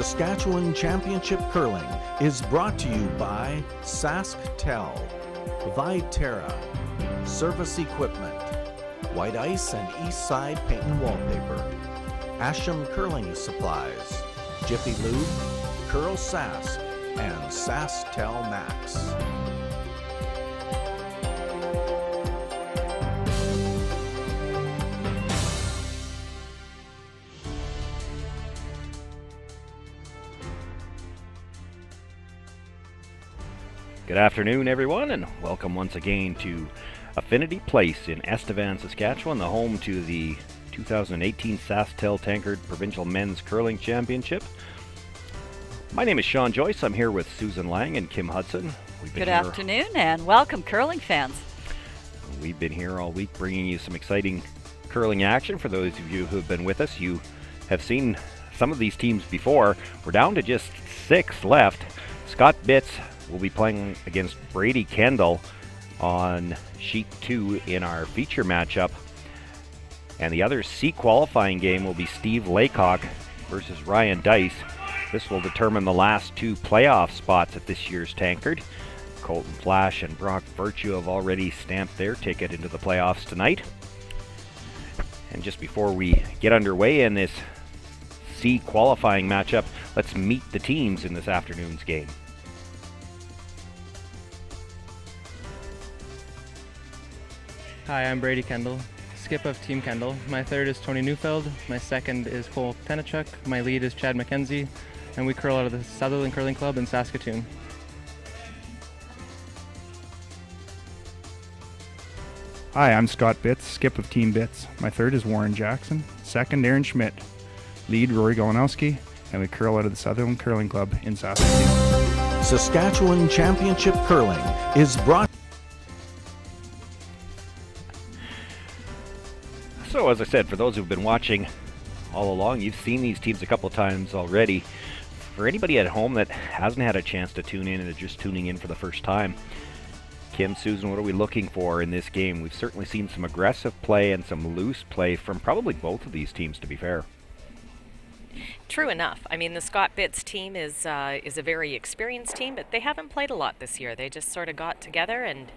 Saskatchewan Championship Curling is brought to you by Sask Tel, Viterra, Service Equipment, White Ice and East Side Paint and Wallpaper, Asham Curling Supplies, Jiffy Lube, CurlSask, and Sask Tel Max. Good afternoon, everyone, and welcome once again to Affinity Place in Estevan, Saskatchewan, the home to the 2018 SaskTel Tankard Provincial Men's Curling Championship. My name is Sean Joyce. I'm here with Susan Lang and Kim Hudson. Good afternoon, and welcome, curling fans. We've been here all week bringing you some exciting curling action. For those of you who have been with us, you have seen some of these teams before. We're down to just 6 left. Scott Bitts will be playing against Brady Kendall on Sheet 2 in our feature matchup. And the other C qualifying game will be Steve Laycock versus Ryan Dice. This will determine the last 2 playoff spots at this year's Tankard. Colton Flash and Brock Virtue have already stamped their ticket into the playoffs tonight. And just before we get underway in this C qualifying matchup, let's meet the teams in this afternoon's game. Hi, I'm Brady Kendall, skip of Team Kendall. My third is Tony Neufeld, my second is Cole Tenachuk, my lead is Chad McKenzie, and we curl out of the Sutherland Curling Club in Saskatoon. Hi, I'm Scott Bitts, skip of Team Bitts. My third is Warren Jackson, second Aaron Schmidt, lead Rory Golanowski, and we curl out of the Sutherland Curling Club in Saskatoon. Saskatchewan Championship Curling is brought. So as I said, for those who've been watching all along, you've seen these teams a couple of times already. For anybody at home that hasn't had a chance to tune in and is just tuning in for the first time, Kim, Susan, what are we looking for in this game? We've certainly seen some aggressive play and some loose play from probably both of these teams, to be fair. True enough. I mean, the Scott Bitts team is a very experienced team, but they haven't played a lot this year. They just sort of got together and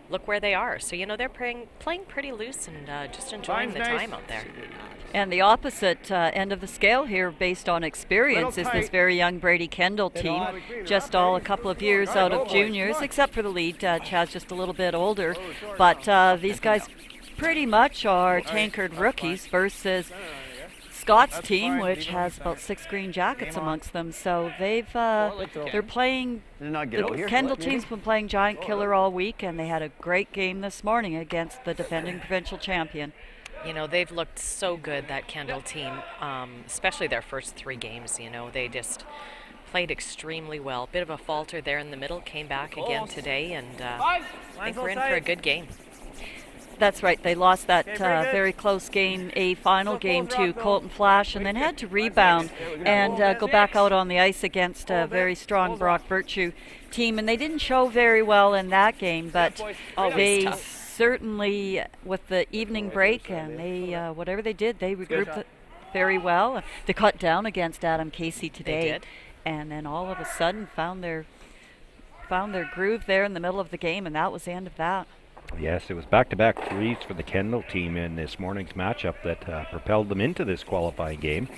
look where they are. So, you know, they're playing pretty loose and just enjoying the time out there. And the opposite end of the scale here, based on experience, is this very young Brady Kendall team. Just all a couple of years out of juniors, except for the lead. Chad's just a little bit older. But these guys pretty much are tankard rookies versus Scott's team, which has about 6 green jackets amongst them. So they're playing. The Kendall team's been playing Giant Killer all week, and they had a great game this morning against the defending provincial champion. You know, they've looked so good, that Kendall team, especially their first 3 games. You know, they just played extremely well. Bit of a falter there in the middle, came back again today, and I think we're in for a good game. That's right. They lost that very close game, a final game to Colton Flash, and then had to rebound and go back out on the ice against a very strong Brock Virtue team. And they didn't show very well in that game, but they certainly, with the evening break and they whatever they did, they regrouped very well. They cut down against Adam Casey today, they did. And then all of a sudden found their groove there in the middle of the game, and that was the end of that. Yes, it was back-to-back threes for the Kendall team in this morning's matchup that propelled them into this qualifying game.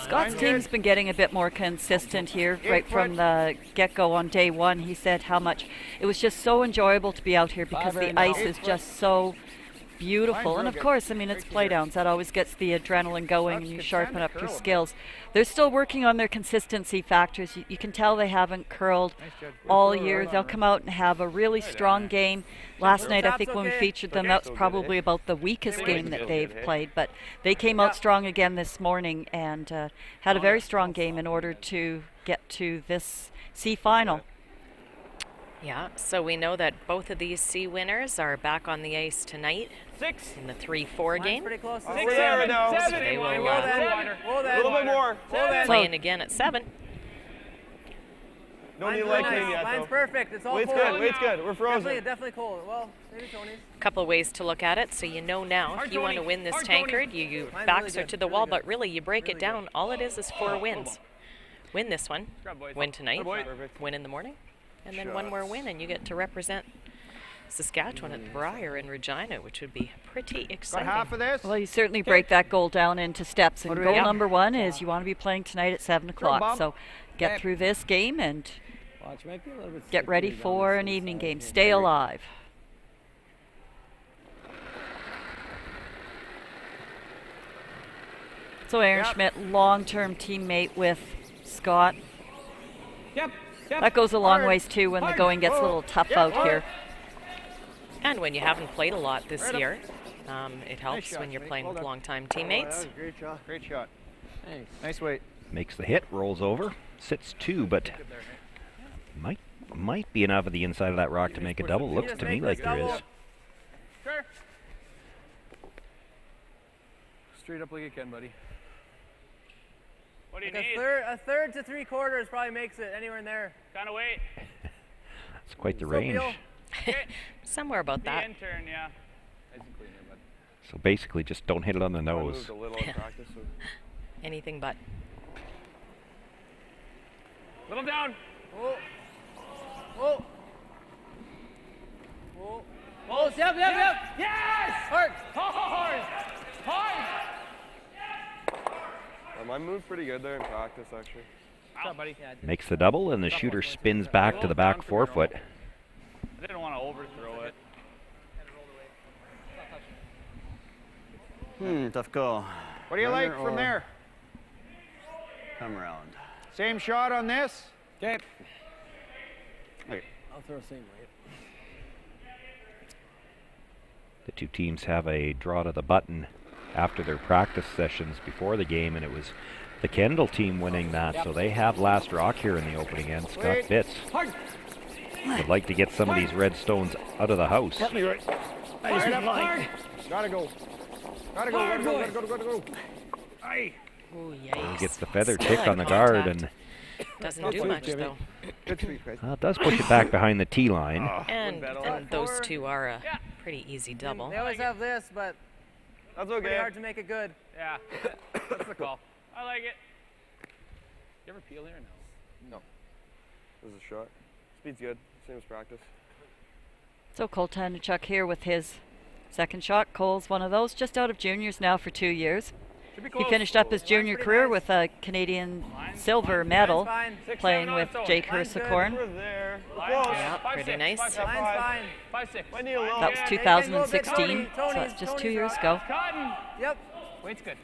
Scott's team's been getting a bit more consistent here right from the get-go on day one. He said how much it was just so enjoyable to be out here because the ice is just so beautiful. And of course, I mean, it's playdowns. That always gets the adrenaline going and you sharpen up your skills. They're still working on their consistency factors. You can tell they haven't curled all year. They'll come out and have a really strong game. Last night, I think when we featured them, that was probably about the weakest game that they've played. But they came out strong again this morning and had a very strong game in order to get to this C final. Yeah, so we know that both of these C winners are back on the ice tonight in the 3-4 game. Pretty close. So they will a little bit more. playing again at 7. Don't need light clean yet, Mine's though. perfect. It's all Weight's cold. good. Weight's good. We're frozen. Definitely cold. Well, maybe Tony's. Couple of ways to look at it, so you know now if you want to win this tankard, you backs really are to good, the wall, really but really you break it down. All it is 4 wins. Win this one, win tonight, win in the morning, and then one more win, and you get to represent Saskatchewan at the Briar in Regina, which would be pretty exciting. Got half of this. Well, you certainly break that goal down into steps. And What do we goal have? number 1 is you want to be playing tonight at 7 o'clock. So get through this game and get ready for an evening game. Stay alive. So Aaron Schmidt, long-term teammate with Scott. That goes a long ways too when the going gets a little tough out here. And when you haven't played a lot this year, it helps when you're playing with longtime teammates. Great shot. Great shot. Thanks. Nice weight. Makes the hit, rolls over, sits 2, but might be enough of the inside of that rock to make a double. Looks to me like there is. Sure. Straight up like you can, buddy. What do you need? A third to 3/4 probably makes it anywhere in there. Kind of weight. It's quite the range. Somewhere about that. Intern, yeah. Nice and clean there, bud. So basically just don't hit it on the I nose. moved a little in practice, so. Anything but. Little down. Oh. Oh. Oh. Oh, yep. Yes! Hard. Hard! Mine moved pretty good there in practice, actually. What's up, buddy? Yeah, Makes the double, and the shooter spins back to the back forefoot. I didn't want to overthrow it. Tough call. What do you like from there? Come around. Same shot on this? Okay. I'll throw same weight. The two teams have a draw to the button after their practice sessions before the game, and it was the Kendall team winning that, so they have last rock here in the opening end. Scott Fitz would like to get some of these red stones out of the house. Help me, right. Hard up, hard. Gotta go. Gotta go. Aye. Oh, yikes. He gets the feather Still tick eye on the guard, contact. and Doesn't do much, though. Good sweep, guys. it does push it back behind the tee line. And those two are a pretty easy double. They always have this, but That's pretty okay. hard to make it good. Yeah. That's the call. I like it. You ever peel here or no? No. This is a shot. Speed's good. Same as practice. So Cole Tanachuk here with his second shot. Cole's one of those, just out of juniors now for 2 years. He finished up his junior career with a Canadian silver medal, playing with Jake Hersicorn. We're there. Yeah, pretty nice. Mine's fine. 5-6. That was 2016, so that's just 2 years ago. Yep. Weight's good.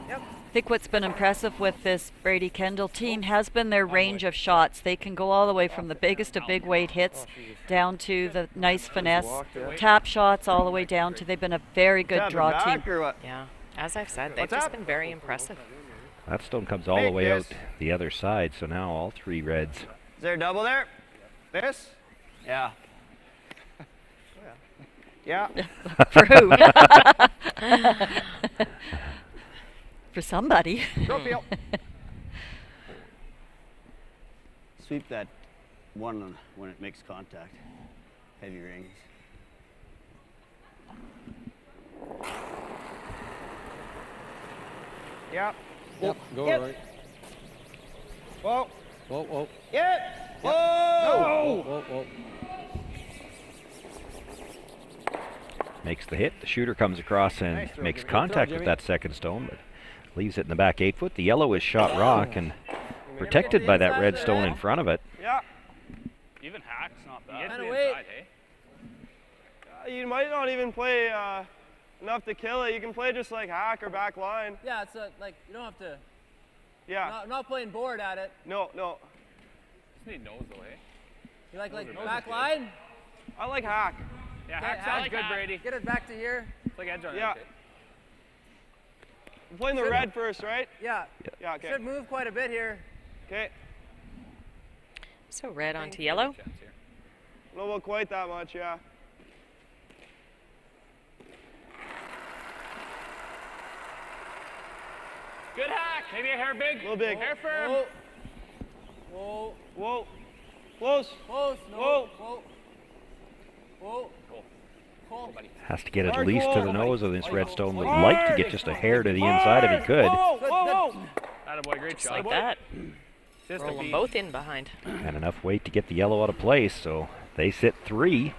Yep. I think what's been impressive with this Brady Kendall team has been their range of shots. They can go all the way from the biggest of big weight hits down to the nice finesse tap shots, all the way down to they've been a very good draw team. Yeah, as I've said, they've just been very impressive. That stone comes all the way out the other side, so now all three reds. Is there a double there? This? Yeah. Yeah. For who? For somebody. Sweep that one when it makes contact. Heavy rings. Yeah. Yep, go Yep. right. Whoa. Whoa, whoa. Yeah. Whoa. Whoa, whoa, whoa. Makes the hit. The shooter comes across and Nice throw, makes Jimmy. contact Good throw, with that second stone, but leaves it in the back 8 foot. The yellow is shot rock and protected by that red stone in front of it. Yeah. Even hack's not bad. Kinda weight. You might not even play enough to kill it. You can play just like hack or back line. Yeah, it's like you don't have to. Yeah. I'm not playing board at it. No. Just need nose though, hey? You like back line? I like hack. Yeah, hack sounds good, Brady. Get it back to here. It's like edge on yeah. We're playing the red first, right? Yeah. Yeah, okay. Should move quite a bit here. Okay. So red onto yellow. No, well, quite that much, yeah. Good hack. Maybe a hair big. A little big. Hair firm. Whoa. Whoa. Close. Close. No. Whoa. Whoa. Whoa. Cole. Has to get at least to the nose of this redstone. Would like to get just a hair to the inside if he could. Whoa, whoa, whoa. Attaboy, great Just shot. like that. Just Roll them both in behind. And enough weight to get the yellow out of place, so they sit 3.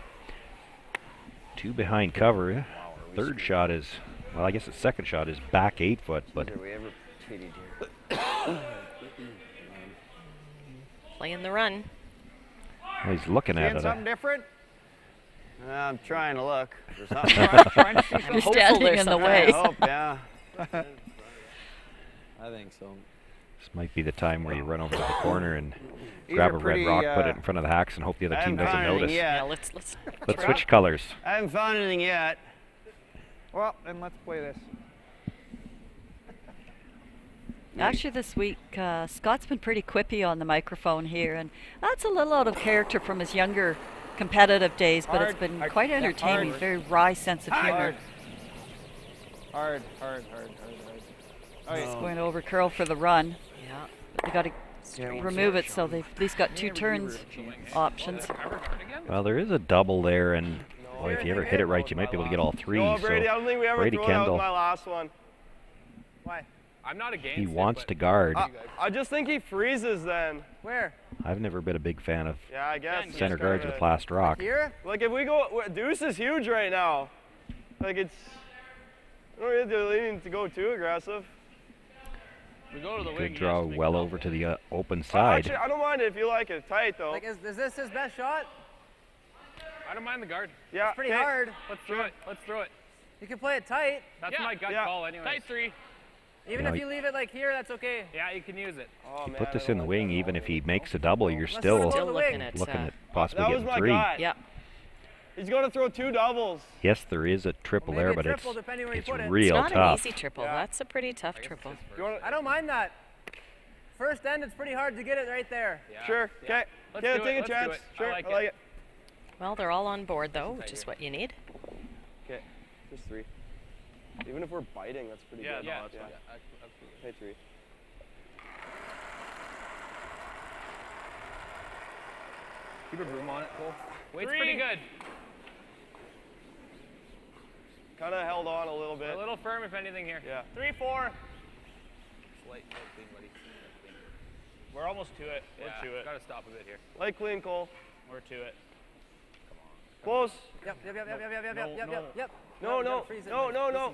2 behind cover. Third shot is, well, I guess the second shot is back 8 foot, but Playing the run. well, he's looking at it. Something different? I'm trying to look for something. You're standing in the way. I hope, yeah. I think so. This might be the time where you run over to the corner and grab a red rock, put it in front of the hacks, and hope the other team doesn't notice. Yeah, let's Let's switch colors. I haven't found anything yet. Well, then let's play this. Actually, this week, Scott's been pretty quippy on the microphone here, and that's a little out of character from his younger competitive days, but it's been quite entertaining. Very wry sense of humor. Hard. He's going over curl for the run. Yeah. But they got to remove it, so they've at least got 2 turns options. Well, there is a double there, and boy, if you ever hit it right, you might be able to get all 3. No, Brady, I So don't think we ever Brady throw that Kendall, with my last one. Why? I'm not against he wants to guard. I just think he freezes then. Where? I've never been a big fan of Yeah, I guess. center guards with plast rock. Here? Like if we go, Deuce is huge right now. Like it's, I don't really need to go too aggressive. We go to the Good draw well over to the open Actually, side. I don't mind it if you like it tight though. Like, is this his best shot? I don't mind the guard. Yeah, It's pretty hard. Let's throw it. Let's throw it. You can play it tight. That's my gut call anyway. Tight 3. Even Yeah, if you leave it like here, that's okay. Yeah, you can use it. Oh, man, Put I this don't in the like wing, that even at if all. he makes a double, you're Let's still Still the looking wing. at looking at That possibly was getting my 3. guy. Yeah. He's going to throw 2 doubles. Yes, there is a triple Maybe there, a but triple, depending where you it's put it. It's real Not tough. an easy triple. Yeah. That's a pretty tough triple. I don't mind that. First end, it's pretty hard to get it right there. Yeah. Sure. Okay. Let's Okay, do take it. a Let's do chance. it. Sure. I like it. Well, they're all on board though, which is what you need. Okay. Just 3. Even if we're biting, that's pretty good. Yeah. Hey, 3. Keep a broom on it, Cole. Weight's pretty good. Kind of held on a little bit. A little firm, if anything, here. Yeah. 3, 4. Slight clean, buddy. We're almost to it. We're to it. Gotta stop a bit here. Light clean, Cole. We're to it. Close. Yep. No, no. No.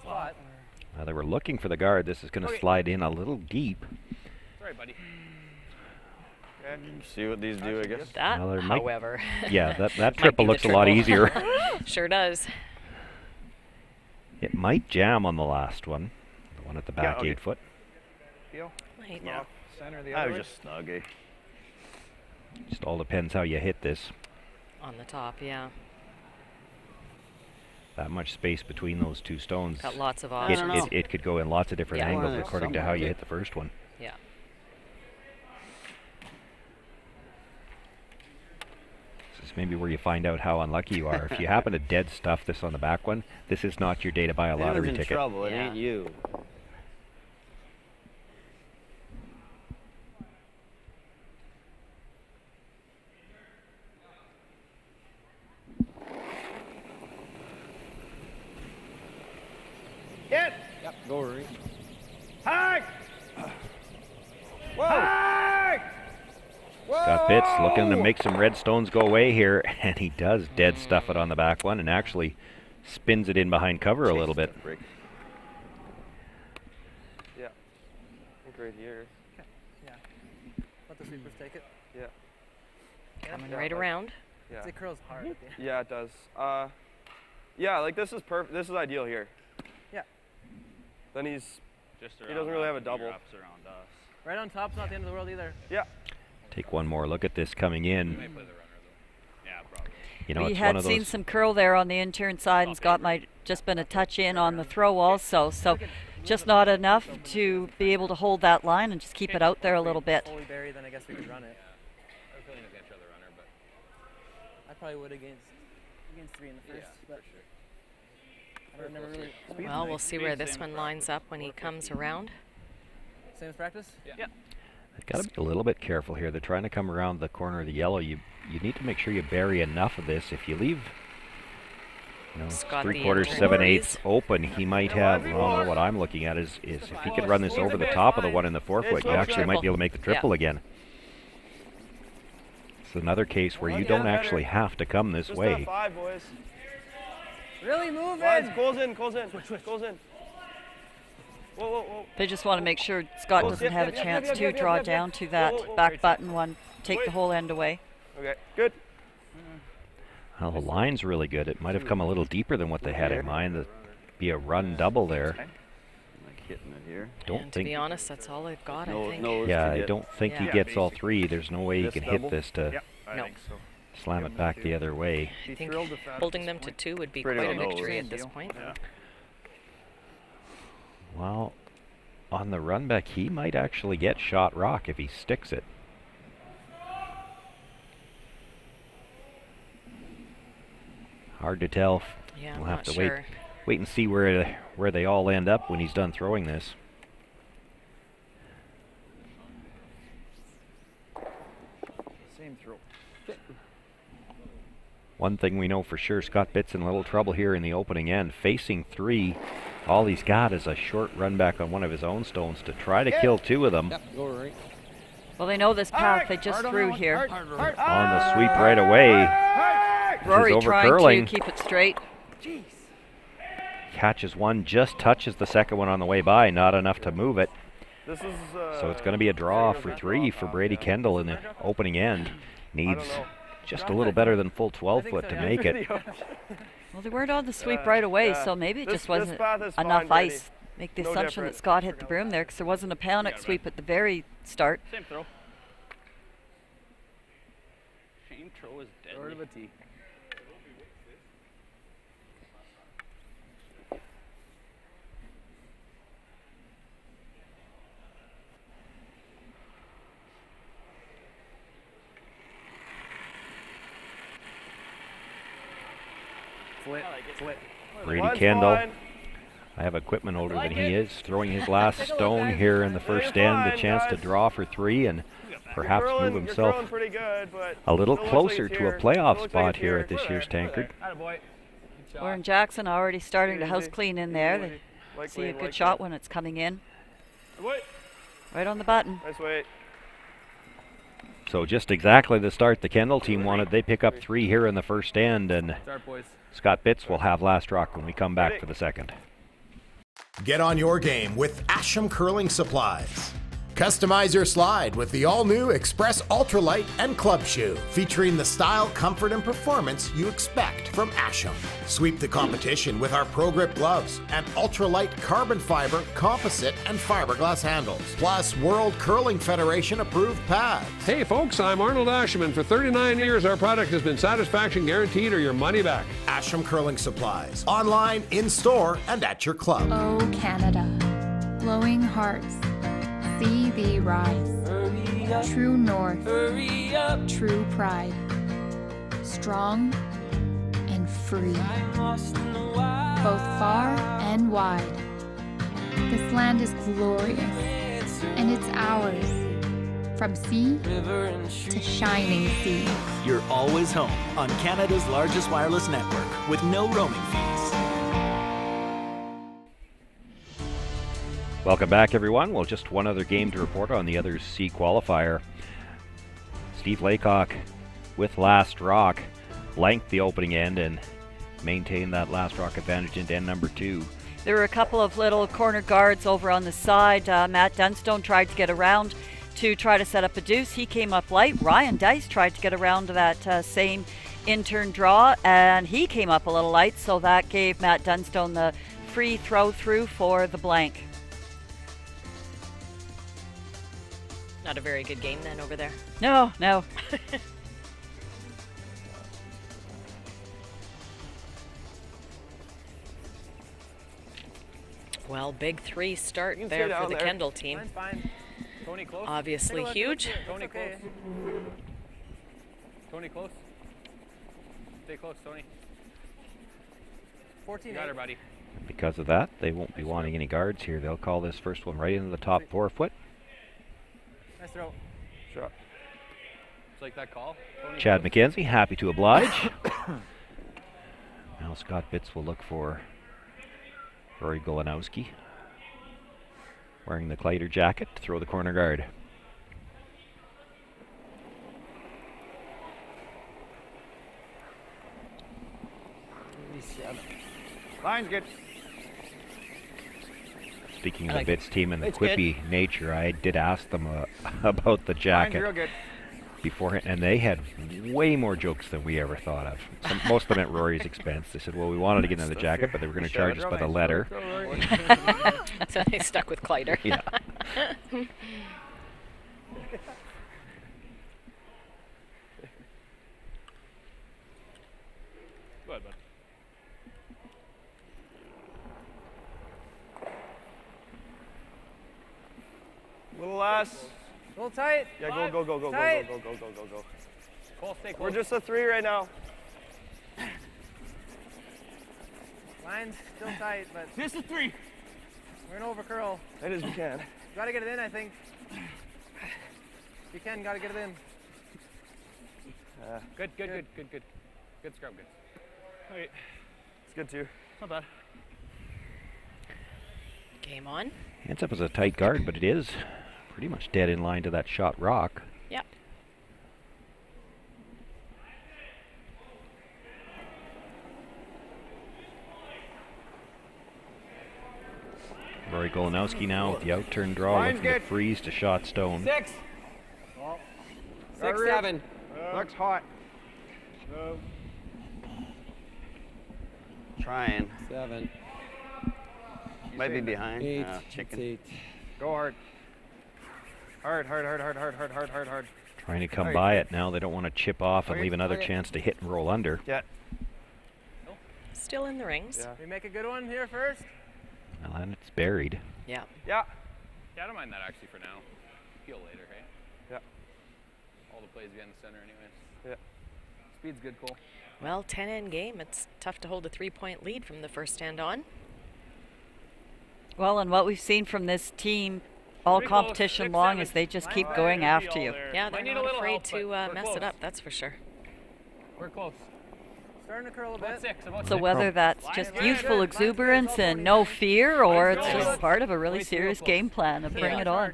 They were looking for the guard. This is going to slide in a little deep. Sorry, buddy. Okay. See what these do, I guess. That, Well, there might- however. Yeah, that might triple be the looks a lot triple. easier. Sure does. It might jam on the last one, the one at the back okay. 8 foot. Feel? Might. Yeah. Center the I other was way. just snug, eh? Just all depends how you hit this. On the top, yeah. That much space between those 2 stones. Got lots of It, options. it could go in lots of different Yeah. angles Well, according to how you hit the first one. Yeah. This is maybe where you find out how unlucky you are. If you happen to dead stuff this on the back one, this is not your day to buy a Anyone's lottery in ticket. trouble. It Yeah. ain't you. Hit. Yep, go Rory. Hack. Whoa. Hack. Scott Pitts looking to make some red stones go away here, and he does dead stuff it on the back one and actually spins it in behind cover a little bit. Yeah. I think right here. Let the sweepers take it. Yeah. Coming right around. Yeah. It curls hard at the end. Yeah, it does. Yeah, like this is perfect. This is ideal here. Yeah. Then he doesn't really have a double. Right on top's not the end of the world either. Yeah. Take one more look at this coming in. You know, We it's one had of seen those. some curl there on the intern side, and Scott might just been a touch in on the throw also. So just not enough to be able to hold that line and just keep it out there a little bit. Fully bury, then I guess we could run it. I probably would against 3 in the first. But I've never really. Well, we'll see where this one lines up when he comes around. Same as practice? Yeah. They've got to be a little bit careful here. They're trying to come around the corner of the yellow. You need to make sure you bury enough of this. If you leave, you know, Scott 3/4, the 7/8 open, he might have. Well, what I'm looking at is if he could run this over the top of the one in the forefoot, you actually might be able to make the triple again. It's another case where you don't actually have to come this way. Really move it. Goes in. Goes in. Whoa, whoa, whoa. They just want to make sure Scott doesn't have a chance to draw down to that back button one, take the whole end away. Okay, good. Well, the line's really good. It might have come a little deeper than what they had in mind. There'd be a run double there. Like hitting it here. And to be honest, that's all they've got, I think. Yeah, I don't think he gets all three. There's no way he can hit this to slam it back the other way. I think holding them to 2 would be quite a victory at this point. Well, on the run back, he might actually get shot rock if he sticks it. Hard to tell. Yeah, we'll have to wait and see where they all end up when he's done throwing this. Same throw. One thing we know for sure, Scott Bitt's in a little trouble here in the opening end. Facing 3, all he's got is a short run back on one of his own stones to try to kill 2 of them. Well, they know this path they just threw here. On the sweep right away. Rory trying to keep it straight. Catches one, just touches the second one on the way by, not enough to move it. So it's going to be a draw for 3 for Brady Kendall in the opening end. Needs just a little better than full 12-foot to make it. Well, they weren't on the sweep right away, so maybe it just wasn't enough ice. Make the assumption that Scott hit the broom there because there wasn't a panic sweep at the very start. Same throw. Same throw is deadly. Sort of a tee. Flip. Brady Kendall. I have equipment older than he is, throwing his last stone here in the first end, a chance to draw for 3 and perhaps move himself a little closer to a playoff spot here at this year's Tankard. Warren Jackson already starting to house clean in there. They see a good shot when it's coming in. Right on the button. Nice weight. So just exactly the start the Kendall team wanted. They pick up 3 here in the first end, and Scott Bitts will have last rock when we come back for the second. Get on your game with Asham Curling Supplies. Customize your slide with the all-new Express Ultralight and Club Shoe, featuring the style, comfort, and performance you expect from Asham. Sweep the competition with our Pro Grip gloves and ultralight carbon fiber, composite, and fiberglass handles, plus World Curling Federation approved pads. Hey folks, I'm Arnold Asham, and for 39 years our product has been satisfaction guaranteed or your money back. Asham Curling Supplies, online, in-store, and at your club. Oh Canada, glowing hearts. See thee rise, true north, true pride, strong and free, both far and wide. This land is glorious, and it's ours, from sea to shining sea. You're always home on Canada's largest wireless network with no roaming fees. Welcome back, everyone. Well, just one other game to report on the Others C qualifier. Steve Laycock with last rock blanked the opening end and maintained that last rock advantage into end number 2. There were a couple of little corner guards over on the side. Matt Dunstone tried to get around to try to set up a deuce. He came up light. Ryan Dice tried to get around to that same in-turn draw, and he came up a little light, so that gave Matt Dunstone the free throw through for the blank. Not a very good game then over there. No. Well, big 3 start there for the Kendall team. Fine. Tony close. Obviously huge. Tony close. Tony close. Stay close, Tony. 14. You got her, buddy. Because of that, they won't be wanting any guards here. They'll call this first one right into the top 4 foot. Nice throw. Shot. It's like that call. Chad McKenzie, happy to oblige. Now Scott Bitts will look for Rory Golanowski, wearing the Clyder jacket, to throw the corner guard. Line's good. Speaking of the Bitts team and the quippy nature, I did ask them about the jacket Line's real good. beforehand, and they had way more jokes than we ever thought of. Most of them at Rory's expense. They said, well, we wanted to get another jacket, but they were going to charge us by the letter. So they stuck with Clyder. Yeah. Go ahead, bud. A little less. A little tight. Yeah, go, go, go, go, go, Tight. go, go, go, go, go. Cole, stay close. We're just a 3 right now. Line's still tight, but Just a 3. we're gonna over curl. That is, we can. Gotta get it in, I think. If you can, gotta get it in. Good. Good scrub, good. Okay. It's good too. Not bad. Game on. Ends up as a tight guard, but it is pretty much dead in line to that shot rock. Yep. Rory Golanowski now with the out-turn draw, Line's looking to good. freeze to shot stone. 6. 6, 7. Looks hot. Trying. 7. Might be behind. 8. Chicken. 8. Go hard. Hard. Trying to come Alright. by it now. They don't want to chip off and Okay, leave another okay. chance to hit and roll under. Yeah. Still in the rings. Yeah. We make a good one here first. Well, and it's buried. Yeah. Yeah. Yeah, I don't mind that actually for now. Peel later, hey? Yeah. All the plays behind the center anyways. Yeah. Speed's good, Cole. Well, 10 end game. It's tough to hold a 3-point lead from the first stand on. Well, and what we've seen from this team all Pretty close, competition 6, long 7. is they just keep Might going be after all you. there. Yeah, they're Might need a not little afraid help, to but we're mess it close. up, that's for sure. We're close. Starting to curl a About bit. 6. About So 6. whether that's Line's just good. youthful Line's good. exuberance and no fear, or it's Line's just good. part of a really Way too serious close. game plan of bring it on.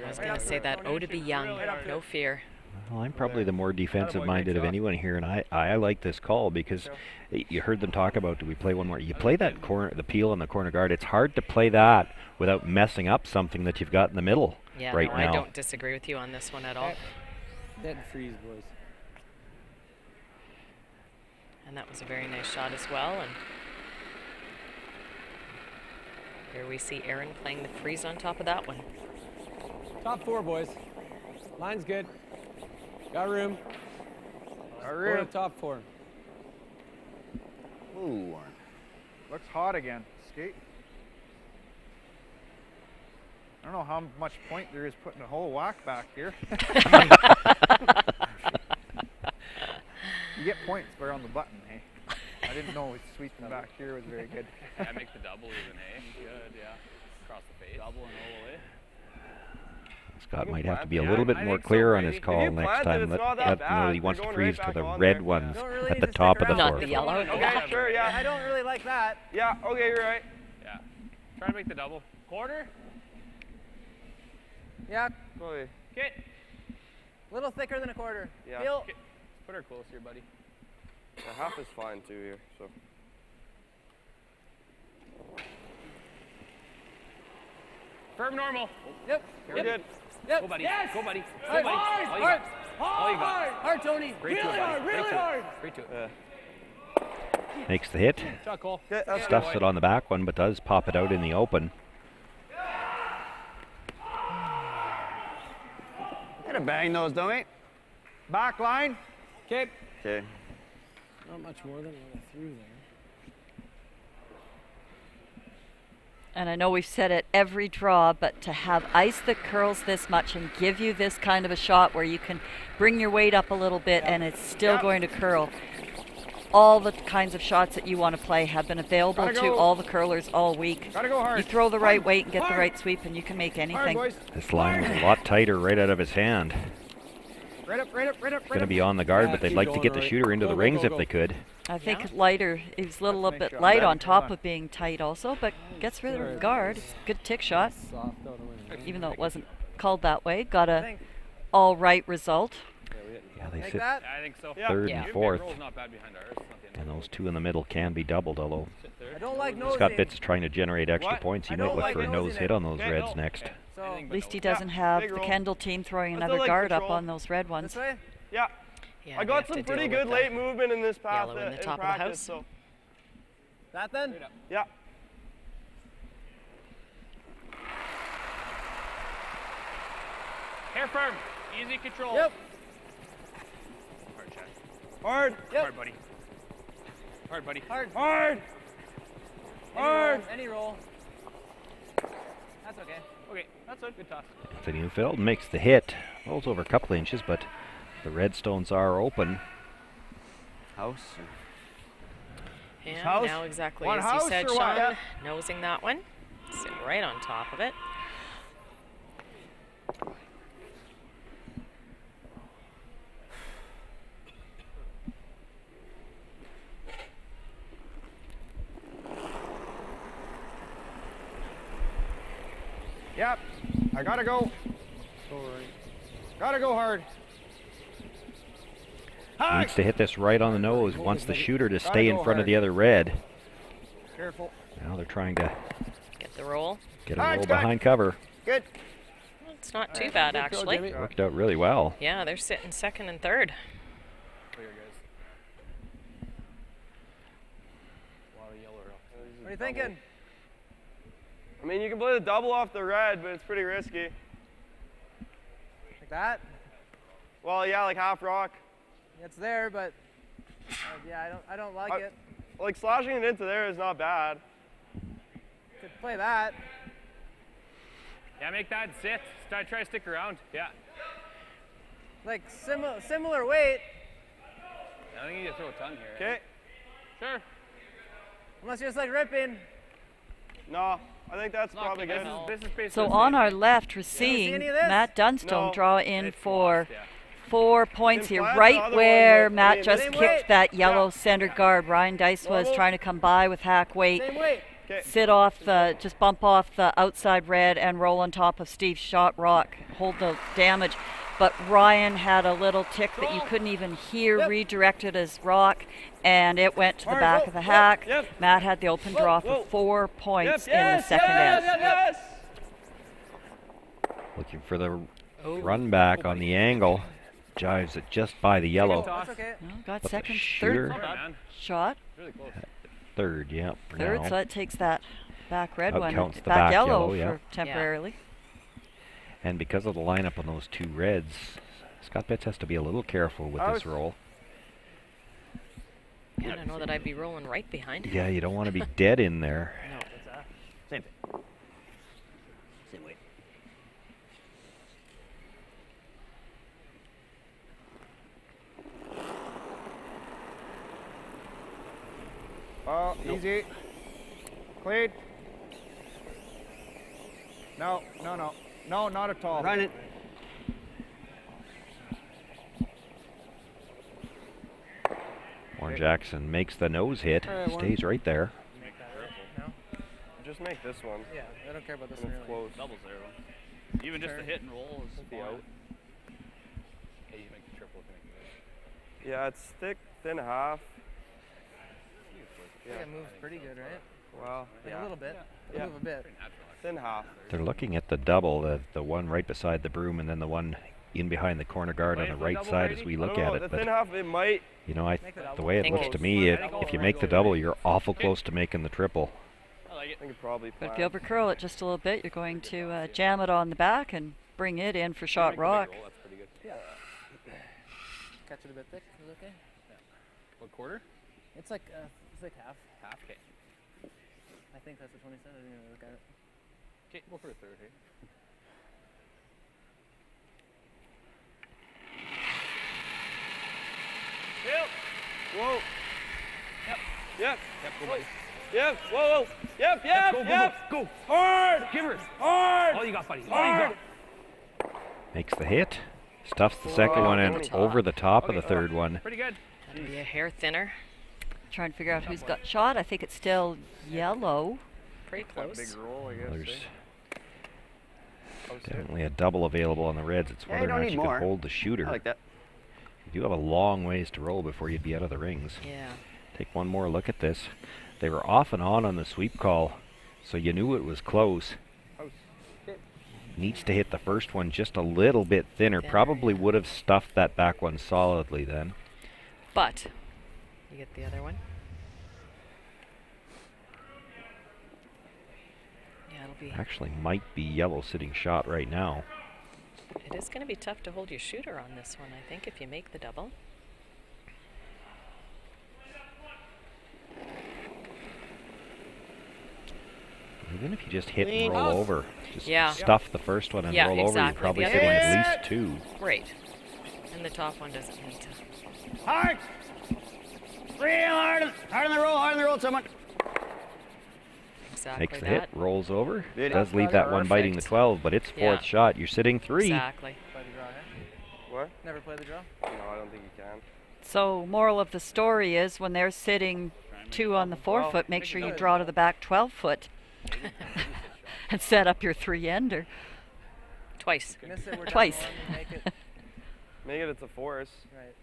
I was going to say that, oh, to be young, no fear. Well, I'm probably the more defensive-minded of anyone here, and I like this call because you heard them talk about, do we play one more? You play that corner, the peel and the corner guard. It's hard to play that without messing up something that you've got in the middle Yeah, right no, now. I don't disagree with you on this one at all. Dead freeze, boys. And that was a very nice shot as well. And here we see Aaron playing the freeze on top of that one. Top 4, boys. Line's good. Got room. Got Go room. to top 4. Ooh, Warren. Looks hot again. Skate. I don't know how much point there is putting a whole whack back here. You get points by on the button, hey? I didn't know sweeping back here was very good. Yeah, make the double even, hey? Good, yeah. Across the face. Double and all the way. Scott might have to be a Yeah, little bit I more think so, clear on Brady. his If call you next planted, time. it's Let not that know bad. he wants You're to going freeze right to the back on red there. ones Don't really at need the to top stick of the around. Not the fourth. yellow. Okay, sure, yeah. I don't really like that. Yeah, okay, you're right. Yeah. Try to make the double. Quarter. Yeah, Okay. Get. a little thicker than a quarter. Yeah. Feel. Let's put her close here, buddy. Yeah, half is fine too here, so. Firm normal. Yep. We're good. Yep. Go, buddy. Yes. Go, buddy. Go, Hard, buddy. hard, All you hard, got. All you got. hard, Tony. Straight to it, buddy. Straight to it. Straight to it. Makes the hit. Shot, Cole. Yeah, that's Stuffs it on the back one, but does pop it out in the open. Gotta bang those, don't we? back line. Okay. Okay. Not much more than what I threw there. And I know we've said it every draw, but to have ice that curls this much and give you this kind of a shot where you can bring your weight up a little bit and it's still going to curl. all the kinds of shots that you want to play have been available to all the curlers all week. Gotta go hard. You throw the right weight and get the right sweep, and you can make anything. This line was a lot tighter right out of his hand. Right up, right up, right up, Going to be on the guard, but they'd like to get the shooter into the rings if they could. I think lighter. He's a little bit light on top of being tight also, but gets rid of the guard. It's a good tick shot, even though it wasn't called that way. Got a all right result. Yeah, they sit I think so. third and fourth. Not bad behind ours. And those two in the middle can be doubled, although I don't like nosing. Scott Bitts is trying to generate extra points. He might look for a nose hit on those reds next. At least he doesn't have the Kendall team throwing another guard up on those red ones. Yeah. Yeah, I got some pretty good late movement in this path yellow in the in top practice. of the house. So. That then? Yeah. Hair firm. Easy control. Yep. Hard, Chad. Hard. Yep. Hard, buddy. Hard, buddy. Hard. Hard. Hard. Any roll. That's okay. Okay, that's a good toss. Anthony Neufeld makes the hit. Rolls over a couple inches, but the redstones are open. House. And House? now exactly One as you house said, or what? Sean, nosing that one. Sit right on top of it. Yep. I gotta go. Gotta go hard. Needs to hit this right on the nose. Wants the shooter to stay in front of the other red. Careful. Now they're trying to Get the roll. get a roll behind cover. Good. It's not too bad, Good go, actually. Jimmy. Worked out really well. Yeah, they're sitting second and third. Clear, guys. A lot of yellow. What are you thinking? I mean, you can play the double off the red, but it's pretty risky. Like that? Well, yeah, like half rock. It's there, but yeah, I don't like it. Like slashing it into there is not bad. Could play that. Yeah, make that sit. Try to stick around. Yeah. Like similar weight. I think you need to throw a tongue here. Okay. Sure. Unless you're just like ripping. No, I think that's probably good. This is basically So on our left, we're seeing any of this? Matt Dunstone No. draw in It's for lost, yeah. 4 points Been here, flat, the right other where one, but, Matt I mean, just same kicked weight. that yellow center guard. Ryan Dice was Normal. trying to come by with hack weight, Same weight. Okay. sit off the, just bump off the outside red and roll on top of Steve's shot rock, hold the damage. But Ryan had a little tick that you couldn't even hear redirected as rock, and it went to the Hard, back whoa, of the hack. yep. Matt had the open draw whoa. for 4 points Yep, in the yes, second yes, end. yes. Looking for the run back on the angle. Jives it just by the yellow. That's okay. No, got But the second, shooter- third Man, shot. really close. Third, yeah, for Third, now. so that takes that back red one, Outcounts the back yellow, yeah. for temporarily. And because of the lineup on those two reds, Scott Bitts has to be a little careful with this roll. Yeah, I don't know that I'd be rolling right behind. Yeah, you don't want to be dead in there. No. Same thing. Same weight. Oh, easy. Clean. No, no, no. No, not at all. Run it. Warren Jackson makes the nose hit, stays right there. Just make this one. Yeah, I don't care about this And one it's really. close. Doubles there, though. Even just the hit and roll is Be fine. out. Okay, you make the triple. Yeah, it's thick, thin half. I think it moves pretty good, right? Well, Like yeah. a little bit. Yeah. Move a bit. Thin half. They're looking at the double, the one right beside the broom, and then the one in behind the corner guard on the right side as we I look don't at know, it. the But thin half, it might. you know, Make the the double. way it Think looks it's to me, fine. if you make the double, you're awful close to making the triple. I like I it. think it probably But if planned. you overcurl it just a little bit, you're going to jam it on the back and bring it in for shot rock. Roll, that's pretty good. Catch it a bit thick. Is it okay? What quarter? It's like half. Half. Okay. I think that's what 20 said. I didn't even look at it. Okay, go for a third, hey? Whoa. Yep. Yep, go, buddy. Yep. Whoa, whoa. Yep, yep, Go, yep. go, go. Hard. Give her. Hard. All you got, buddy. All Hard. you got. Makes the hit. Stuffs the second one and over the top of the third one. Pretty good. That'll be a hair thinner. Trying to figure out who's got shot. I think it's still yellow. Pretty close. Big roll, I guess. There's definitely a double available on the Reds. It's whether or not you can hold the shooter. I like that. You do have a long ways to roll before you'd be out of the rings. Yeah. Take one more look at this. They were off and on the sweep call, so you knew it was close. Needs to hit the first one just a little bit thinner. Probably would have stuffed that back one solidly then. But you get the other one. Yeah, it'll be. Actually, might be yellow sitting shot right now. It is going to be tough to hold your shooter on this one, I think, if you make the double. Even if you just hit and roll over, just stuff the first one and roll over, you're probably sitting at least 2. Great. And the top one doesn't need to. Hard! Real hard! Hard on the roll, someone! Exactly. Makes the hit, rolls over. Does leave that one biting the 12, but it's fourth shot. You're sitting 3. Exactly. Play the draw, What? Never play the draw? No, I don't think you can. So moral of the story is when they're sitting 2 on the 4 foot, make sure you draw to the back 12 foot and set up your 3-ender. Twice. Miss it, we're Twice. down 1, make it. Make it, it's a force. Right.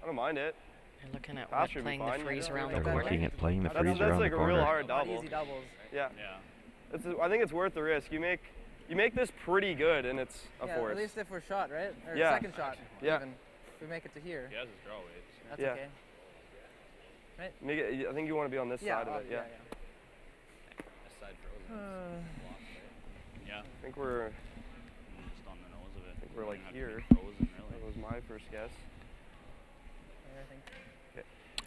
I don't mind it. You're looking at That what, should be playing the fine, freeze yeah. around the They're corner? looking at playing the freeze That's around like the a corner. real hard double. Easy doubles. Yeah. I think it's worth the risk. You make this pretty good, and it's a force. At least if we're shot, right? Or Yeah. second shot. Yeah. Even. If we make it to here. He has his draw weight. That's Yeah. okay. Right? Make it, I think you want to be on this side of it. Yeah. This side frozen. Yeah. I think we're. Just on the nose of it. I think we're like here. Frozen, really. That was my first guess.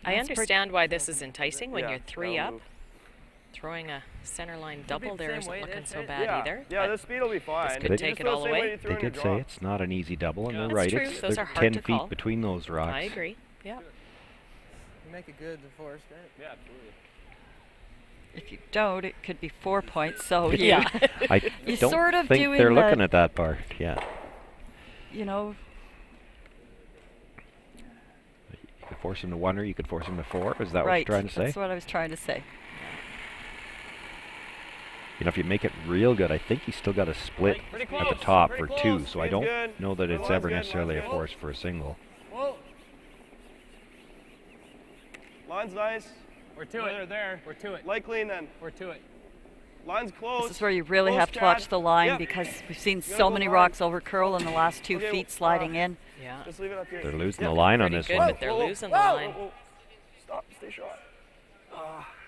I understand why this is enticing when Yeah, you're 3 that'll up. move. Throwing a center line be double the there same isn't weight, looking so right? bad either. Yeah, but this speed will be fine. This could You take just it go all the same way away. you threw They in your did draw. say it's not an easy double, and they're That's right. true. It's Those they're are hard 10 to feet call. between those rocks. I agree. Yeah. You make it good, the force, right? Yeah, absolutely. If you don't, it could be 4 points. So Yeah. I you don't sort of think doing they're looking the- at that part. Yeah. you know, You could force him to 1 or you could force him to 4. Is that what you're right. trying to say? That's what I was trying to say. You know, if you make it real good, I think he's still got a split Pretty at close, the top pretty for close. 2, so I Speed's don't good. know that it's Line's ever good, necessarily a line's good. force for a single. Whoa. Line's nice. We're to it. There. We're to it. Light clean then. We're to it. Line's close. This is where you really Close, have to watch Chad. the line Yep. because we've seen You gotta so go many line. rocks over curl in the last 2 Okay, feet sliding in. Yeah. Just leave it up here. They're losing Yep. the line on Pretty this good, one. but they're losing the Whoa, line. whoa, whoa. Stop. Stay shot.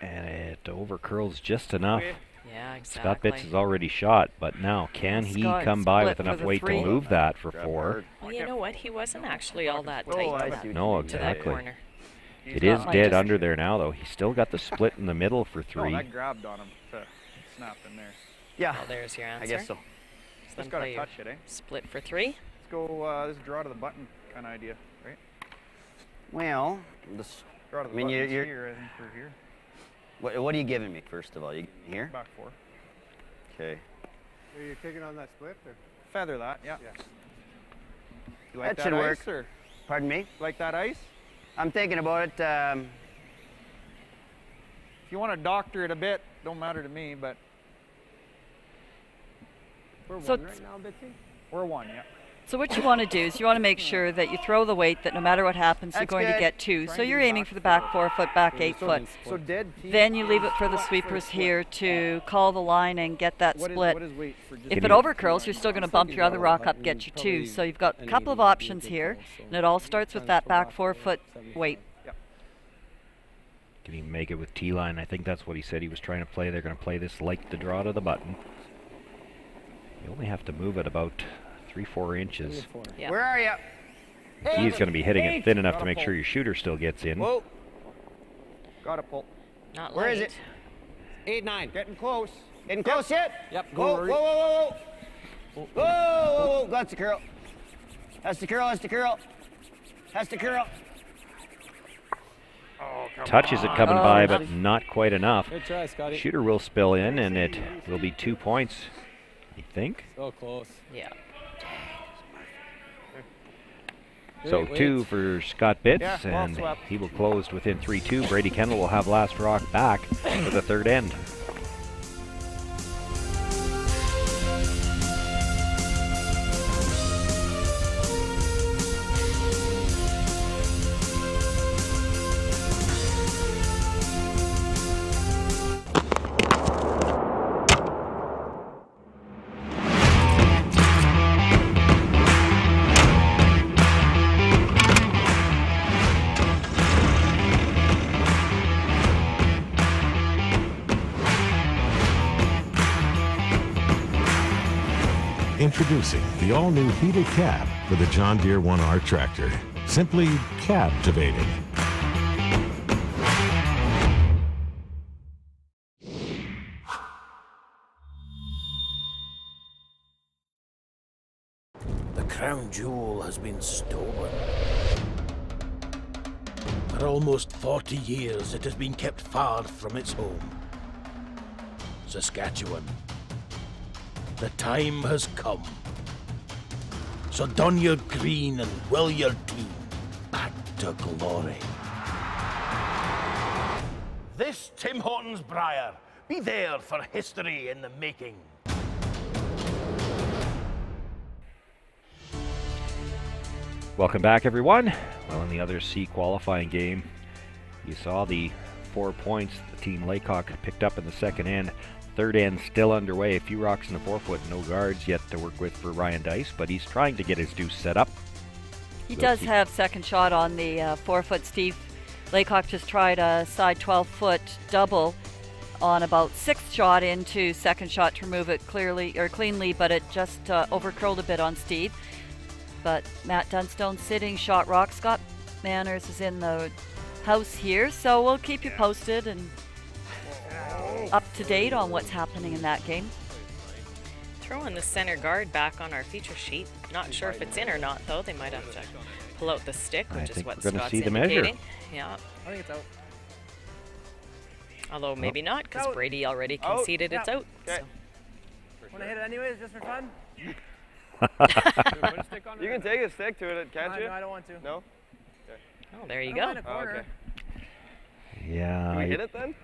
And it over curls just enough. Okay. Yeah, exactly. Scott Bitts is already shot, but now can he Scott come by split with for enough the weight 3. to move that for 4? Well, you know what? He wasn't actually all that Oh, tight I to see that, No, to that exactly. corner. It not is like dead just- under there now, though. He's still got the split in the middle for 3. that grabbed on him to snap in there. Yeah. Well, there's your answer. I guess so. So then Just gotta play your touch it, eh? split for 3. Let's go this draw to the button kind of idea, right? Well, this, Draw to the I mean, button's you're here, I think we're here. what are you giving me, first of all? You giving me here? Back 4. Okay. Are you taking on that split? Or? Feather that, yeah. You like That should ice, work. Or Pardon me? like that ice? I'm thinking about it. If you want to doctor it a bit, don't matter to me, but We're So one right now, Bitsy? we're 1, yeah. So what you want to do is you want to make sure that you throw the weight that no matter what happens, you're That's going to good. get 2. So you're aiming for the back 4 foot, back 8 foot. So dead team. Then you leave it for the sweepers here to call the line and get that What split. is weight for just If it overcurls, you're still going to bump your other rock up, get you 2. So you've got a couple of options here, and it all starts with that back 4 foot weight. Can he make it with T-line? I think that's what he said he was trying to play. They're going to play this like the draw to the button. You only have to move it about 3-4 inches. Yeah. Where are you? He's going to be hitting it thin enough to make sure your shooter still gets in. Whoa. Got to pull. Not Where is light. it? 8-9. Getting close. Getting close yet? Yep. Whoa, whoa, whoa, whoa, whoa. Whoa, whoa, whoa. That's the curl. That's the curl. That's the curl. That's the curl. touches it coming by, but not quite enough. Good try, Scotty. Shooter will spill in, and it will be 2 points, I think. So close. Yeah. So Great 2 weights. for Scott Bitts, Yeah, well and swept. he will close within 3-2. Brady Kendall will have last rock back for the third end. Introducing the all-new heated cab for the John Deere 1R tractor. Simply captivating. The crown jewel has been stolen. For almost 40 years, it has been kept far from its home. Saskatchewan. The time has come. So don your green and will your team back to glory. This Tim Hortons Briar. Be there for history in the making. Welcome back, everyone. Well, in the other C qualifying game, you saw the 4 points the team Laycock picked up in the second end. Third end still underway. A few rocks in the 4-foot, no guards yet to work with for Ryan Dice, but he's trying to get his deuce set up. He does have second shot on the 4-foot. Steve Laycock just tried a side 12-foot double on about 6th shot into second shot to remove it cleanly, but it just overcurled a bit on Steve. But Matt Dunstone sitting, shot rock. Scott Manners is in the house here, so we'll keep you posted and up to date on what's happening in that game. Throwing the center guard back on our feature sheet. Not sure if it's in or not, though. They might have to pull out the stick, which is what we're gonna Scott's see the indicating. measure. Yeah. I think it's out. Although maybe not, because Brady already conceded it's out. So. Want to hit it anyways, just for fun? You can take a stick to it, can't you? No, I don't want to. No? Okay. Oh, there you I go. don't mind a corner. Yeah. Can we hit it then?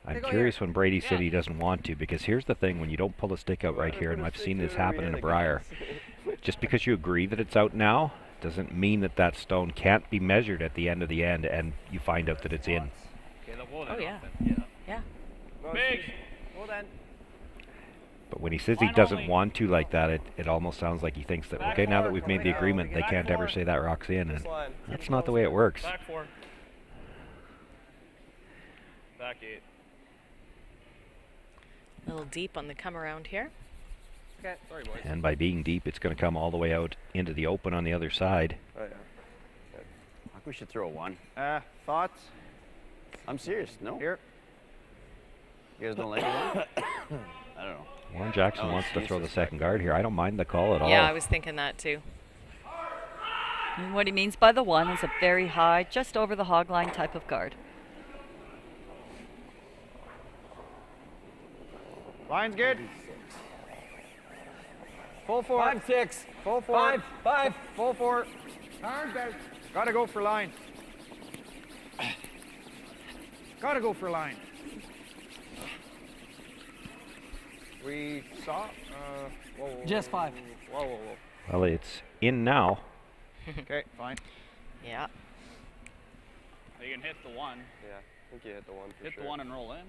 I'm curious when Brady said he doesn't want to, because here's the thing, when you don't pull the stick out right here, and I've seen this happen in a briar, just because you agree that it's out now doesn't mean that that stone can't be measured at the end of the end and you find out that it's in. Oh, yeah. Yeah. Big. Hold on. But when he says he doesn't want to like that, it almost sounds like he thinks that, okay, now that we've made the agreement, they can't ever say that rock's in, and that's not the way it works. Back 4. Back 8. A little deep on the come around here. Okay. Sorry, boys. And by being deep, it's going to come all the way out into the open on the other side. Oh, yeah. I think we should throw a 1. Thoughts? I'm serious. No. Here. You guys don't like a 1? I don't know. Warren Jackson wants to throw the second guard here. I don't mind the call at all. Yeah, I was thinking that too. And what he means by the 1 is a very high, just over the hog line type of guard. Line's good. Full 4. 5, 6. Full 4. 5, 5. Full 4. Gotta go for line. Gotta go for line. We saw. Whoa, whoa, Just 5. Whoa, whoa, whoa. Well, it's in now. Okay, fine. Yeah. You can hit the 1. Yeah, I think you hit the 1 for Hit sure. the 1 and roll in.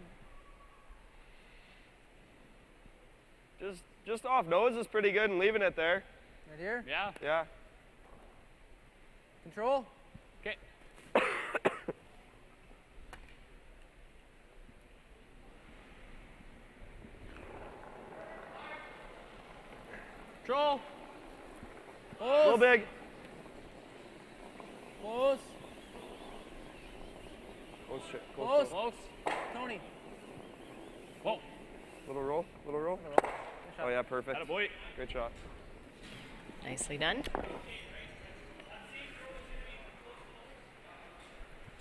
Just off nose is pretty good and leaving it there. Right here. Yeah. Yeah. Control. Okay. Control. Close. A little big. Close. Close. Close. Tony. Whoa. Little roll. Little roll. Oh yeah, perfect. Attaboy. Good shot. Nicely done.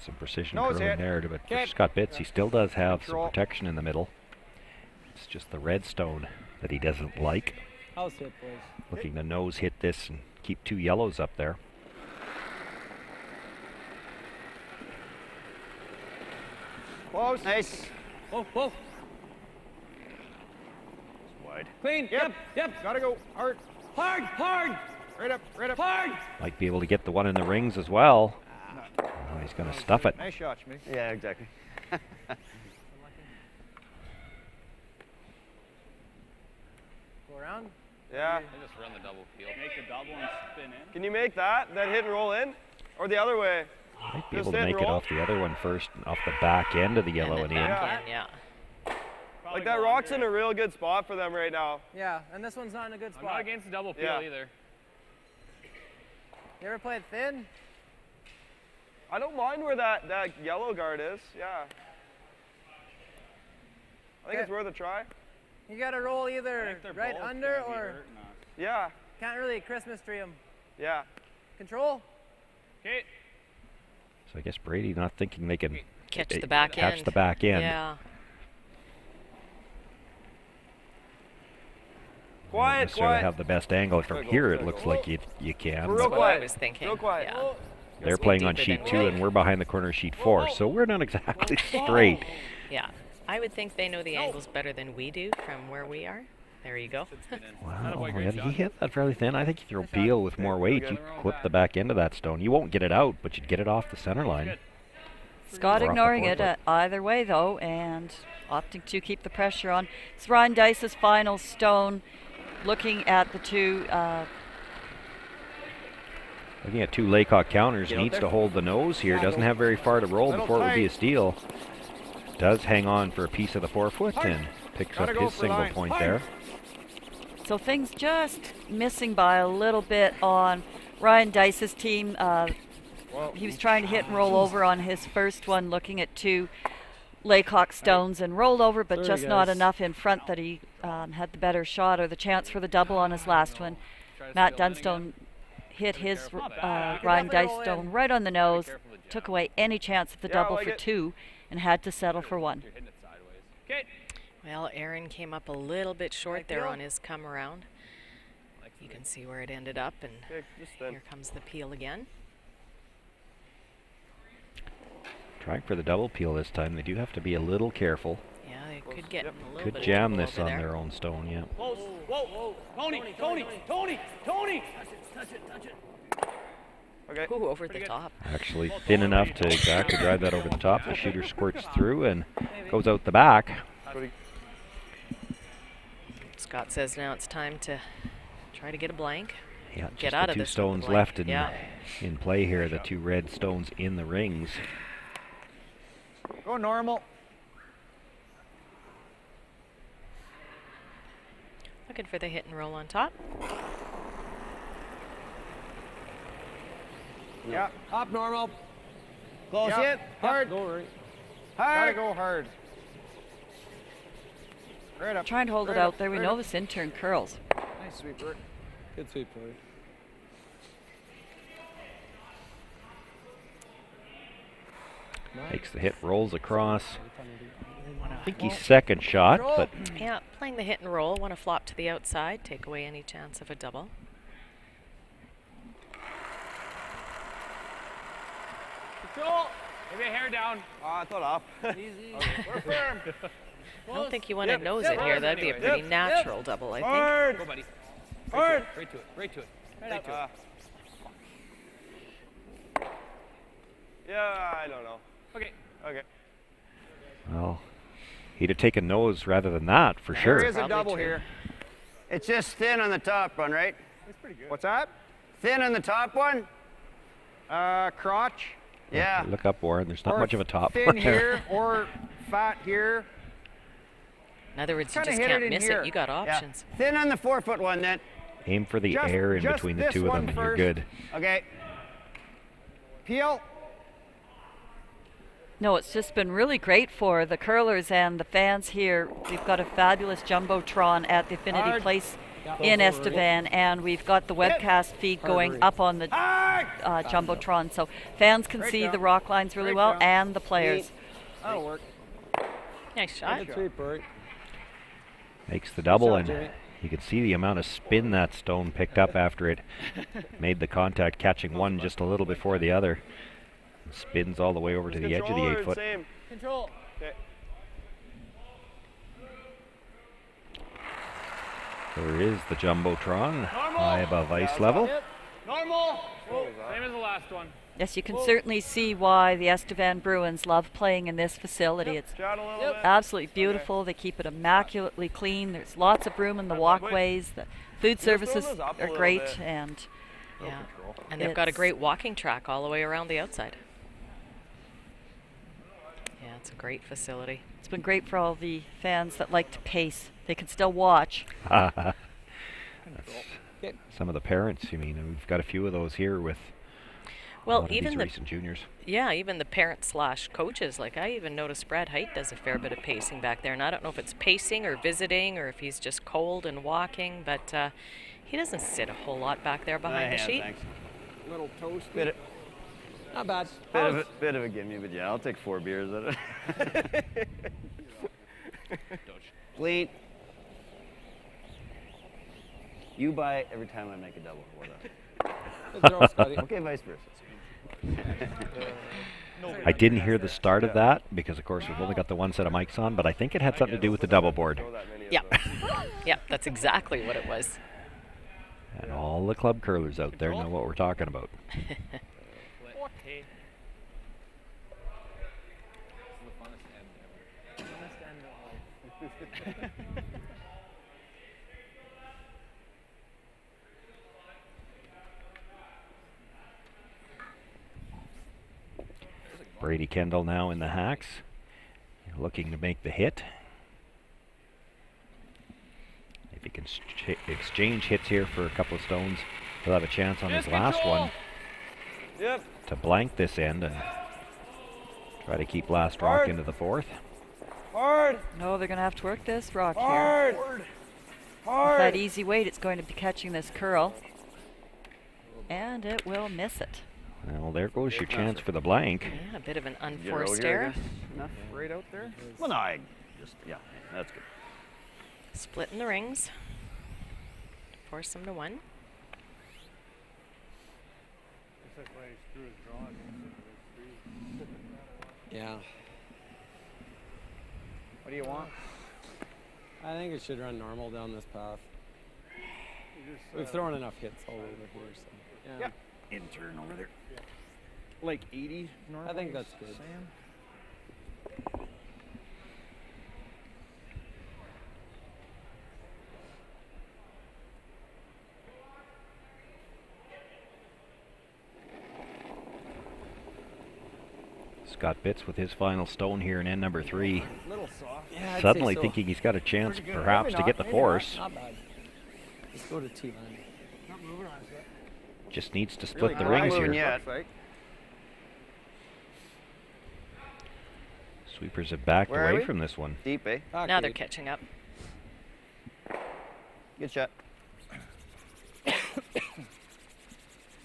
Some precision Nose curling hit. there, but for Okay. Scott Bitts, he still does have Control. some protection in the middle. It's just the red stone that he doesn't like. House hit, boys. Looking to nose hit this and keep 2 yellows up there. Close. Nice. Whoa, whoa. Wide. Clean. Yep. Gotta go hard. Hard, hard. Right up. Hard. Might be able to get the one in the rings as well. Oh, he's going to stuff it. Nice shot, Schmidt. Yeah, exactly. Go around. Yeah. They just run the double field. Make the double and spin in. Can you make that hit and roll in? Or the other way? Might be Just able to hit and make it roll? off the other one first, off the back end of the yellow and in. Yeah. Like that rock's in a real good spot for them right now. Yeah, and this one's not in a good I'm spot. not against the double peel Yeah. either. You ever played thin? I don't mind where that yellow guard is. Yeah. I think it's worth a try. You gotta roll either right under or Yeah. can't really Christmas tree them. Yeah. Control. Okay. So I guess Brady not thinking they can Catch the back catch end. the back end. Yeah. Don't necessarily have the best angle. From Gotta go, here, it gotta looks go. like you can. Real That's what quiet. I was thinking. Real quiet. Yeah. They're Goes playing on deeper sheet than 2, we and we're behind the corner sheet 4, so we're not exactly straight. Yeah. I would think they know the angles better than we do from where we are. There you go. Wow, yeah, he hit that fairly thin. I think if you throw peel with more weight, you clip the back end of that stone. You won't get it out, but you'd get it off the center line. Scott Or off the ignoring it forefoot. either way, though, and opting to keep the pressure on. It's Ryan Dice's final stone. Looking at the two. Looking at 2 Laycock counters, Get out needs there. to hold the nose here. Doesn't have very far to roll Little before it would be a tight. steal. Does hang on for a piece of the forefoot and picks Gotta up go his for single line. point there. So things just missing by a little bit on Ryan Dice's team. He was trying to hit and roll over on his first one, looking at 2 Laycock stones and rolled over, but Sorry, just not guys. enough in front that he had the better shot or the chance for the double on his last one. Matt Dunstone hit his Ryan Dice stone right on the nose, took away any chance of the Yeah, I double like for it. 2, and had to settle for 1. You're hitting it sideways. Okay. Well, Aaron came up a little bit short there peel? on his come around. You can see where it ended up, and Okay, just thin. here comes the peel again. Trying for the double peel this time. They do have to be a little careful. Yeah, they could get a little Could bit of jam trouble this over on there. their own stone, yeah. Close. Whoa, whoa. Tony. Okay. Ooh, over the top. Actually thin enough to exactly drive that over the top. The shooter squirts through and goes out the back. Scott says now it's time to try to get a blank. Yeah, Get just out the of 2 this with a stones blank. left Yeah. in play here. The 2 red stones in the rings. Go normal. Looking for the hit and roll on top. Yeah. Up normal. Close Yep. it. Hard. Go right. Gotta Hard. go hard. Right up. Trying to hold it Right out up, there. We right know up. this intern curls. Nice sweep work. Good sweep, Tori. Takes the hit, rolls across. I think he's second shot, but Yeah, playing the hit and roll. Want to flop to the outside, take away any chance of a double. Control. Maybe a hair down. I thought up. Easy. We're firm. I don't think you want to Yep. nose Yep. it here. That'd be a Yep. pretty Yep. natural double, I think. Hard. Go, buddy. Hard. Right to it. Right to it. Right Right up. to it. Yeah, I don't know. Okay. Okay. well, he'd have taken nose rather than that for sure. There is a Probably double true. here. It's just thin on the top one, right? That's pretty good. What's that? Thin on the top one? Crotch. Yeah. Look up, Warren. There's not Or much of a top Thin one there. here or fat here. In other words, you Kinda just hit can't it in miss here. it. You got Yeah. options. Thin on the 4-foot one then. Aim for the Just- air in just between the this 2 of one them and you're first. good. Okay. Peel. No, it's just been really great for the curlers and the fans here. We've got a fabulous jumbotron at the Affinity Hard. Place Yeah. in Go for it. Estevan, and we've got the webcast feed going up on the Jumbotron, so fans can see the rock lines really well and the players. That'll work. Nice shot. Makes the double, and you can see the amount of spin that stone picked up after it made the contact, catching one just a little before the other. Spins all the way over to the edge of the 8-foot. Control. Okay. There is the Jumbotron, high above ice level. Normal. Same as the last one. Yes, you can certainly see why the Estevan Bruins love playing in this facility. It's absolutely beautiful. They keep it immaculately clean. There's lots of room in the walkways. The food services are great, and yeah, and they've got a great walking track all the way around the outside. Yeah, it's a great facility. It's been great for all the fans that like to pace. They can still watch. Some of the parents, you mean, we've got a few of those here with even the recent juniors. Yeah, even the parents / coaches. Like, I even noticed Brad Height does a fair bit of pacing back there, and I don't know if it's pacing or visiting or if he's just cold and walking, but he doesn't sit a whole lot back there behind the sheet. Thanks. Little toast. Not bad. Bit of a gimme, but yeah, I'll take 4 beers at it. Bleed. You buy every time I make a double. Okay, vice versa. I didn't hear the start of that because, of course, we've only got the one set of mics on, but I think it had something to do with the double board. Yeah. Yeah, that's exactly what it was. And all the club curlers out there know what we're talking about. Brady Kendall now in the hacks, looking to make the hit. If he can exchange hits here for a couple of stones, he'll have a chance on his last one to blank this end and try to keep last rock into the 4th. Hard. No, they're going to have to work this rock here. With that easy weight, it's going to be catching this curl, and it will miss it. Well, there goes your chance for the blank. Yeah, a bit of an unforced error. Enough right out there? Well, no, I just, yeah, that's good. Splitting the rings. Force them to 1. Yeah. What do you want? I think it should run normal down this path. We've thrown enough hits all over here, so yeah. Intern over there. Like 80 normal? I think that's good. Scott Bitts with his final stone here in end number 3. Little soft. Yeah, Suddenly thinking he's got a chance perhaps to get the force. Not bad. Let's go to T-line. Not moving on, just needs to split the rings here. Yet. Sweepers have backed away from this one. Deep, eh? Now they're catching up. Good shot.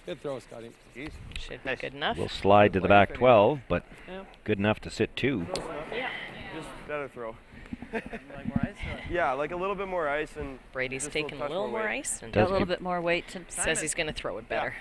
Good throw, Scotty. Jeez. Should be good enough. We'll slide to the back 12, but good enough to sit 2. Yeah. Just better throw. Like more ice? Yeah, like a little bit more ice, and Brady's taking a little more ice and got a little bit more weight. Says he's going to throw it better.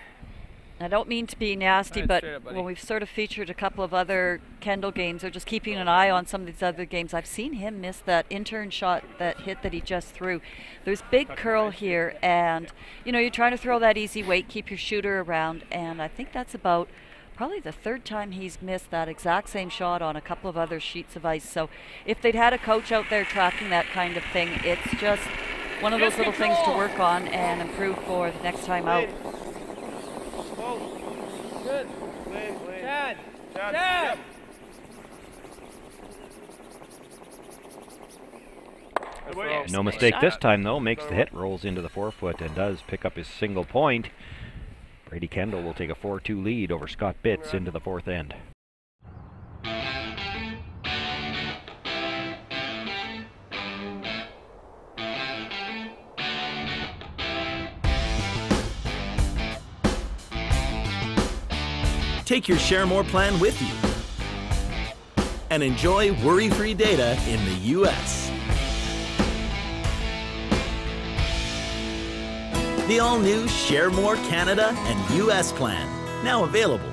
I don't mean to be nasty, but when we've sort of featured a couple of other Kendall games, or just keeping an eye on some of these other games, I've seen him miss that intern shot, that hit that he just threw. There's big curl here, and you know, you're trying to throw that easy weight, keep your shooter around, and I think that's about probably the 3rd time he's missed that exact same shot on a couple of other sheets of ice. So if they'd had a coach out there tracking that kind of thing, it's just one of those little things to work on and improve for the next time out. Good. Chad. Chad. No mistake this time, though. Makes the hit, rolls into the 4-foot, and does pick up his single point. Brady Kendall will take a 4-2 lead over Scott Bitts into the 4th end. Take your Share More plan with you and enjoy worry-free data in the U.S. The all-new Share More Canada and U.S. plan, now available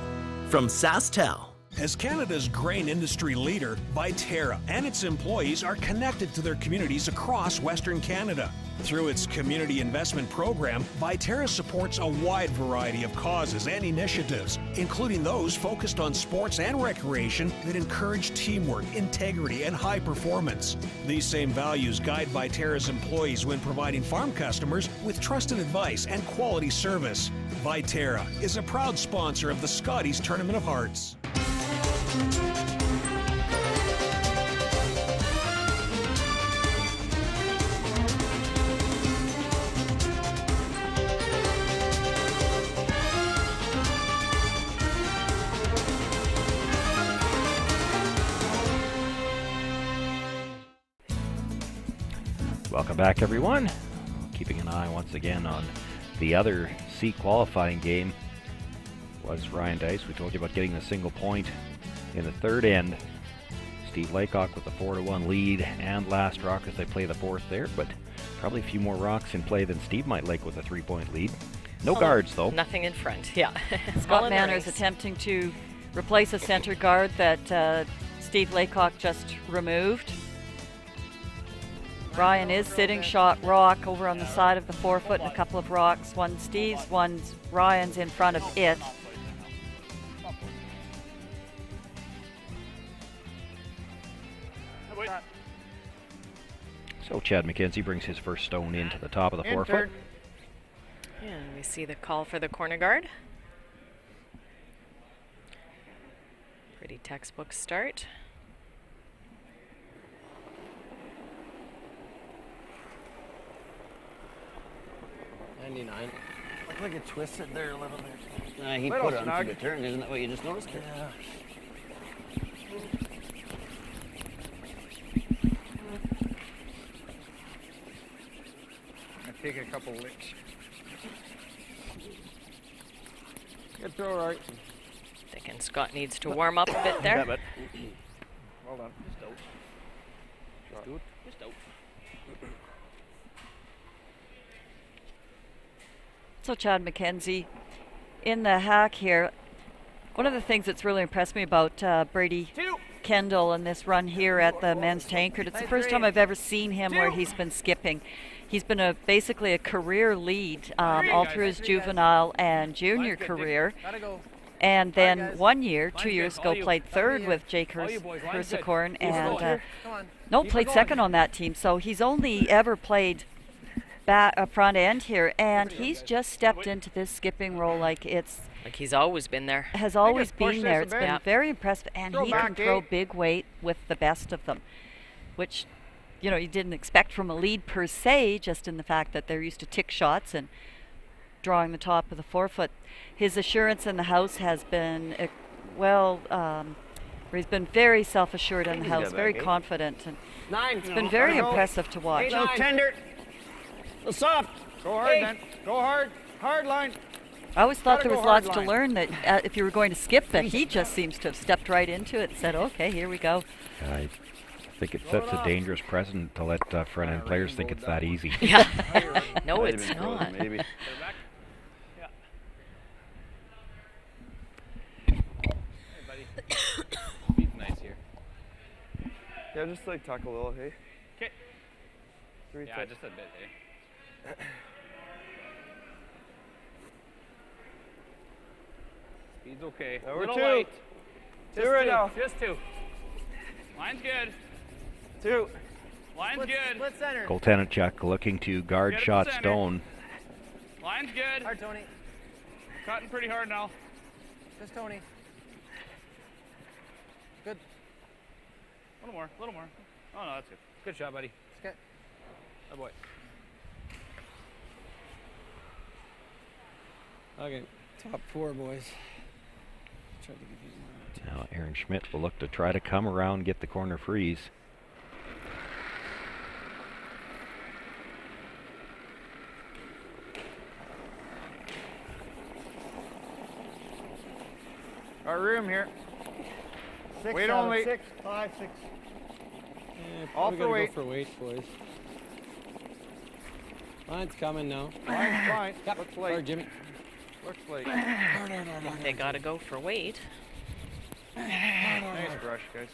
from SaskTel. As Canada's grain industry leader, Viterra and its employees are connected to their communities across Western Canada. Through its community investment program, Viterra supports a wide variety of causes and initiatives, including those focused on sports and recreation that encourage teamwork, integrity, and high performance. These same values guide Viterra's employees when providing farm customers with trusted advice and quality service. Viterra is a proud sponsor of the Scotties Tournament of Hearts. Welcome back, everyone. Keeping an eye once again on the other C qualifying game was Ryan Dice. We told you about getting the single point in the third end. Steve Laycock with the 4-1 lead and last rock as they play the fourth there, but probably a few more rocks in play than Steve might like with a 3-point lead. No guards, though. Nothing in front, yeah. Scott Manners attempting to replace a center guard that Steve Laycock just removed. Ryan is sitting shot rock over on the side of the 4-foot and a couple of rocks. One Steve's, one Ryan's in front of it. So Chad McKenzie brings his first stone into the top of the 4-foot. And we see the call for the corner guard. Pretty textbook start. Looked like it twisted there a little bit. He put it on the turn, isn't that what you just noticed? Yeah. I take a couple licks. Good throw, Art. Thinking Scott needs to warm up a bit there. Well done. Just out. Just out. Just out. So Chad McKenzie in the hack here. One of the things that's really impressed me about Brady Kendall and this run here at the men's tankard, it's the first time I've ever seen him where he's been skipping. He's been basically a career lead all through his juvenile and junior career. And then 1 year, 2 years ago, played third with Jake Hersicorn and played second on that team. So he's only ever played front end here, and he's just stepped into this skipping role like it's like he's always been there. Has always been there. It's been very impressive, and he can throw big weight with the best of them, which you didn't expect from a lead per se, just in the fact that they're used to tick shots and drawing the top of the 4-foot. His assurance in the house has been he's been very self-assured in the house, very confident, and it's been very impressive to watch. No tender. No soft. Go hard, then. Go hard. Hard line. I always thought there was lots to learn, that if you were going to skip, that he just seems to have stepped right into it and said, okay, here we go. I think it sets a dangerous precedent to let front-end players think it's that easy. Yeah. No, it's not. Maybe. Speed's nice here. Yeah, just like tuck a little, hey? Okay. Yeah, just a bit, hey? Speed's okay. Now we're Little two. light. Two right now. Just two. Line's good. Two. Line's good. Split center. Goaltendant Chuck looking to guard Get it to shot center. stone. Line's good. Hard, Tony. Cutting pretty hard now. Just Tony. Good. A little more. A little more. Oh, no, that's good. Good shot, buddy. Okay. Oh, boy. Okay, top 4, boys. Tried to give you more. Now Aaron Schmidt will look to try to come around, get the corner freeze. Got room here. 6, Weight 7, only. 6, 5, 6. All Probably for gotta weight. go for weight, boys. Line's coming now. Line's fine. Yep. Looks Sorry, late. Jimmy. Looks late. They got to go for weight. Nice brush, guys.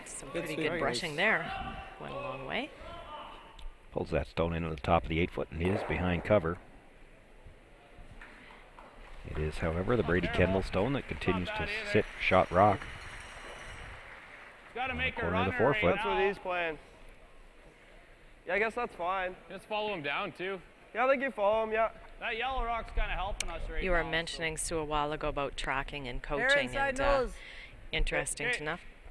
Some Good pretty sweep. good brushing there. Went a long way. Pulls that stone into the top of the 8-foot and is behind cover. It is, however, the Brady Kendall stone that continues to sit shot rock. Got to make a Corner of the runner 4-foot. That's what he's playing. Yeah, I guess that's fine. Just follow him down too. Yeah, I think you follow him, yeah. That yellow rock's kind of helping us right You now. were mentioning, Sue, a while ago about tracking and Hair coaching, inside and nose. interesting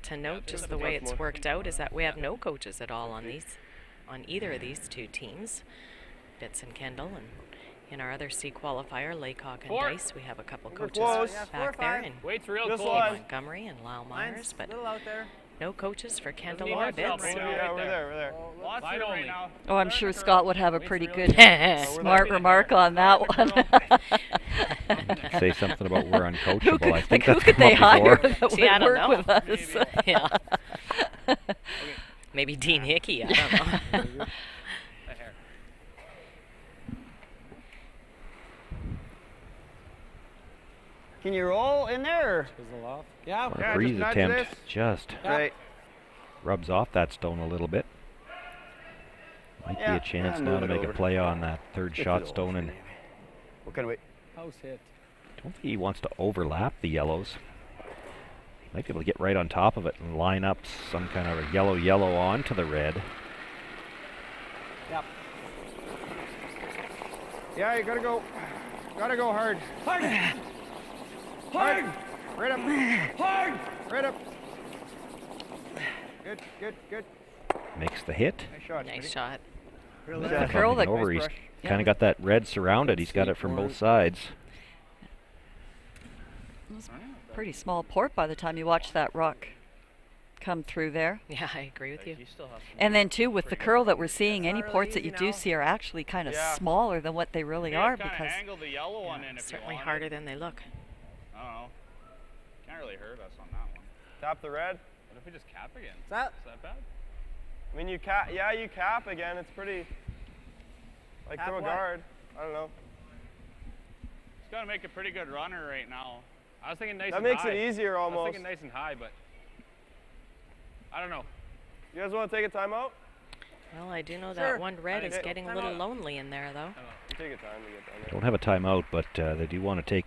to note just the way it's worked out is that we have no coaches at all on either of these two teams, Bitts and Kendall, and in our other C qualifier, Laycock and Dice, we have a couple coaches close. back there in Weight's real This close. line. Montgomery and Lyle Myers, Mine's but a little out there. no coaches for Kendall need or much help Bitts. right now. Yeah, we're there. Lots Line of room only. right now. Oh, I'm sure Scott would have a pretty good We're smart remark on that one. Say something about we're Who uncoachable. could, I think who that's could come they up hire before. that See, I would don't work know. with us? Yeah. Maybe Dean Hickey, I don't know. The hair. Can you roll in there? Chisel off. Yeah. Yeah, Breeze just nudge attempt this. just Right. rubs off that stone a little bit. Might Yeah, be a chance yeah, now move to it make a over. play on that third Shift shot it stone, over. and What kind of weight? House hit. don't think he wants to overlap the yellows. He might be able to get right on top of it and line up some kind of a yellow onto the red. Yep. Yeah, you gotta go. Gotta go hard. Hard! Hard! Right up. Hard! Right up. Good, good, good. Makes the hit. Nice shot. Nice shot. With the curl that Over, he's brush. kind of got that red surrounded. He's got it from both sides. It was a pretty small port by the time you watch that rock come through there. Yeah, I agree with you. And then too, with the curl that we're seeing, any not ports that really you easy do now. see are actually kind of Yeah. smaller than what they really are, Kinda because angle the yellow one in if Certainly you want harder it. than they look. I don't know. Can't really hurt us on that one. Tap the red. What if we just cap again? Is that? Is that bad? I mean, you cap. Yeah, you cap again. It's pretty. Like Cap throw a what? guard. I don't know. He's got to make a pretty good runner right now. I was thinking nice That and makes high. it easier I was almost. thinking nice and high, but I don't know. You guys want to take a timeout? Well, I do know Sure. that one red is Okay. getting a Time little out. lonely in there, though. Take a time to get down there. Don't have a timeout, but they do want to take.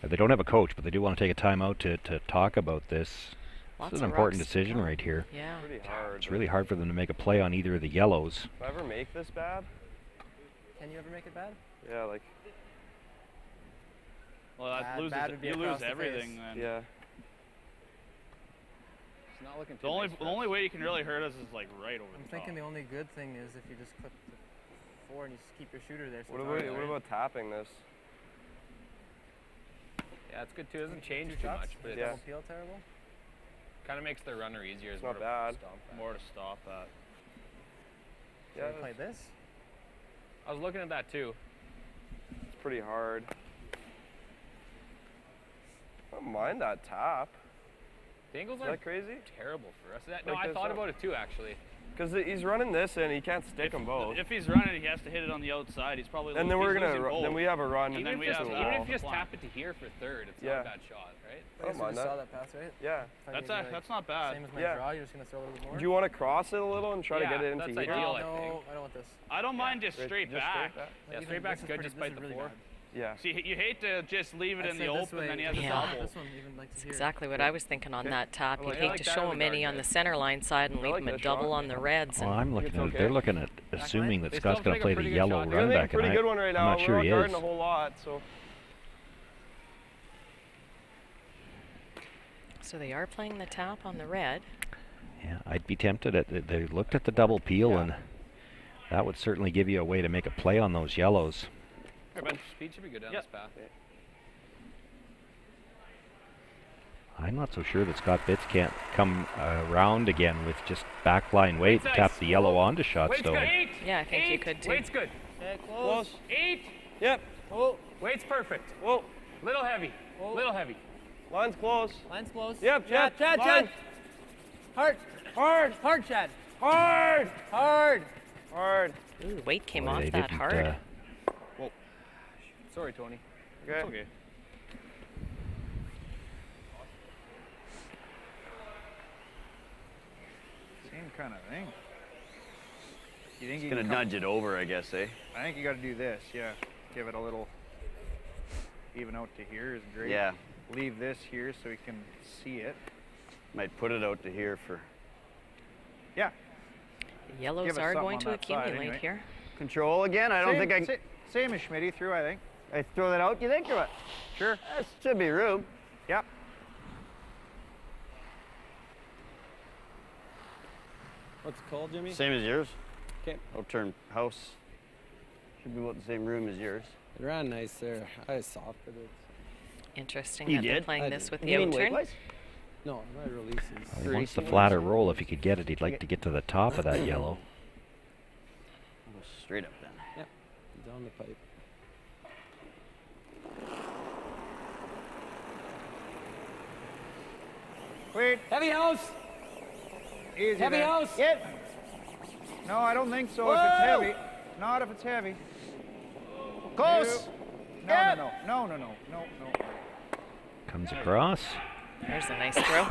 They don't have a coach, but they do want to take a timeout to talk about this. Lots This is an of important rocks to decision go. right here. Yeah. Pretty hard. It's really hard for them to make a play on either of the yellows. If I ever make this bad, Can you ever make it bad? yeah, like Well, that Bad- loses. bad would be You across lose the everything face. then. yeah. It's not looking too the only way you can really hurt us is like right over I'm the thinking top. the only good thing is if you just clip the 4 and you just keep your shooter there. So What it's about already what about tapping this? Yeah, it's good too. It doesn't change Two too shots? much, but Does it Yeah. double peel terrible? kind of makes the runner easier. It's more not to bad. Stop more to stop that. Should Yeah, we play this? I was looking at that too. it's pretty hard. I don't mind that tap. The angles Is are that crazy? terrible for us. No, Like I this thought up? about it too actually. Because he's running this and he can't stick them both. If he's running, he has to hit it on the outside. He's probably. And then we're he's gonna losing then both. we have a run. And then we into have the even wall. if you just tap it to here for third, it's Yeah. not a bad shot, right? I don't mind just saw that. that pass, right? Yeah. If I That's give you, that's not bad. Same as my Yeah. draw, you're just gonna throw a little bit more. Do you want to cross it a little and try to Yeah, get it into that's here? ideal, I no, think. I don't want this. I don't mind just straight Just back. straight back? Yeah, Even straight back's this is good. pretty- Just this bite is the really four. bad. Yeah. See, you hate to just leave it I'd in say the this open, way. then he has Yeah. a double. This one even like to here. Exactly what I was thinking on that tap. I You'd like hate to that show in him the any guard on the net. center line side and I leave like him a this double shot. on the reds. Well, And I'm looking it's at. okay. They're looking at assuming that They Scott's still going to make play a the pretty good yellow shot. You're run making a back, pretty and good one right I'm now. not We're sure not he guarding is. a whole lot, so So they are playing the tap on the red. Yeah, I'd be tempted at. They looked at the double peel, Yeah. and that would certainly give you a way to make a play on those yellows. Here, Ben. Speed should be good down this path. I'm not so sure that Scott Bitts can't come around again with just backline weight and Weight's tap nice. the yellow onto shot Weight's stone. good. 8. Yeah, I think you 8. could too. Weight's good. Okay, close. 8. Yep. Oh, Weight's perfect. Whoa. Little heavy. Little heavy. Line's close. Line's close. Yep, Chad, Chad. Chad. Hard. Hard, Chad. Hard. Hard. Ooh, weight came Boy, off they that didn't, hard. Whoa. Sorry, Tony. Okay. It's okay. Same kind of thing. You think It's you gonna can nudge it over, I guess, eh? I think you got to do this. Yeah. Give it a little even out to here is great. Yeah. Leave this here so we can see it. Might put it out to here for. Yeah. The yellows Give us are something going on to that side accumulate anyway. here. Control again. I don't think I can. Same as Schmitty through, I think. I throw that out, you think, or what? Sure. That should be room. Yep. What's it called, Jimmy? Same as yours. Okay. Outturn house. Should be about the same room as yours. It ran nice there. I softened it. Interesting You that they're did? playing I this did. with You the mean outturn. weight-wise? No, my releases. He wants the flatter roll. If he could get it, he'd like to get to the top of that yellow. Go straight up then. Yep. Down the pipe. Wait. Heavy house. Easy. Heavy there. house. Yep. No, I don't think so. If Whoa. it's heavy. Not if it's heavy. Close. No, Yep. no. Comes across, There's a nice throw.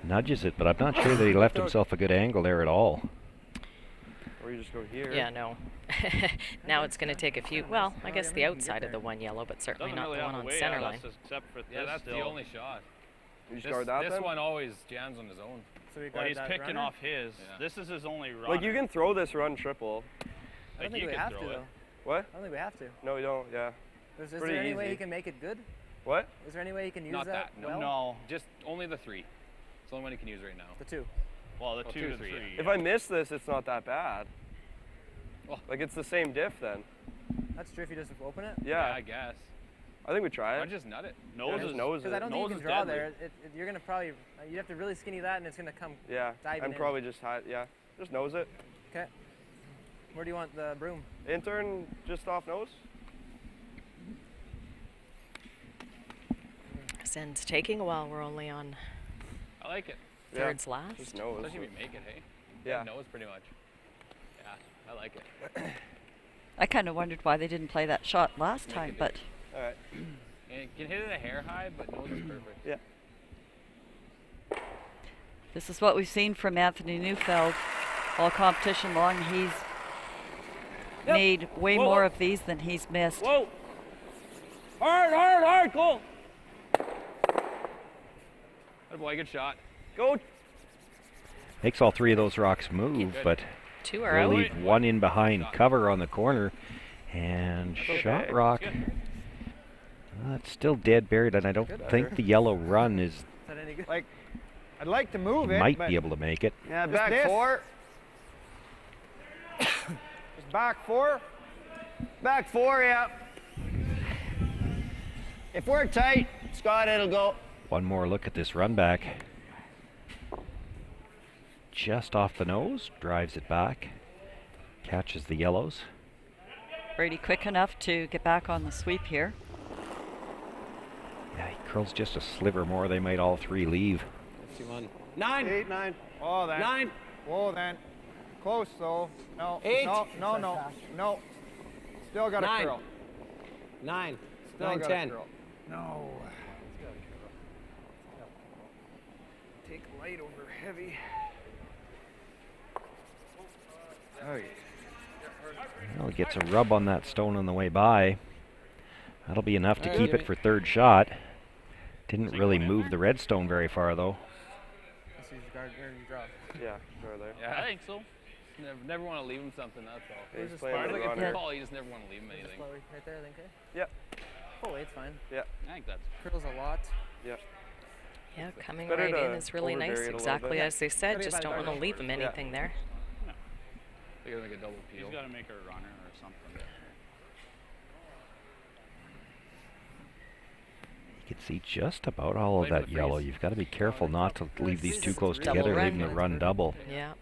nudges it, but I'm not sure that he left himself a good angle there at all. Or you just go here. Yeah, no. Now it's going to take a few. Well, I guess the outside of the one yellow, but certainly Doesn't not really the have one a on way center out of line. us except for Yeah, this that's still. the only shot. You just This, guard that this then? one always jams on his own. So we Well, got he's that picking runner? off his. Yeah. This is his only run. Like you can throw this run triple. I don't think you we can have to throw it. though. What? I don't think we have to. No, you don't. Yeah. Is Pretty there any way easy. he can make it good? What? Is there any way he can use Not that? that. No, well? No. Just only the 3. It's the only one he can use right now. The 2. Well, the Oh, 2 2 to to 3. 3. If I miss this, it's not that bad. Well, Like it's the same diff then. That's true if you just open it. Yeah. I guess. I think we try Why it. just nut it? Yeah, just nose Because it. I don't think Nose you can is draw deadly. there. You're gonna probably you have to really skinny that, and it's gonna come. Yeah. diving I'm in. probably just high. Yeah. Just nose it. Okay. Where do you want the broom? Intern just off nose. This end's taking a while. We're only on I like it. thirds last. Just nose. Especially if we make it, hey? Yeah. Nose pretty much. Yeah, I like it. I kind of wondered why they didn't play that shot last time, but All right. And it can hit it a hair high, but nose is perfect. Yeah. this is what we've seen from Anthony Neufeld all competition long. He's made way Whoa, more whoa. of these than he's missed. Whoa. Hard, Cole. Good boy, good shot. Go. Makes all 3 of those rocks move, Good. but 2 are we'll out. leave one in behind cover on the corner. And shot okay. rock. It's still dead buried, and I don't think the yellow run is. Is that any good? Like, I'd like to move He it. might but be able to make it. Yeah, Just back this. 4. Just back 4. Back 4, yeah. If we're tight, Scott, it'll go. One more look at this run back. Just off the nose, drives it back, catches the yellows. Brady quick enough to get back on the sweep here. Yeah, he curls just a sliver more. They might all 3 leave. 51. 9. 8, 9. Oh, then. 9. Whoa, then. Close though. No. 8. No. Still got a 9. curl. 9. Still 9, got 10. a curl. No. Take light over heavy. Oh yeah. Well, he gets a rub on that stone on the way by. That'll be enough to All keep right. it for 3rd shot. Didn't really move the redstone very far though. Let's use guard or you draw. Yeah, go there. Yeah, I think so. Never want to leave him something, that's all. Yeah, he's Where's playing the with Like the if you runner. call, you just never want to leave him Just anything. lower right there, I think. Eh? Yep. Full eight's fine. Yeah. I think that's Curls a lot. Yep. Yeah, coming Better right in to is really overbury nice. it a little Exactly bit. as they said. Gotta be Just about don't a want to yard leave him anything there. You gotta make a double peel. He's got to make a runner or something. You can see just about all of Play for that the yellow. freeze. You've got to be careful not to leave these too close Double together, run. leaving the run double. Yeah.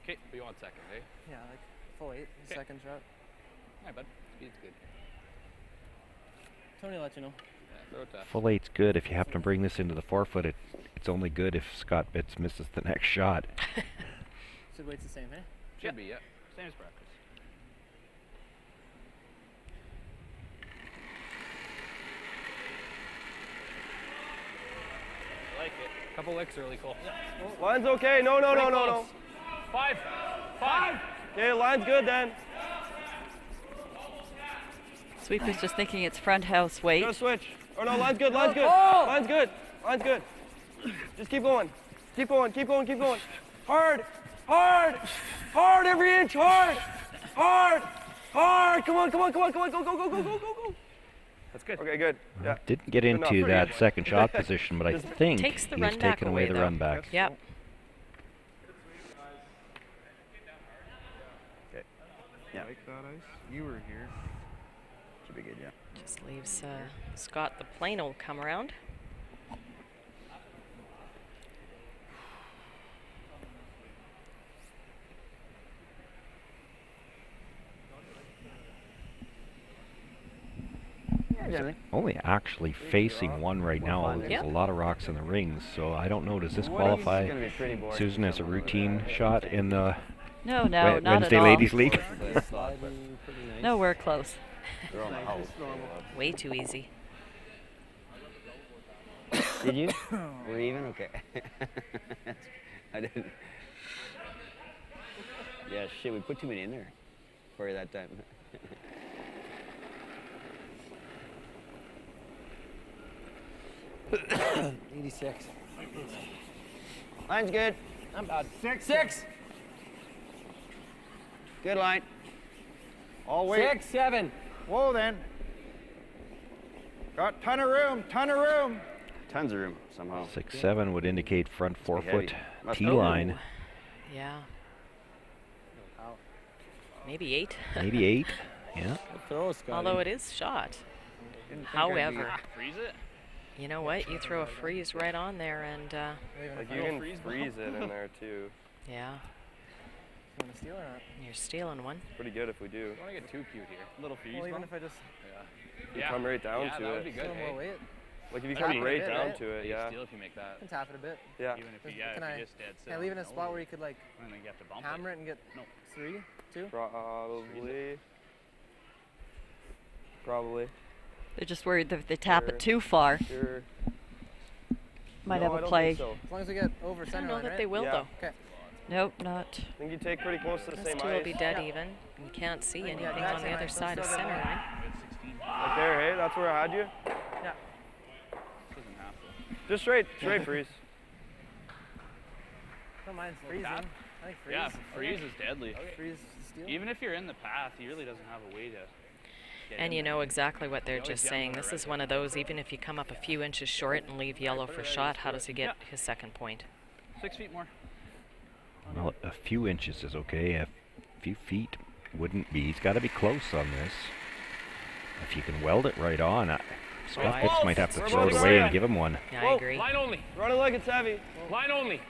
Okay, but you want second, eh? Yeah, like full 8. Second shot. Alright, bud. Speed's good. Tony will let you know. Full eight's good. If you happen to bring this into the 4-foot, it's only good if Scott Bitts misses the next shot. Should weight's the same, eh? Should be, yeah. Same as practice. I like it. Couple licks early, Cole. Yeah. Line's okay. No. 5. Okay, line's good then. Sweeper's just thinking it's front house weight. Go switch. Oh no, line's good. Line's good. Just keep going. Keep going. Hard. Every inch. Hard. Come on. Go. That's good. Okay, good. Yeah. Didn't get into that second shot position, but I think Takes the he's run back taken away the though. run back. Yep. Okay. Yeah. Like that ice? You were here. Should be good, yeah. Just leaves Scott the plane will come around. Only actually facing one right now. There's a lot of rocks in the rings, so I don't know. Does this qualify, Susan, as a routine shot in the No, not Wednesday at all. Ladies League? Nowhere close. Way too easy. Did you? We're even? Okay. I didn't. Yeah, shit, we put too many in there for you that time. 86. Line's good. I'm bad. 6. Good line. All weight. 6, 7. Whoa, then. Got ton of room. Tons of room somehow. 6-7 would indicate front 4-foot Must T go. line. Yeah. Maybe 8. Maybe 8. Yeah. Although it is shot. However, freeze it. You know what? You throw a freeze right on there, and like you can freeze it in there too. yeah. You want to steal or not? You're stealing one. Pretty good if we do. Don't want to get too cute here. Little freeze. Well, even if I just You come right down to that it. would be good. steal more weight. Like if you Tap come it a right bit, down right? to it, yeah. Steal if you make that. I can tap it a bit. Yeah. Even if you, Can if I, you just dead can I leave it in a spot where you could like and then you have to bump hammer it and get 3, 2? Probably. They're just worried that if they tap it too far, might have a play. So. As long as we get over I center don't know line, that right? they will though. Okay. Nope, not. I think you take pretty close to the Those same two ice. will be dead even. You can't see anything on the other side of center line. Like there, hey? That's where I had you? Yeah. Just straight freeze. Don't mind freezing. I think freeze. Yeah, freeze is deadly. Freeze steal. Even if you're in the path, he really doesn't have a way to get And in you there. know exactly what they're Always just young saying. on the This is right one of those, even if you come up a few inches short and leave yellow for shot, how does he get his second point? 6 feet more. Well, a few inches is okay. A few feet wouldn't be. He's got to be close on this. If you can weld it right on, Scott Pitts might have to throw it away and give him one. Yeah, I agree. Line only. Run it like it's heavy. Line only.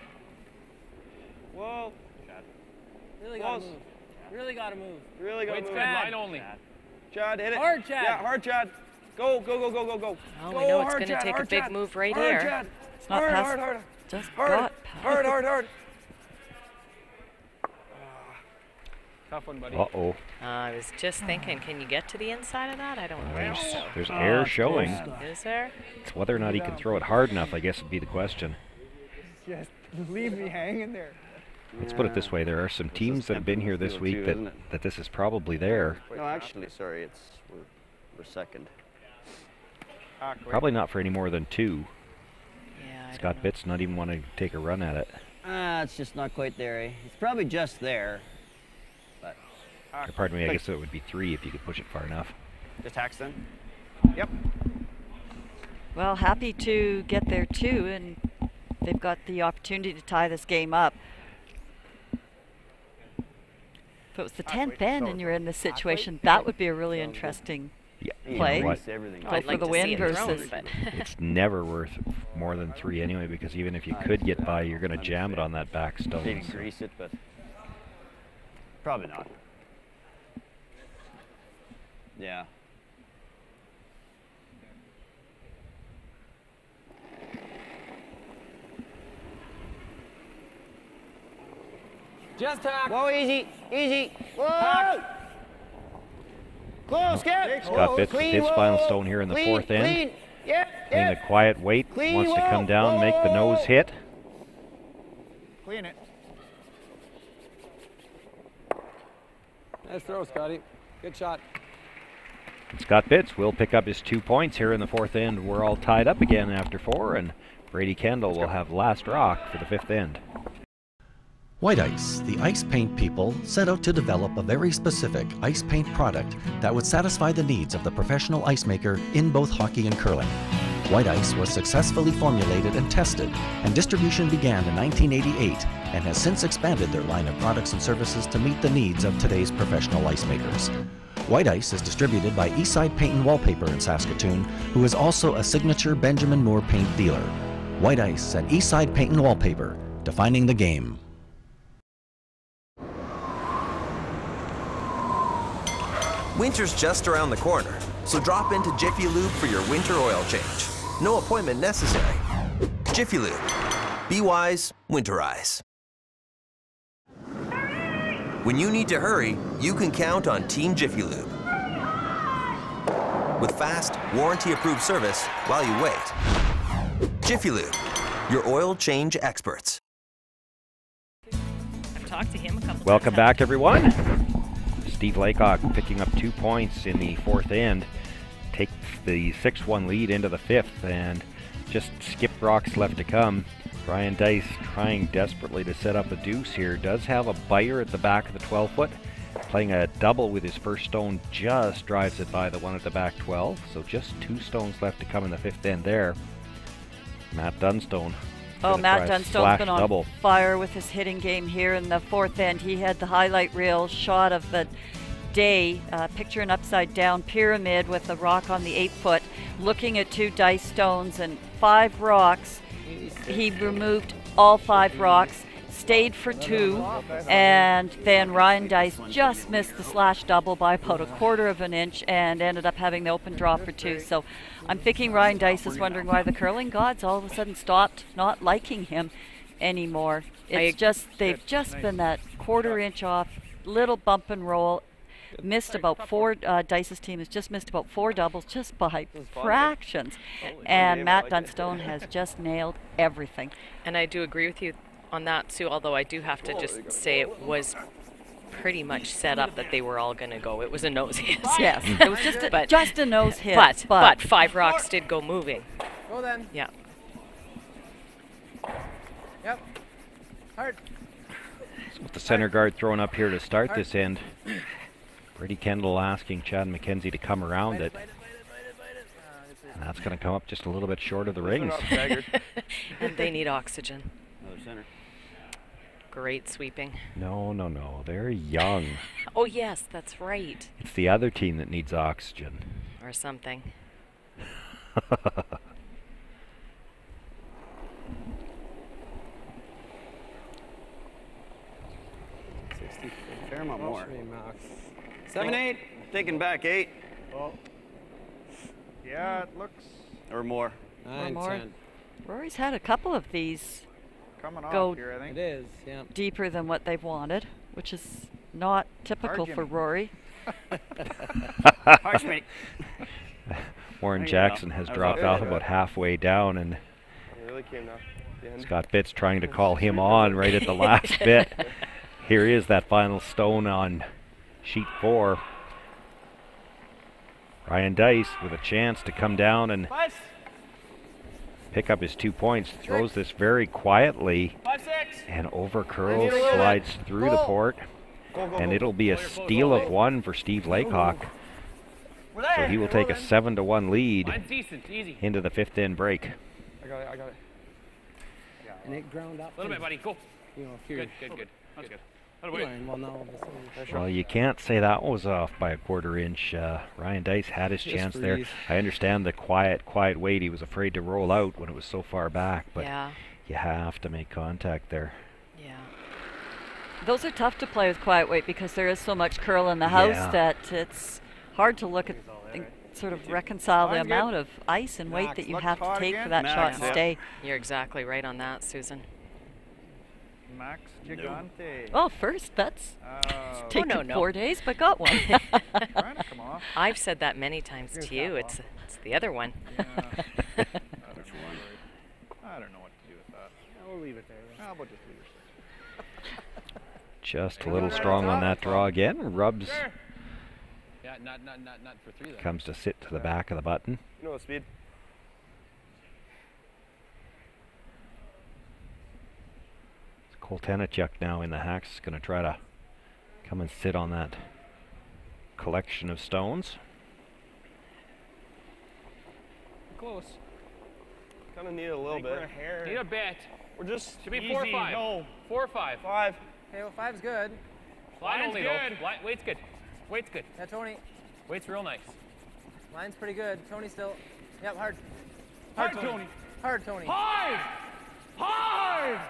Whoa. Really gotta move. Really gotta move. Really gotta Weight's move. good. Line only. Chad, hit it. Hard, Chad. Yeah, hard, Chad. Go. Oh, Go, we know it's hard, going to Chad, take a hard, big Chad. move right Hard, here. Chad. It's not Hard, past. hard, hard. Just Hard, got past. hard. Tough one, buddy. Uh-oh. I was just thinking, can you get to the inside of that? I don't think so. There's air showing. Is there? It's whether or not he can throw it hard enough, I guess, would be the question. Just leave me hanging there. Let's put it this way. There are some teams that have been here this week that this is probably there. No, actually, sorry, we're second. Probably not for any more than 2. Yeah, Scott Bitts not even want to take a run at it. It's just not quite there, eh? It's probably just there. But Pardon me, I guess it would be 3 if you could push it far enough. just hacks then? Yep. Well, happy to get there too, and they've got the opportunity to tie this game up. If it was the 10th end and you're in this situation, that would be a really interesting play. You know what? Go I'd for like the to win see it versus. thrown, but It's never worth more than 3 anyway, because even if you could get by, you're going to jam it on that back stone. Maybe grease it, but probably not. Yeah. Just tack. Whoa, easy, easy. Whoa. Tack. Close, Skip. Scott Bitts with his final stone here in the fourth end. Clean. Yep, Playing a quiet weight, wants to come down, make the nose hit. Clean it. Nice throw, Scotty. Good shot. Scott Bitts will pick up his 2 points here in the fourth end. We're all tied up again after 4, and Brady Kendall will have last rock for the fifth end. White Ice, the ice paint people, set out to develop a very specific ice paint product that would satisfy the needs of the professional ice maker in both hockey and curling. White Ice was successfully formulated and tested, and distribution began in 1988 and has since expanded their line of products and services to meet the needs of today's professional ice makers. White Ice is distributed by Eastside Paint and Wallpaper in Saskatoon, who is also a signature Benjamin Moore paint dealer. White Ice and Eastside Paint and Wallpaper, defining the game. Winter's just around the corner, so drop into Jiffy Lube for your winter oil change. No appointment necessary. Jiffy Lube. Be wise, winterize. When you need to hurry, you can count on Team Jiffy Lube. With fast, warranty-approved service while you wait. Jiffy Lube, your oil change experts. I've talked to him a couple times. Welcome back, everyone. Steve Laycock picking up 2 points in the fourth end, takes the 6-1 lead into the fifth, and just skip rocks left to come. Ryan Dice trying desperately to set up a deuce here. Does have a biter at the back of the 12-foot. Playing a double with his first stone, just drives it by the one at the back 12. So just 2 stones left to come in the fifth end there. Matt Dunstone. Oh, Matt Dunstone's been on fire with his hitting game here in the fourth end. He had the highlight reel shot of the day. Picture an upside down pyramid with a rock on the 8-foot, looking at 2 dice stones and 5 rocks. He removed all 5 rocks, stayed for 2, and then Ryan Dice just missed the slash double by about 1/4 of an inch and ended up having the open draw for 2. So I'm thinking Ryan Dice is wondering why the curling gods all of a sudden stopped not liking him anymore. It's just, they've just been that 1/4 inch off, little bump and roll. Missed about 4, Dice's team has just missed about 4 doubles just by fractions. And Matt Dunstone has just nailed everything. And I do agree with you on that, Sue, although I do have to just say it was pretty much set up that they were all going to go. It was a nose hit. Yes, it was just a nose hit. But 5 rocks did go moving. Go then. Yeah. Yep. Hard. With the center guard thrown up here to start this end. Brady Kendall asking Chad McKenzie to come around it. And that's going to come up just a little bit short of the rings. And they need oxygen. Another center. Great sweeping. No, no, no. They're young. Oh, yes, that's right. It's the other team that needs oxygen. Or something. Fair amount more. 7-8. Thinking back 8. Oh. Yeah, it looks. Or more. 9, more. 10. Rory's had a couple of these Coming go off here, I think. It is, yeah. deeper than what they've wanted, which is not typical for Rory. Harsh me. Warren Jackson has dropped off about halfway down, and really came now. Scott Bitts trying to call him on right at the last bit. Here is that final stone on sheet 4. Ryan Dice with a chance to come down and pick up his 2 points. Throws this very quietly and over curls, slides through the port. And it'll be a steal of 1 for Steve Laycock. So he will take a 7-1 lead into the fifth end break. I got it. And it ground up. A little bit, buddy. Go. You know, good. That's good. Well, now all of a sudden. Well, you can't say that was off by a 1/4 inch. Ryan Dice had his chance there. I understand the quiet weight. He was afraid to roll out when it was so far back, but you have to make contact there. Yeah. Those are tough to play with quiet weight because there is so much curl in the house that it's hard to look at and sort of reconcile the amount of ice and weight that you have to take for that shot to stay. You're exactly right on that, Susan. Max Gigante. Well, first, that's taken no. 4 days, but got one. Trying to come off. I've said that many times to you. It's the other one. Yeah. Which one? I don't know what to do with that. Yeah, we'll leave it there. How about just leave it? Just a little strong on that draw again. Rubs. Yeah, not for 3 then. Comes to sit to the back of the button. You know the speed. Koltenachuk now in the hacks, going to try to come and sit on that collection of stones. Close. Kind of need a little bit. Need a bit. We're just Should be easy. 4 or 5. No. 4 or 5. 5. Okay, well, 5's good. Line Line's only good. though. Weight's good. Weight's good. Yeah, Tony. Weight's real nice. Line's pretty good. Tony still. Yep, hard. Hard, Tony. Hard, Tony. Hard! Hard!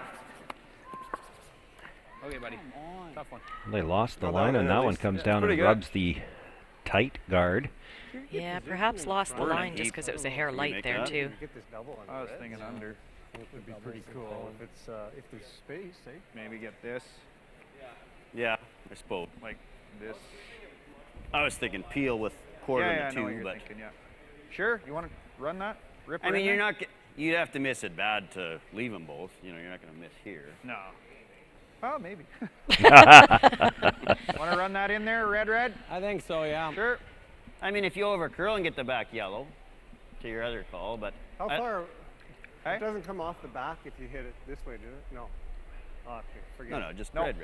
Okay, buddy. Tough one. They lost the Well, line, that and one that at one least- comes yeah, down and pretty good. rubs the tight guard. Yeah, perhaps lost the line just because it was a hair light there too. Get this double on I was the thinking red. under. It would be pretty cool if it's if there's space, eh? Maybe get this. Yeah, I suppose. Like this. I was thinking peel with quarter yeah, to I know what 2, you're but thinking, yeah. Sure, you want to run that? Rip I her mean, in you're there? not. You'd have to miss it bad to leave them both. You know, you're not going to miss here. No. Well, maybe. Want to run that in there, red? I think so, yeah. Sure. I mean, if you over curl and get the back yellow, to your other call, but How far? Hey? It doesn't come off the back if you hit it this way, does it? No. Oh, okay, forget no, it. no, just No. red.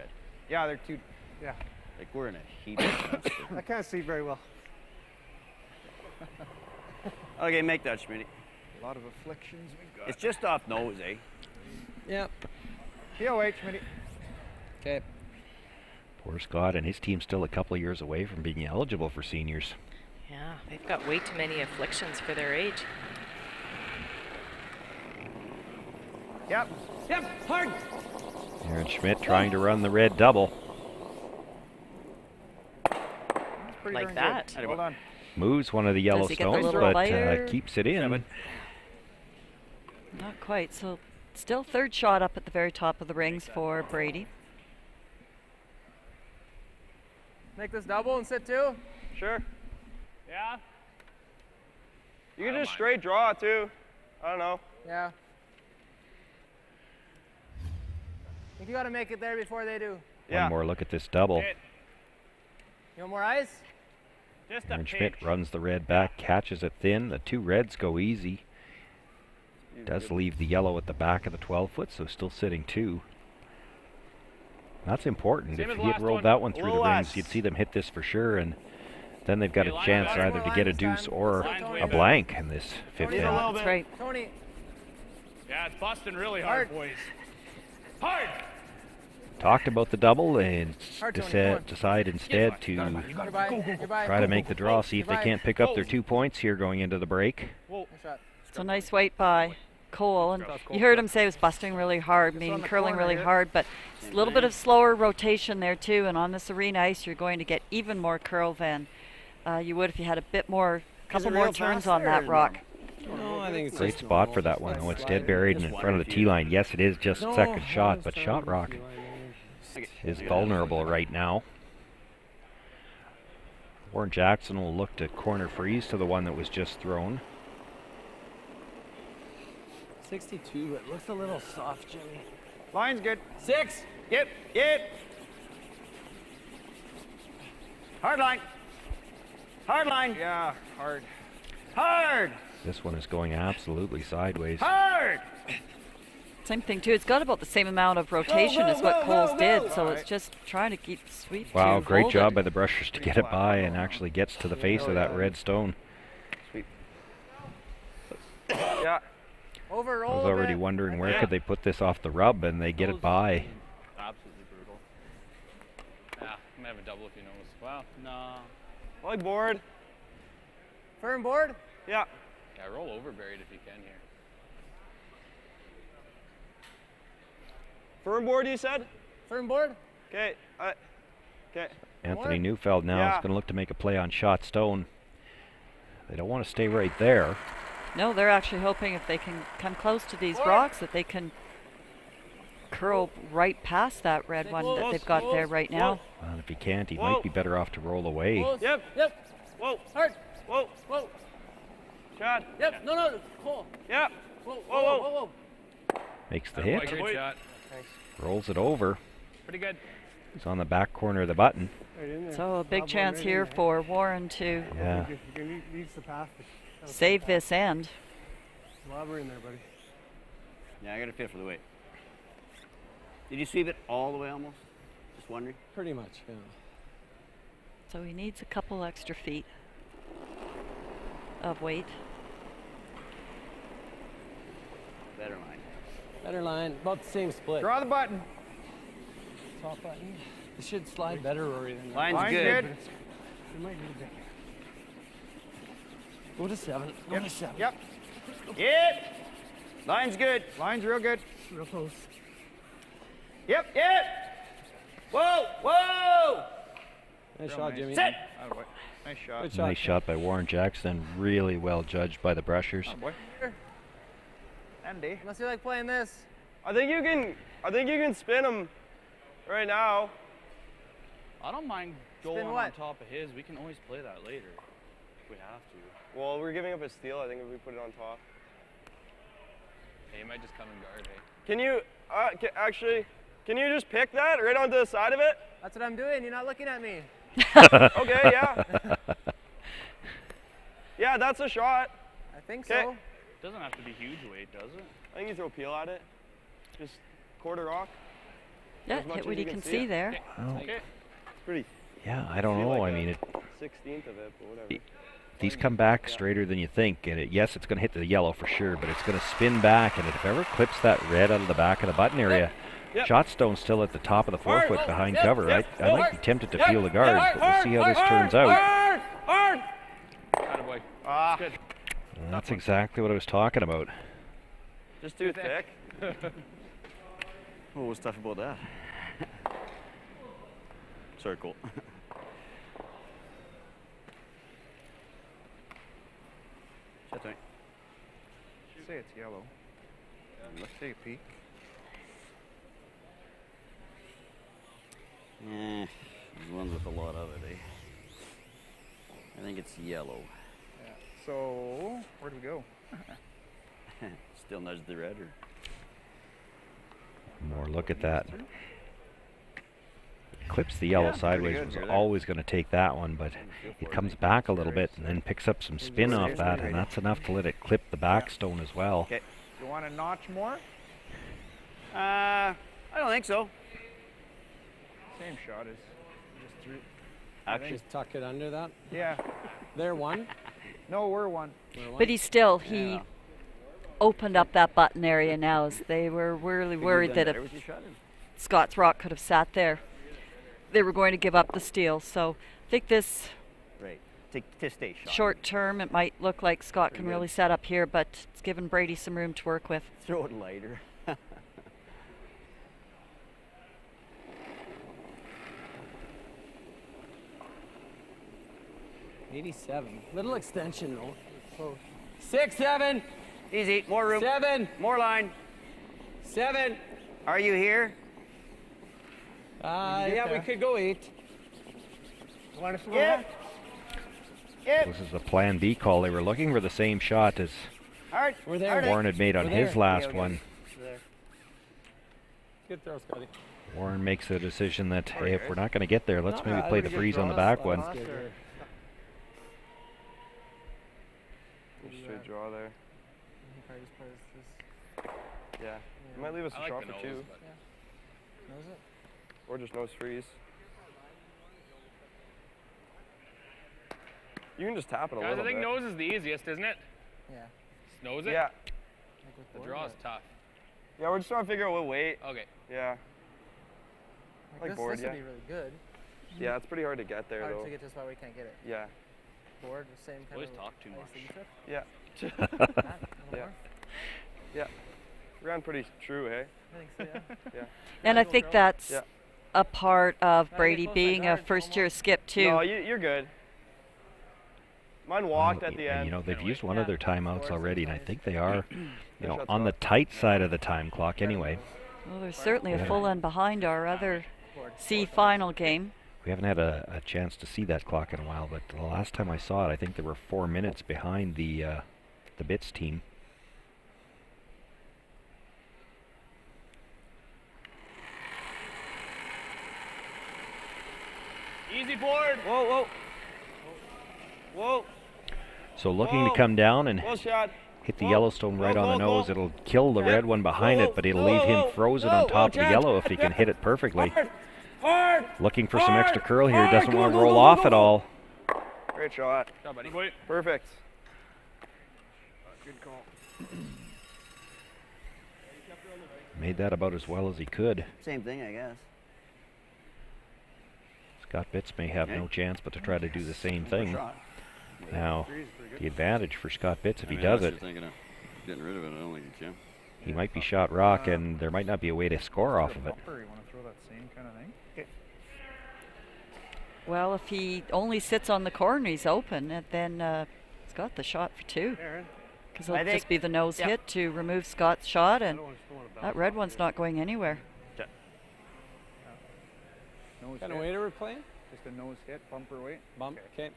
Yeah, they're too. Yeah. Like we're in a heat. Of I can't see very well. Okay, make that, Schmitty. A lot of afflictions we've got. It's just off nose, eh? Yep. POH, Schmitty. Okay. Poor Scott and his team still a couple of years away from being eligible for seniors. Yeah, they've got way too many afflictions for their age. Yep. Yep, hard. Aaron Schmidt trying to run the red double. Pretty Like darn that. Good. Hold on. Moves one of the yellow Does he get the stones, little but lighter? keeps it in. Not quite. So still third shot up at the very top of the rings for Brady. Make this double and sit 2. Sure. Yeah. You can just straight draw it too. I don't know. Yeah. I think you got to make it there before they do. Yeah. One more look at this double. Hit. You want more ice? Just a Aaron pinch. Schmidt runs the red back, catches it thin. The two reds go easy. Does leave the yellow at the back of the 12-foot, so still sitting 2. That's important. Same If as he last had rolled one. that one through the Little rings, less. you'd see them hit this for sure, and then they've got Okay, a line chance better. either to get a deuce or Line's way a better. blank in this fifth Tony's end. a little That's bit. right. Tony. Yeah, it's busting really hard, Hard. boys. Hard. Talked about the double and Hard, Tony, come on. decide instead to You're by. You're by. try to make the draw, see if they Goodbye. can't pick up their 2 points here going into the break. Nice shot. So nice weight by Cole, and you heard him say it was busting really hard, meaning the curling corner really here. hard, but it's a little bit of slower rotation there too, and on this arena ice you're going to get even more curl than you would if you had a bit more, couple more turns on that rock. No, I think it's Great just spot normal. for that one, Just though. It's slide dead it. buried and in front of the tee line. Yes, it is just No, second I shot, was but trying Shot to Rock see why is vulnerable right now. Warren Jackson will look to corner freeze to the one that was just thrown. 62, it looks a little soft, Jimmy. Line's good. 6. Yep. Hard line. Hard line. Yeah, hard. Hard. This one is going absolutely sideways. Hard. Same thing too, it's got about the same amount of rotation as what Cole's did, so it's just trying to keep sweep Wow, to great hold job it. by the brushers to get it by and actually gets to the face of that red stone. Yeah. Over, I roll was a already bit. wondering where could they put this off the rub, and they get it by. Absolutely brutal. Yeah, I'm gonna have a double if you notice. Wow. Nah. I like board. Firm board? Yeah. Yeah, roll over buried if you can here. Firm board, you said? Firm board? Okay. Okay. Anthony Neufeld now Yeah. is going to look to make a play on shot stone. They don't want to stay right there. No, they're actually hoping if they can come close to these rocks that they can curl right past that red one that they've got there right now. Well, if he can't, he might be better off to roll away. Yep. Whoa. Hard. Whoa. Shot. Yep. No. Cool. Yep. Whoa. Makes the hit. Good shot. Rolls it over. Pretty good. He's on the back corner of the button. So a big chance here for Warren to Needs the path. save this end. Lobber in there, buddy. Yeah, I got a feel for the weight. Did you sweep it all the way almost? Just wondering? Pretty much, yeah. So he needs a couple extra feet of weight. Better line. Better line. About the same split. Draw the button. Top button. It should slide better, Rory, than that. Line's good. You might need a bit. Go to 7. Go to 7. Yep. Yep. Line's good. Line's real good. Real close. Yep. Whoa. Nice shot, Jimmy. Sit. Nice shot. Good shot. Nice shot by Warren Jackson. Really well judged by the brushers. Oh, boy. Andy. Unless you like playing this. I think you can spin him right now. I don't mind going Spin on what? top of his. We can always play that later if we have to. Well, we're giving up a steal. I think if we put it on top. Hey, he might just come and guard, hey. Can you actually? Can you just pick that right onto the side of it? That's what I'm doing. You're not looking at me. Okay, yeah. Yeah, that's a shot. I think Okay. so. Doesn't have to be huge weight, does it? I think you throw peel at it. Just quarter rock. Yeah, As much hit as what you you can can see. see there. Okay. It's pretty. Yeah, I don't know. I mean, 16th of it, but whatever. these come back straighter than you think, and yes, it's going to hit the yellow for sure, but it's going to spin back, and if it ever clips that red out of the back of the button area, shot stone's still at the top of the forefoot behind cover. I might be tempted to peel the guard, but we'll see how this turns out. Attaboy. Good. And that's exactly what I was talking about. Just too thick. What was tough about that? Circle. Shut down. Say it's yellow. Let's take a peek. There's ones with a lot of it, eh? I think it's yellow. Yeah. So, where do we go? Still nudge the red, or? More look at that. Clips the yellow sideways, was always going to take that one, but it comes back a little bit and then picks up some spin off that, and that's enough to let it clip the back stone as well. Okay. You want a notch more? I don't think so. Same shot as just through. Actually, just tuck it under that. Yeah. They're one. No, we're one. But he opened up that button area now, as they were really worried that if Scott's Rock could have sat there, they were going to give up the steal. So I think this to stay short term, it might look like Scott can really set up here, but it's given Brady some room to work with. Throw it lighter. 87. Little extension though. Close. 6, 7. Easy. More room. 7. More line. 7. Are you here? Yeah, we could go 8. Want us to go back? This is the plan B call. They were looking for the same shot as We're there. Warren had made on his last one. Good throw, Scotty. Warren makes a decision that, hey, if we're not going to get there, let's maybe play the freeze on the back one. Straight draw there. Yeah. You might leave us a shot for 2. Nose it? Or just nose freeze. You can just tap it a Guys, little bit. I think nose is the easiest, isn't it? Yeah. Just nose it? Yeah. The draw is tough. Yeah, we're just trying to figure out what weight. Okay. Yeah. Like board, this yeah. would be really good. Yeah, it's pretty hard to get there, Hard though. to get to the spot where we can't get it. Yeah. Board, the same kind Always of talk too ice much. that you took? Yeah. Yeah. Yeah. Ran pretty true, hey? I think so, yeah. Yeah. And I think that's Yeah. a part of Brady being a first-year skip too. No, you're good. Mine walked at the And, end. you know, they've used one of their timeouts already, and I think they are, you know, on the tight side of the time clock anyway. Well, there's certainly a full end behind our other C final game. We haven't had a chance to see that clock in a while, but the last time I saw it, I think there were 4 minutes behind the Bits team. Easy board. Whoa, whoa. Whoa. So looking to come down and hit the Yellowstone right on the nose. It'll kill the red one behind it, but it'll leave him frozen on top of the yellow if he can hit it perfectly. Looking for some extra curl here. Doesn't want to roll off at all. Great shot. Good job, buddy. Perfect. Good call. Made that about as well as he could. Same thing, I guess. Scott Bits may have no chance but to try to do the same thing. Now, the advantage for Scott Bits, if he does it, Thinking of getting rid of it, I don't think he can. he might be shot rock, and there might not be a way to score off of it. You want to throw that same kind of thing? Okay. Well, if he only sits on the corner, he's open, and then he's got the shot for 2. Because it'll just be the nose hit to remove Scott's shot, and that red one's not going anywhere. What kind of weight are we playing? Just a nose hit, bumper weight. Bump, okay.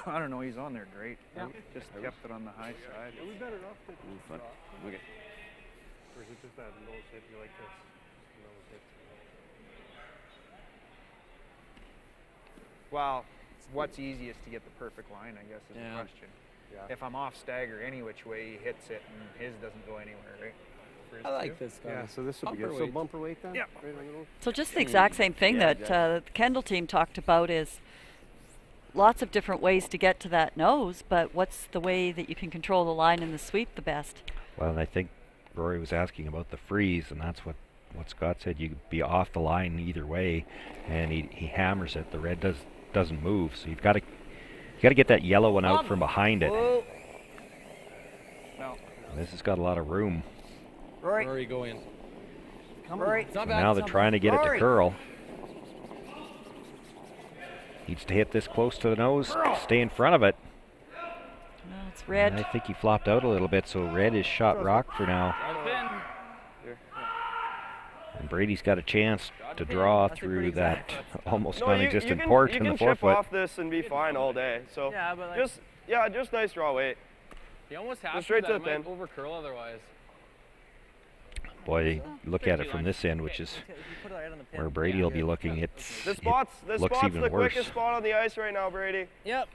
I don't know, he's on there great. Yeah. Just kept it on the high side. Are we better off to Okay. Or is it just that nose hit you like this? Nose hit. Well, what's easiest to get the perfect line, I guess, is the question. Yeah. If I'm off stagger any which way, he hits it, and his doesn't go anywhere, right? I like this guy. Yeah, so this will be good. So bumper weight then? Yeah. Right on the nose? So just the exact same thing that the Kendall team talked about is lots of different ways to get to that nose, but what's the way that you can control the line and the sweep the best? Well, and I think Rory was asking about the freeze, and that's what Scott said. You could be off the line either way, and he hammers it. The red doesn't move, so you've got to get that yellow one out from behind it. Whoa. No. This has got a lot of room. Rory, go in. Come on. Rory. Now they're trying to get it to curl. Needs to hit this close to the nose, stay in front of it. No, it's red. And I think he flopped out a little bit, so red is shot rock for now. And Brady's got a chance to draw through that almost non-existent port in the forefoot. You can chip off this and be fine all day. So yeah, but like just nice draw weight. You almost have straight to to the pin. over curl otherwise. Boy, look at it from this end, which is where Brady will be looking. It This looks spot's even the worse. quickest spot on the ice right now, Brady. Yep.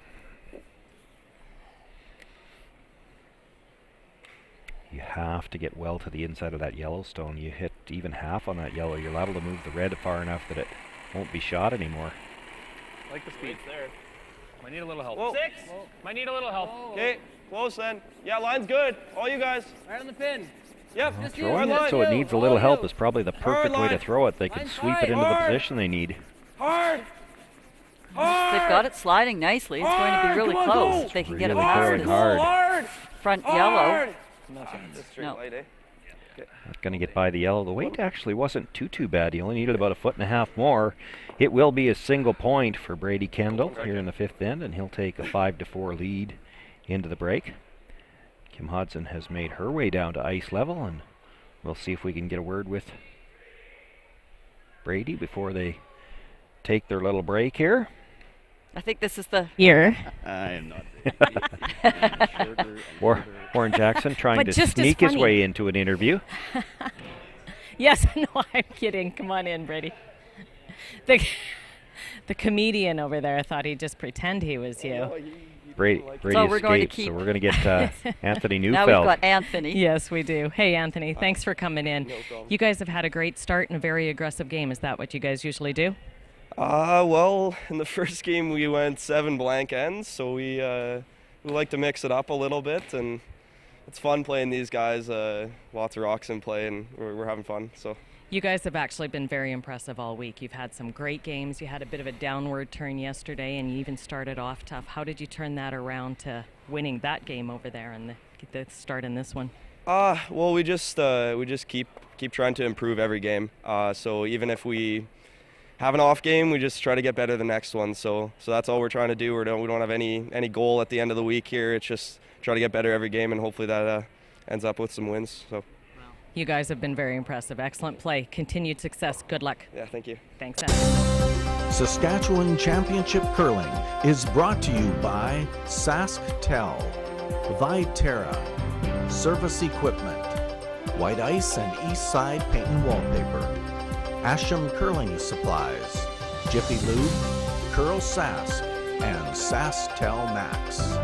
You have to get well to the inside of that Yellowstone. You hit even half on that yellow, you're liable to move the red far enough that it won't be shot anymore. I like the speed. There. Might need a little help. Whoa. 6. Might need a little help. Okay, close then. Yeah, line's good. All you guys. Right on the pin. Yep. Well, throwing it so it needs a little help is probably the perfect way to throw it. They can sweep it into the position they need. Hard. They've got it sliding nicely. It's going to be really close if they can get it past this front yellow. No. Not going to get by the yellow. The weight actually wasn't too bad. He only needed about 1.5 feet more. It will be a single point for Brady Kendall here in the 5th end, and he'll take a 5-4 lead into the break. Kim Hodson has made her way down to ice level, and we'll see if we can get a word with Brady before they take their little break here. I think this is the year. I am not. Warren Jackson trying to sneak his way into an interview. Yes, no, I'm kidding. Come on in, Brady. The comedian over there thought he'd just pretend he was you. Brady so we're going to escaped, keep so we're going to get Anthony Neufeld. Now we've got Anthony. Yes, we do. Hey, Anthony, thanks for coming in. You guys have had a great start and a very aggressive game. Is that what you guys usually do? Well, in the first game we went 7 blank ends, so we like to mix it up a little bit, and it's fun playing these guys. Lots of rocks in play, and we're having fun. So. You guys have actually been very impressive all week. You've had some great games. You had a bit of a downward turn yesterday, and you even started off tough. How did you turn that around to winning that game over there and get the start in this one? Well, we just keep trying to improve every game. So even if we have an off game, we just try to get better the next one. So that's all we're trying to do. We don't have any goal at the end of the week here. It's just try to get better every game, and hopefully that ends up with some wins. So. You guys have been very impressive. Excellent play. Continued success. Good luck. Yeah, thank you. Thanks, Saskatchewan Championship Curling is brought to you by SaskTel, Viterra, Service Equipment, White Ice and Eastside Paint and Wallpaper, Asham Curling Supplies, Jiffy Lube, CurlSask, and SaskTel Max.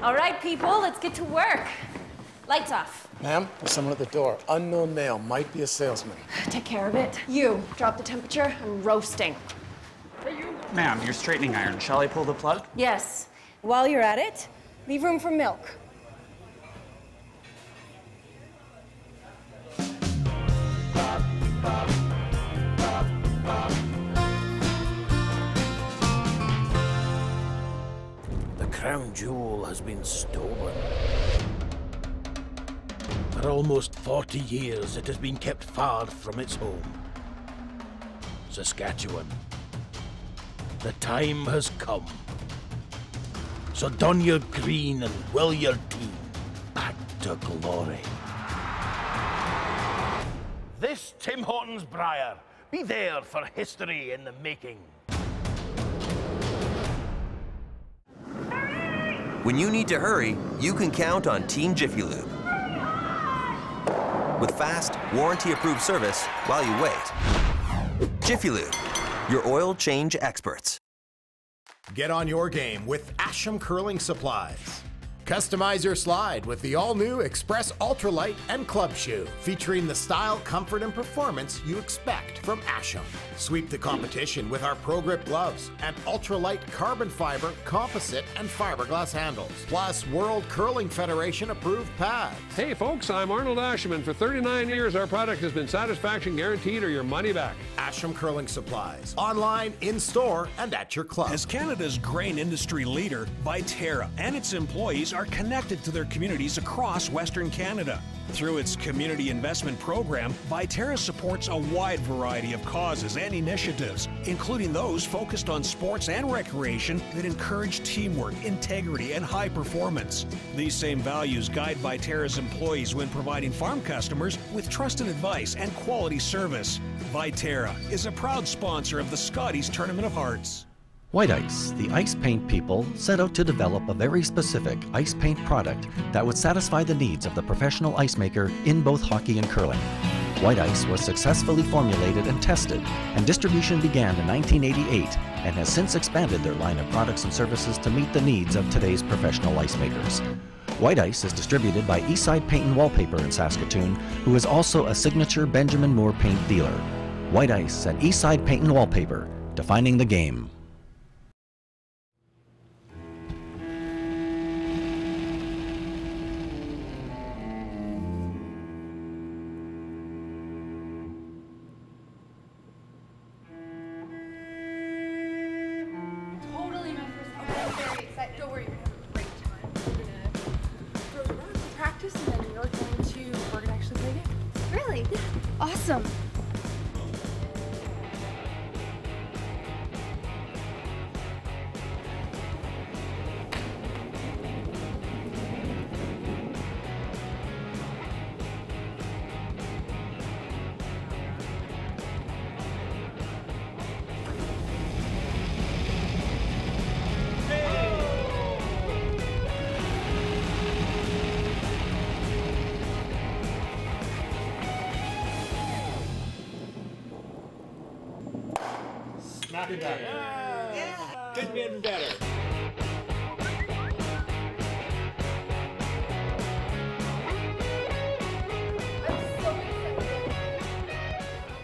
All right, people, let's get to work. Lights off. Ma'am, there's someone at the door. Unknown male, might be a salesman. Take care of it. You, drop the temperature. I'm roasting. Ma'am, your straightening iron. Shall I pull the plug? Yes. While you're at it, leave room for milk. The crown jewel has been stolen. For almost 40 years, it has been kept far from its home. Saskatchewan. The time has come. So don your green and will your team back to glory. This Tim Hortons Briar. Be there for history in the making. When you need to hurry, you can count on Team Jiffy Lube. With fast, warranty-approved service while you wait. Jiffy Lube, your oil change experts. Get on your game with Asham Curling Supplies. Customize your slide with the all-new Express Ultralight and Club Shoe, featuring the style, comfort, and performance you expect from Asham. Sweep the competition with our Pro Grip gloves and ultralight carbon fiber, composite, and fiberglass handles, plus World Curling Federation approved pads. Hey folks, I'm Arnold Ashman. For 39 years, our product has been satisfaction guaranteed or your money back. Asham Curling Supplies, online, in-store, and at your club. As Canada's grain industry leader, Viterra and its employees are connected to their communities across Western Canada. Through its community investment program, Viterra supports a wide variety of causes and initiatives, including those focused on sports and recreation that encourage teamwork, integrity, and high performance. These same values guide Viterra's employees when providing farm customers with trusted advice and quality service. Viterra is a proud sponsor of the Scotties Tournament of Hearts. White Ice, the ice paint people, set out to develop a very specific ice paint product that would satisfy the needs of the professional ice maker in both hockey and curling. White Ice was successfully formulated and tested, and distribution began in 1988 and has since expanded their line of products and services to meet the needs of today's professional ice makers. White Ice is distributed by Eastside Paint and Wallpaper in Saskatoon, who is also a signature Benjamin Moore paint dealer. White Ice and Eastside Paint and Wallpaper, defining the game. Don't worry, we're having a great time. We're gonna practice and then we're gonna actually play games. Really? Yeah. Awesome. Not better. Yeah. Could be even better.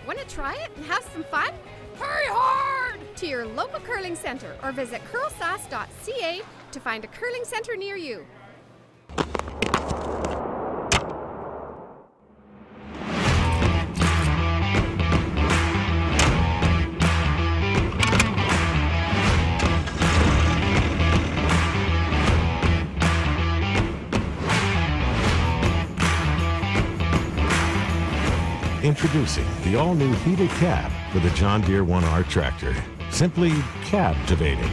Want to try it and have some fun? Hurry hard to your local curling center or visit CurlSask.ca to find a curling center near you. Introducing the all-new heated cab for the John Deere 1R tractor. Simply captivating.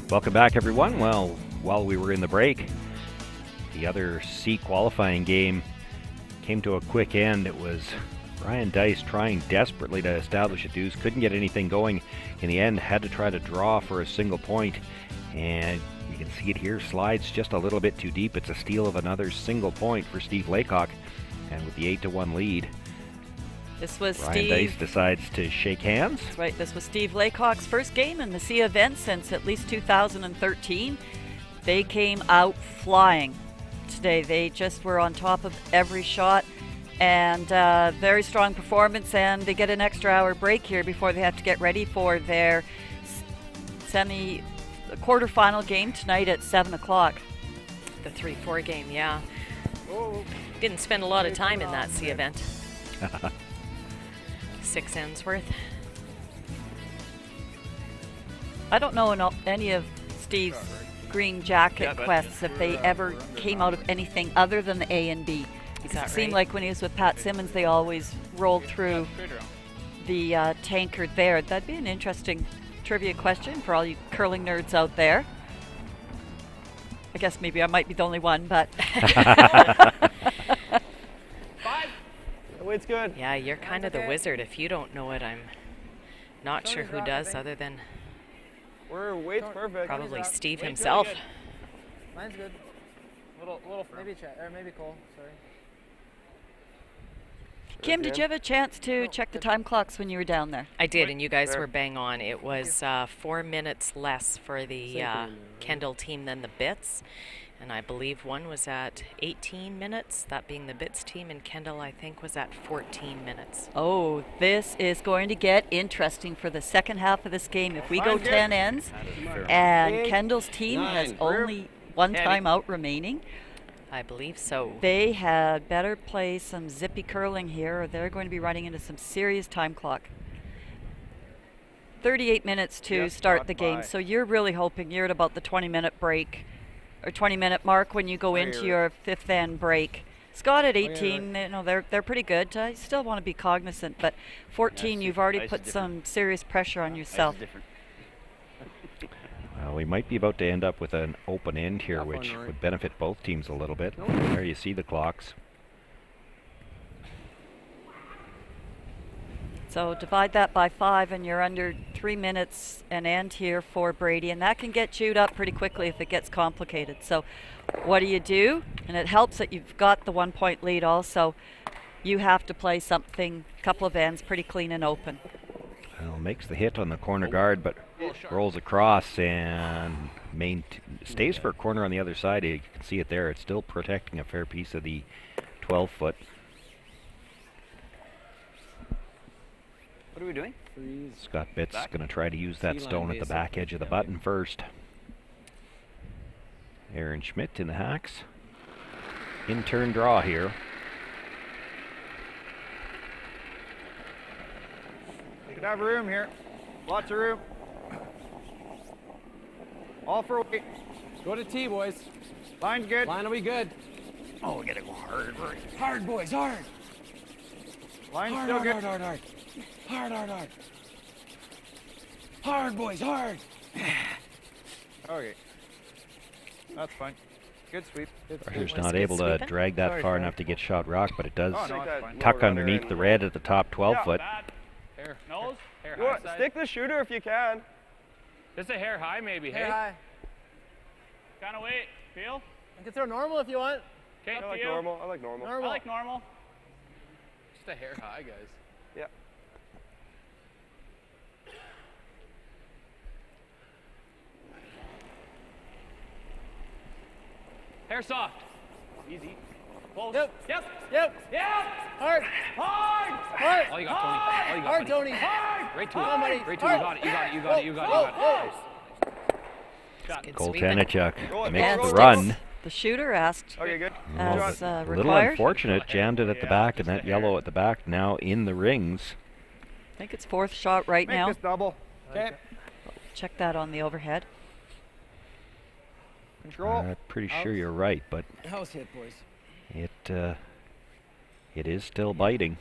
Welcome back, everyone. Well, while we were in the break, the other C qualifying game came to a quick end. It was Ryan Dice trying desperately to establish a deuce, couldn't get anything going. In the end, had to try to draw for a single point, and you can see it here, slides just a little bit too deep. It's a steal of another single point for Steve Laycock, and with the 8-1 lead, this was Ryan Dice decides to shake hands. That's right. This was Steve Laycock's first game in the C event since at least 2013. They came out flying today. They just were on top of every shot, and very strong performance, and they get an extra hour break here before they have to get ready for their quarterfinal game tonight at 7 o'clock. The 3-4 game, yeah. Didn't spend a lot of time in that C event. 6 ends worth. I don't know any of Steve's green jacket quests if they ever came out of anything other than the A and B. It seemed like when he was with Pat Simmons, they always rolled through the tankard there. That'd be an interesting trivia question for all you curling nerds out there. I guess maybe I might be the only one, but... Weight's good. Yeah, you're kind of the wizard. If you don't know it, I'm not sure who does other than weight's perfect. Probably Steve himself. Mine's good. Little maybe Chad, or maybe Cole. Sorry. Kim, did you have a chance to check the time clocks when you were down there? I did, and you guys were bang on. It was 4 minutes less for the Kendall team than the Bits. And I believe one was at 18 minutes, that being the Bits team, and Kendall, I think, was at 14 minutes. Oh, this is going to get interesting for the second half of this game. If we go 10 ends, and Kendall's team has only one timeout remaining. I believe so. They had better play some zippy curling here, or they're going to be running into some serious time clock. 38 minutes to start the game, so you're really hoping you're at about the 20-minute break, or 20-minute mark when you go into your fifth end break. Scott at 18, you know, they're pretty good. You still want to be cognizant, but 14, you've already put some serious pressure on yourself. Well, we might be about to end up with an open end here, which would benefit both teams a little bit. There you see the clocks. So divide that by 5 and you're under 3 minutes an end here for Brady, and that can get chewed up pretty quickly if it gets complicated. So what do? And it helps that you've got the 1-point lead also. You have to play something, a couple of ends, pretty clean and open. Well, makes the hit on the corner guard, but rolls across and stays for a corner on the other side. You can see it there. It's still protecting a fair piece of the 12-foot. What are we doing? Scott Bitts going to try to use that stone at the back edge of the button first. Aaron Schmidt in the hacks. In-turn draw here. You could have room here. Lots of room. All for weight. Go to T, boys. Line's good. Line will be good. Oh, we gotta go hard. Hard, boys, hard. Line's hard, still hard, good. hard, hard, hard. Hard, hard. Hard, boys, hard. Okay. That's fine. Good sweep. Pressure's not able to drag that far enough to get shot rock, but it does fine. tuck underneath the red at the top 12-foot. Hair. Nose? Hair You high side. stick the shooter if you can. Just a hair high maybe, Hair hey? high. Kind of weight. Feel? You can throw normal if you want. Okay, I like normal. I like normal. I like normal. Just a hair high, guys. Yeah. Hair soft. Easy. Yep. Yep. Yep. Yep. Hard. Hard. Hard. All you got, Tony. All you got, Hard, buddy. Tony. Hard. Great to Come on, buddy. it. Great to it. You got it. You got it. You got it. You got it. You got it. Nice. Cole Tanichuk makes And the run. The shooter asked good. as A little required. unfortunate, jammed it at the back, and that yellow at the back now in the rings. I think it's fourth shot right now. double. Okay. Check that on the overhead. Control. Pretty sure you're right, but House hit, boys. it is still biting.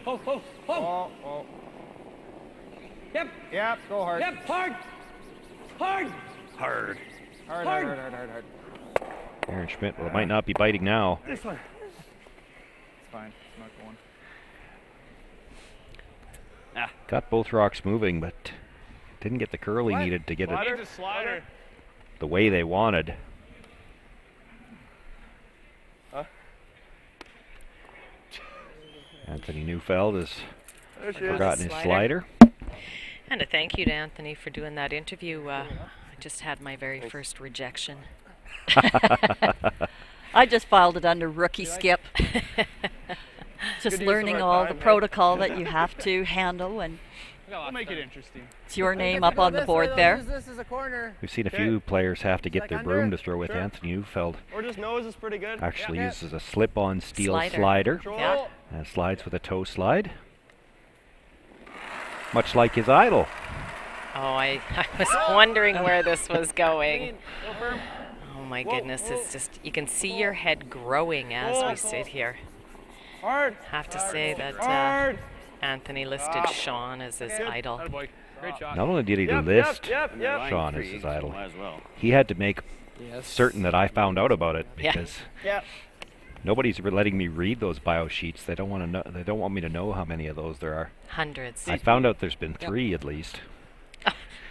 Oh, oh, oh. Oh, oh. Yep. Yep, go hard. Yep. Hard. Hard. Hard. Hard, hard, hard, hard, hard, hard. Aaron Schmidt, well, it might not be biting now. This one. It's fine. It's not going. Got both rocks moving, but didn't get the curl he needed to get Slider? it Slider. the way they wanted. Huh? Anthony Neufeld has There she is. forgotten his slider. And a thank you to Anthony for doing that interview. I just had my very first rejection. I just filed it under rookie skip. Just learning all the protocol that you have to handle, and We'll make it interesting. it's your name up on the board there. Use this as a corner. We've seen a few players have to get their broom to throw with. Anthony Neufeld Or just nose is pretty good. actually uses a slip-on steel Slider. slider Yeah. and slides with a toe slide. Much like his idol. Oh, I was wondering where this was going. Oh my goodness, it's just, you can see your head growing as we sit here. Hard. Have to say that Anthony listed Sean as his idol. Attaboy. Great shot. Not only did he Yep, list yep, yep, yep. Sean as his idol, Might as well. he had to make certain that I found out about it Yeah. because Yep. nobody's letting me read those bio sheets. They don't want to know. They don't want me to know how many of those there are. Hundreds. I found out there's been 3 at least.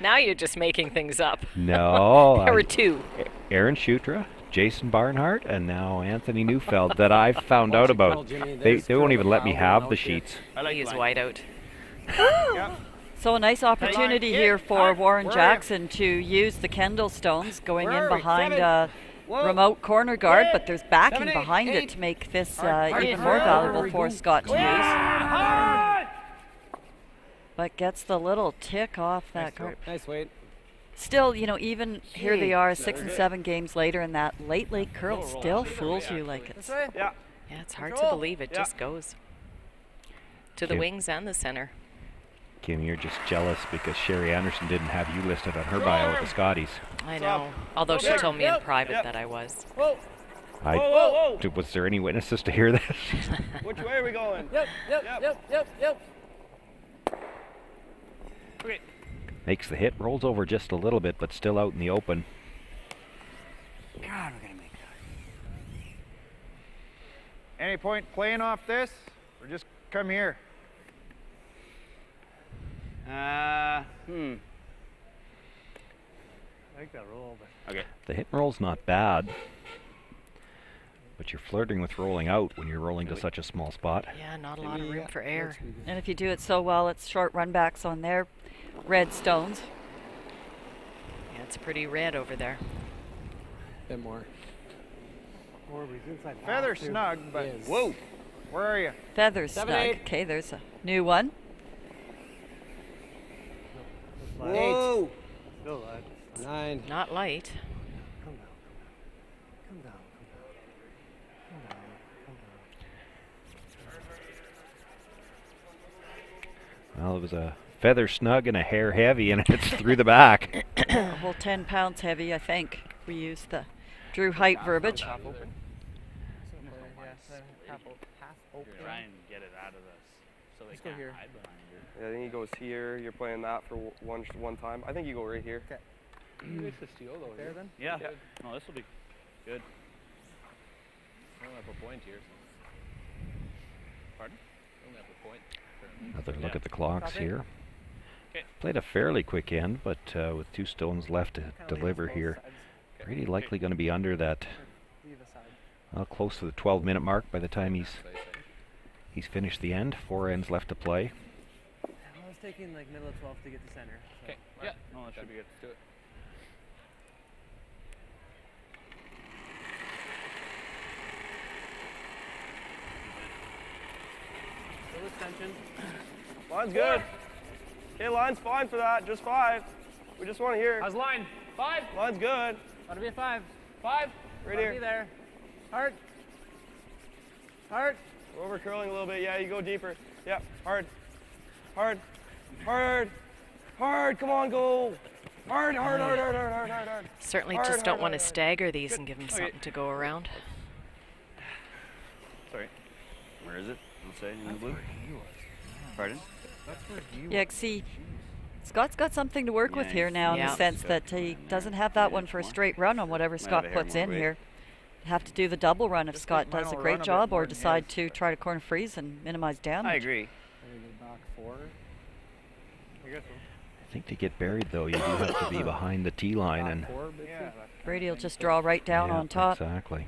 Now you're just making things up. No, There were 2. Aaron Shutra, Jason Barnhart, and now Anthony Neufeld that I've found out about. They won't even let me have the sheets. He is wide out. So a nice opportunity here for Warren Jackson to use the Kendall stones going in behind remote corner guard, but there's backing behind it to make this even more valuable for Scott to use. But gets the little tick off that guard. Nice weight. Still, you know, even here they are 6 and 7 games later, and that late curl still fools you like it's... Yeah. Yeah, it's hard to believe it just goes to the Okay. wings and the center. Kim, you're just jealous because Sherry Anderson didn't have you listed on her bio at the Scotties. I know. Although she told me in private that I was. Whoa. Was there any witnesses to hear this? Which way are we going? Yep. Yep. Yep. Yep. Yep. Okay. Makes the hit, rolls over just a little bit, but still out in the open. God, we're gonna make that. Any point playing off this, or just come here? Hmm. I like that roll, but Okay. The hit and roll's not bad, but you're flirting with rolling out when you're rolling to such a small spot. Yeah, not a lot of room for air. And if you do it so well, it's short run backs on their red stones. Yeah, it's pretty red over there. A bit more. feather snug, but whoa, where are you? Feather 7, snug. 8. Okay, there's a new one. Whoa. Still light. 9. Not light. Come down. Come down. Come down. Come down. Well, it was a feather snug and a hair heavy, and it's through the back. A whole 10 pounds heavy, I think. We used the Drew height verbiage. Half open. Try and get it out of this so they Let's go can't here. hide behind you. Yeah, I think he goes here. You're playing that for one time. I think you go right here. Okay. You mix the steel though. There then? Yeah. No, this will be good. I don't have a point here. Pardon? I don't have a point. Another look at the clocks Copy. here. Okay. Played a fairly quick end, but with 2 stones left to deliver here. Pretty likely going to be under that, Leave aside. well, close to the 12-minute mark by the time he's finished the end. 4 ends left to play. I was taking like middle of 12 to get to center. So Okay. Yeah. No, that should be good. Let's do it. Full extension. Line's good. Okay, line's fine for that. Just 5. We just want to hear. How's line? 5. Line's good. Ought to be a 5. 5. Right Ought here. to be there. Hard. Hard. We're over curling a little bit. Yeah, you go deeper. Yeah, hard. Hard. Hard. Hard. Come on, go. Hard, hard, hard, hard, hard, hard, hard, hard. Certainly hard, just hard, don't hard, want to hard. stagger these Good. and give them Okay. something to go around. Sorry. Where is it? I'll say in the blue. Pardon? That's where he Yeah, see, Scott's got something to work with Yeah, here now in yeah. the sense that he doesn't have that one for a straight run on whatever Might Scott have a hair puts more in weight. here. Have to do the double run if Just Scott think mine does a will great run a bit job more or than decide his, to but- try to corner freeze and minimize damage. I agree. back 4. I guess so. I think to get buried, though, you do have to be behind the tee line. And Yeah. Brady will just draw right down yeah, on top. Exactly.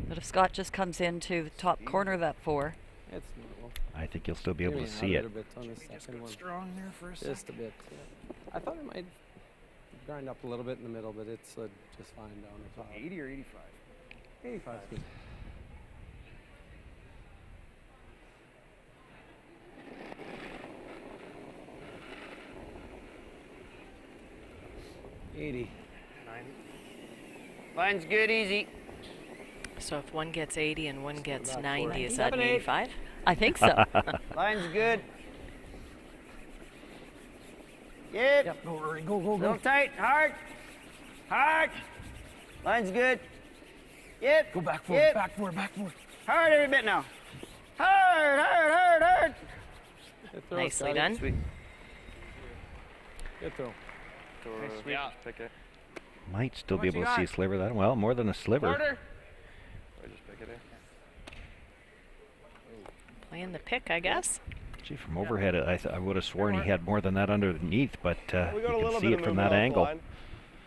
But if Scott just comes into the top corner of that 4, It's normal. I think you'll still be able to Maybe see a it. little bit on the second one. Strong there for a second. Just a bit. Yeah. I thought it might grind up a little bit in the middle, but it slid just fine down the top. 80 or 85? 85 is good. Line's good, easy. So if one gets 80 and one gets about 90, is 4. that an 85? I think so. Line's good. Yep. Yep, go, Rory, go, go, Little go. tight, hard. Hard. Line's good. Yep. Go back forward, Yep. back forward, back forward. Hard every bit now. Hard, hard, hard, hard. Good throw, Nicely Scotty. done. Sweet. Good throw. Yeah. Pick it. Might still How be much able you to see a got? sliver. That well, more than a sliver. Quarter. I just pick it in. Playing the pick, I guess. Gee, from overhead, I would have sworn he had more than that underneath, but We you got a can little see bit it of from movement that off the angle. line.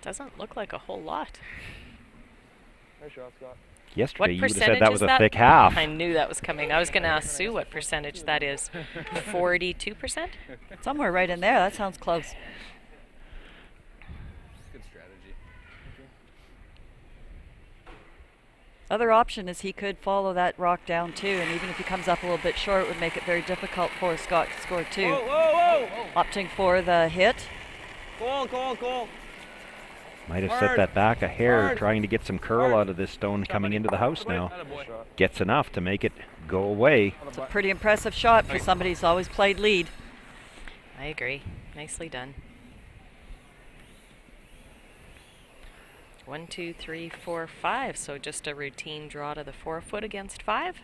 Doesn't look like a whole lot. Nice shot, Scott. Yesterday, What you would have percentage said that is was a that? thick half. I knew that was coming. I was going to ask Sue what percentage that is. 42%? Somewhere right in there. That sounds close. Good strategy. Other option is he could follow that rock down too, and even if he comes up a little bit short, it would make it very difficult for Scott to score 2. Whoa, whoa, whoa! Opting for the hit. Cool, cool, cool. Might have set Hard. that back a hair, Hard. trying to get some curl Hard. out of this stone coming into the house now. Attaboy. Gets enough to make it go away. It's a pretty impressive shot for somebody who's always played lead. I agree. Nicely done. 1, 2, 3, 4, 5. So just a routine draw to the 4-foot against 5.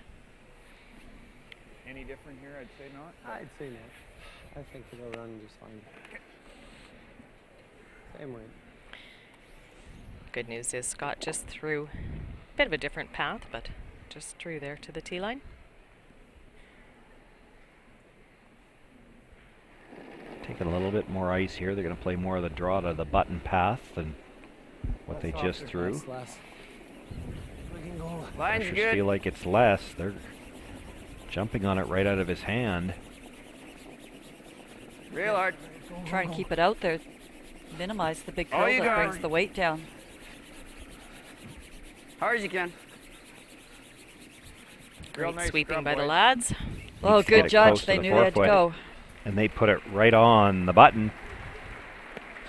Any different here? I'd say not. I'd say no. I think it'll run just fine. Same way. Good news is Scott just threw a bit of a different path, but just threw there to the tee line. Taking a little bit more ice here. They're going to play more of the draw to the button path than what they just threw. That's less. We can go. Line's Pressures good. feel like it's less. They're jumping on it right out of his hand. Real hard. Try and keep it out there. Minimize the big Oh, curl you that got brings it. the weight down. Hard as you can. Great nice sweeping scrub, by the boys. lads. Oh, Get it good judge. close to They the knew they had to 4-foot. go. And they put it right on the button.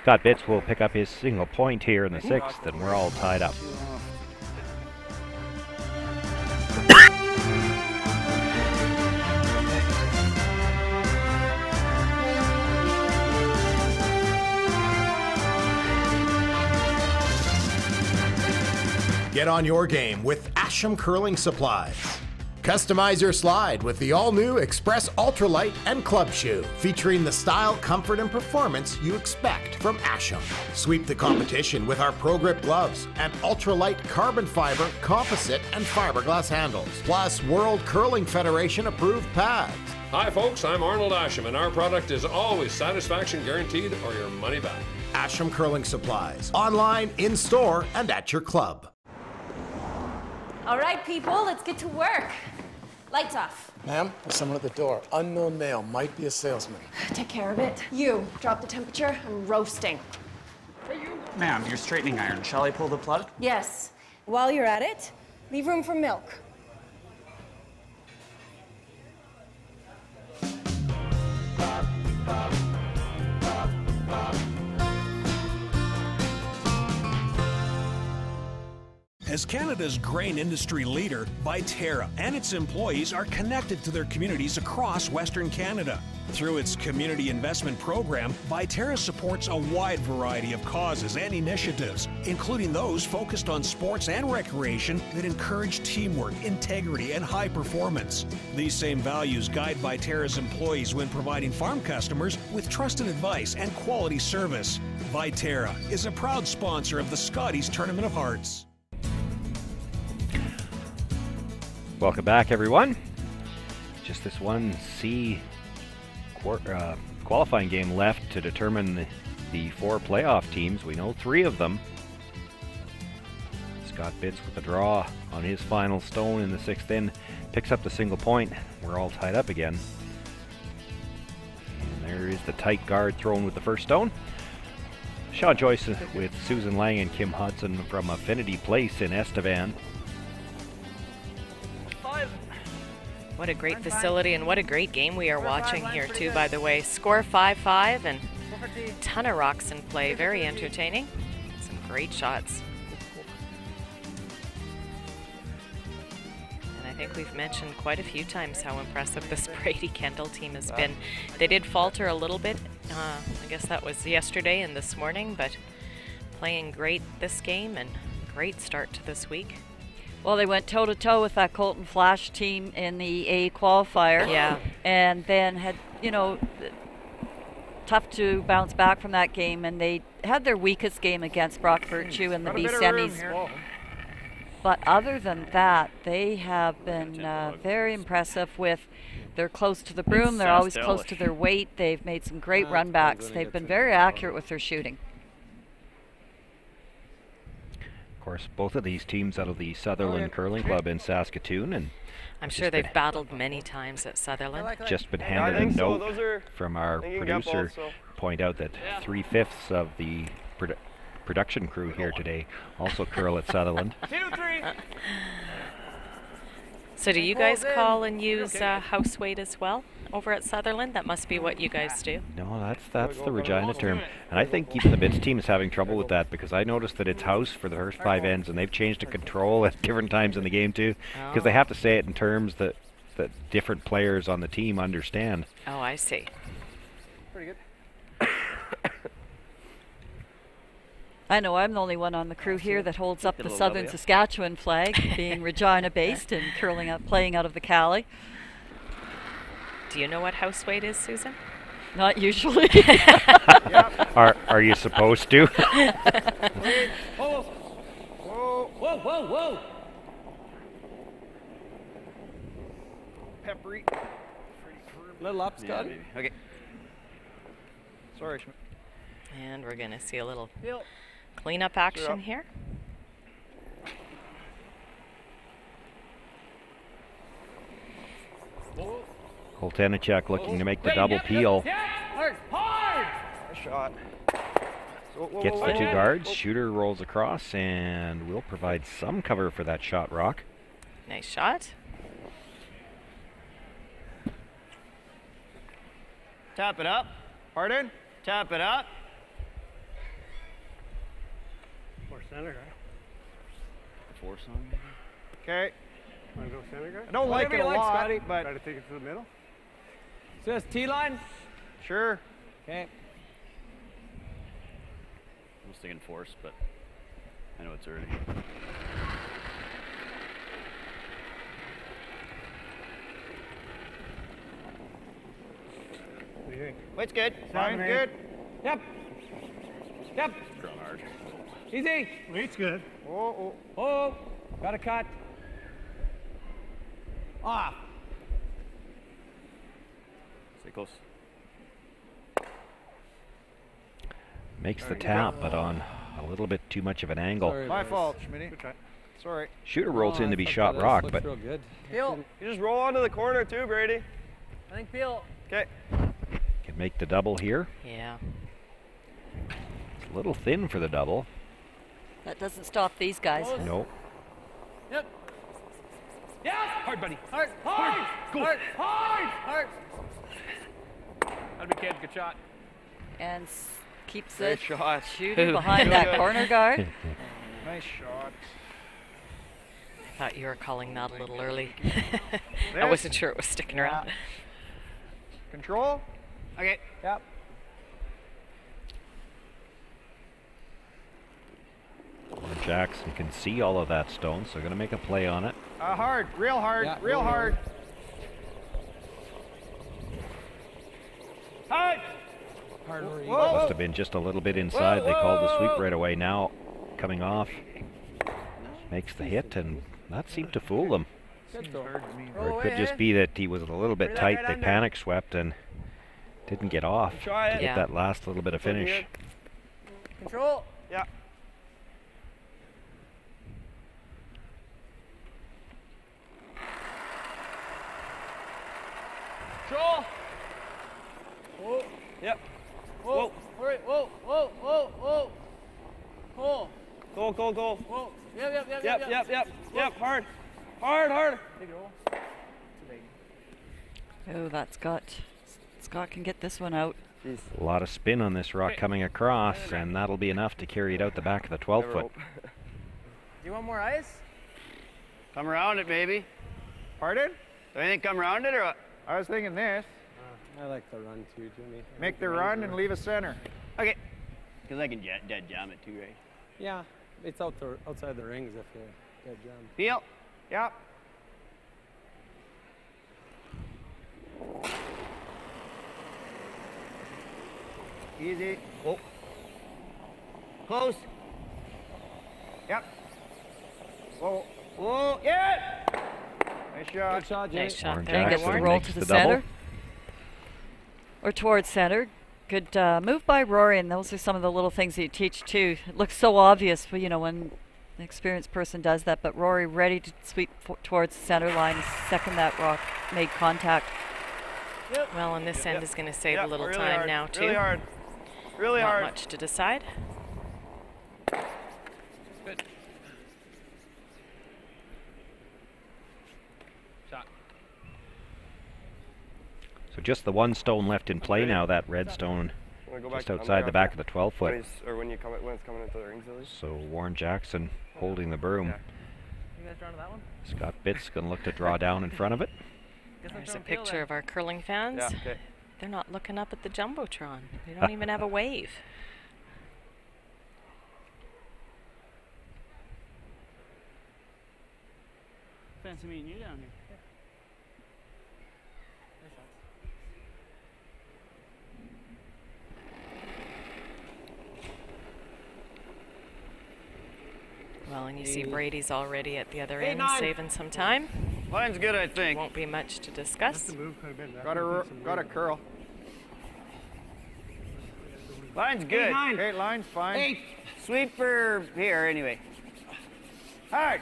Scott Bitts will pick up his single point here in the 6th, and we're all tied up. Get on your game with Asham Curling Supplies. Customize your slide with the all-new Express Ultralight and Club Shoe, featuring the style, comfort, and performance you expect from Asham. Sweep the competition with our Pro Grip gloves and ultralight carbon fiber, composite, and fiberglass handles, plus World Curling Federation approved pads. Hi folks, I'm Arnold Asham, and our product is always satisfaction guaranteed or your money back. Asham Curling Supplies, online, in-store, and at your club. All right, people, let's get to work. Lights off. Ma'am, there's someone at the door. Unknown male, might be a salesman. Take care of it. You, drop the temperature. I'm roasting. Ma'am, your straightening iron. Shall I pull the plug? Yes. While you're at it, leave room for milk. As Canada's grain industry leader, Viterra and its employees are connected to their communities across Western Canada. Through its community investment program, Viterra supports a wide variety of causes and initiatives, including those focused on sports and recreation that encourage teamwork, integrity, and high performance. These same values guide Viterra's employees when providing farm customers with trusted advice and quality service. Viterra is a proud sponsor of the Scotties Tournament of Hearts. Welcome back, everyone. Just this one qualifying game left to determine the 4 playoff teams. We know 3 of them. Scott Bitts with the draw on his final stone in the 6th in picks up the single point. We're all tied up again. And there is the tight guard thrown with the first stone. Sean Joyce with Susan Lang and Kim Hudson from Affinity Place in Estevan. What a great facility and what a great game we are watching here too, by the way. Score 5-5 and a ton of rocks in play. Very entertaining. Some great shots. And I think we've mentioned quite a few times how impressive this Brady Kendall team has been. They did falter a little bit. I guess that was yesterday and this morning, but playing great this game and great start to this week. Well, they went toe-to-toe with that Colton Flash team in the A qualifier. Yeah. And then had, tough to bounce back from that game. And they had their weakest game against Brock Virtue in the B semis. But other than that, they have been very impressive with, they're close to the broom. They're always close to their weight. They've made some great run backs. They've been very accurate with their shooting. Of course, both of these teams out of the Sutherland Curling Club in Saskatoon, and I'm sure they've battled many times at Sutherland. Just been handed a note from our producer point out that 3/5 of the production crew here today also curl at Sutherland. 2, 3. So do you guys call and use house weight as well over at Sutherland? That must be what you guys do. No, that's the Regina term. And I think even the Bits team is having trouble with that, because I noticed that it's house for the first 5 ends, and they've changed to control at different times in the game too, because they have to say it in terms that different players on the team understand. Oh, I see. Pretty good. I know I'm the only one on the crew here that holds up the Southern Saskatchewan flag, being Regina-based and playing out of the Cali. Do you know what house weight is, Susan? Not usually. Are you supposed to? Whoa, whoa, whoa, whoa. Peppery. Little up, Scott. Yeah, okay. Sorry, Schmidt. And we're going to see a little cleanup action here. Holtenicek looking to make the double peel. Hard! Nice shot. Gets the 2 guards. Shooter rolls across and will provide some cover for that shot, Rock. Nice shot. Tap it up. Pardon? Tap it up. More center, right? Force on. Okay. Want to go center, guy? I don't like it a lot, Scotty, but... Try to take it to the middle. So it's T-line? Sure. Okay. I was thinking force, but I know it's early. What do you think? Weight's good. Sounds good. Yep. Yep. Grown hard. Easy. Weight's good. Oh, oh. Oh. Got a cut. Off. Stay close. Makes the tap, but on a little bit too much of an angle. Sorry, my fault, Schmitty. Sorry. Shooter rolls in to be shot rock, but Real good. Peel. You just roll onto the corner too, Brady. I think Peel. Okay. can make the double here. Yeah. It's a little thin for the double. That doesn't stop these guys. Nope. Yep. Yes! Hard, buddy. Hard. Hard. Go. Hard. Hard. Hard. That'd be kid. Good shot. And keeps Great it shot. shooting behind that corner guard. Nice shot. I thought you were calling that a little early. I There. wasn't sure it was sticking around. Control. Okay. Yep. Jackson can see all of that stone, so going to make a play on it. Hard. Real hard. Yeah, real hard. Hard. Hard. Must have been just a little bit inside. They called the sweep right away. Now coming off, makes the hit, and that seemed to fool them. Or it could just be that he was a little bit tight. They panic swept and didn't get off to get that last little bit of finish. Control. Yeah. Control. Whoa. Yep. Whoa. Hurry. Whoa. Whoa. Whoa. Whoa. Pull. Goal, goal, goal. Whoa. Yep. Yep. Hard. Hard. Big roll. Oh, that's Scott. Scott can get this one out. A lot of spin on this rock coming across, and that'll be enough to carry it out the back of the 12-foot. Do you want more ice? Come around it, maybe. Pardon? Do you think come around it or what? I was thinking this. I like the run too, Jimmy. Make the run and leave a center. Okay. Because I can dead jam it too, right? Yeah, it's outside the rings if you dead jam. Peel. Yep. Easy. Oh. Close. Yep. Whoa. Whoa. Yeah. Nice shot. Good shot, Jimmy. Nice shot Warren there. And gets Jackson the roll makes to the the double. center. Or towards center. Good move by Rory, and those are some of the little things that you teach too. It looks so obvious, but, you know, when an experienced person does that, but Rory ready to sweep towards the center line the second that rock made contact. Yep. Well, and this end is going to save a little really time hard. now, too. Really hard. Really Not hard. much to decide. Good. Shot. So just the one stone left in play now, that red stone Wanna go back just to outside the back of the 12-foot. when it's coming into the rings at least. So Warren Jackson holding the broom. You guys drawn to that one? Scott Bitts going to look to draw down in front of it. There's a picture of our curling fans. Yeah, okay. They're not looking up at the Jumbotron. They don't even have a wave. Fancy meeting you down here. Well, and you see Brady's already at the other Hey, end, nine. saving some time. Line's good, I think. Won't be much to discuss. Got a curl. Line's good. Okay, line's fine. Hey, sweep for here anyway. Hard.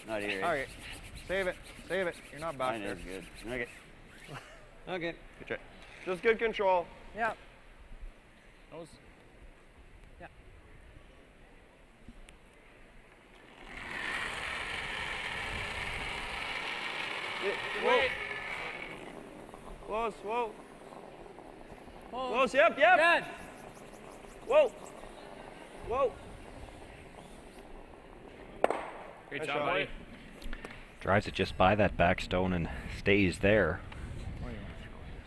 Not here. Okay. Save it. You're not back Line there. is good. Okay. Okay. Good try. Just good control. Yeah. Those. Yeah. Whoa. Close. Whoa. Hold. Close. Yep. Good. Whoa. Whoa. Great Nice job, shot. buddy. Drives it just by that back stone and stays there.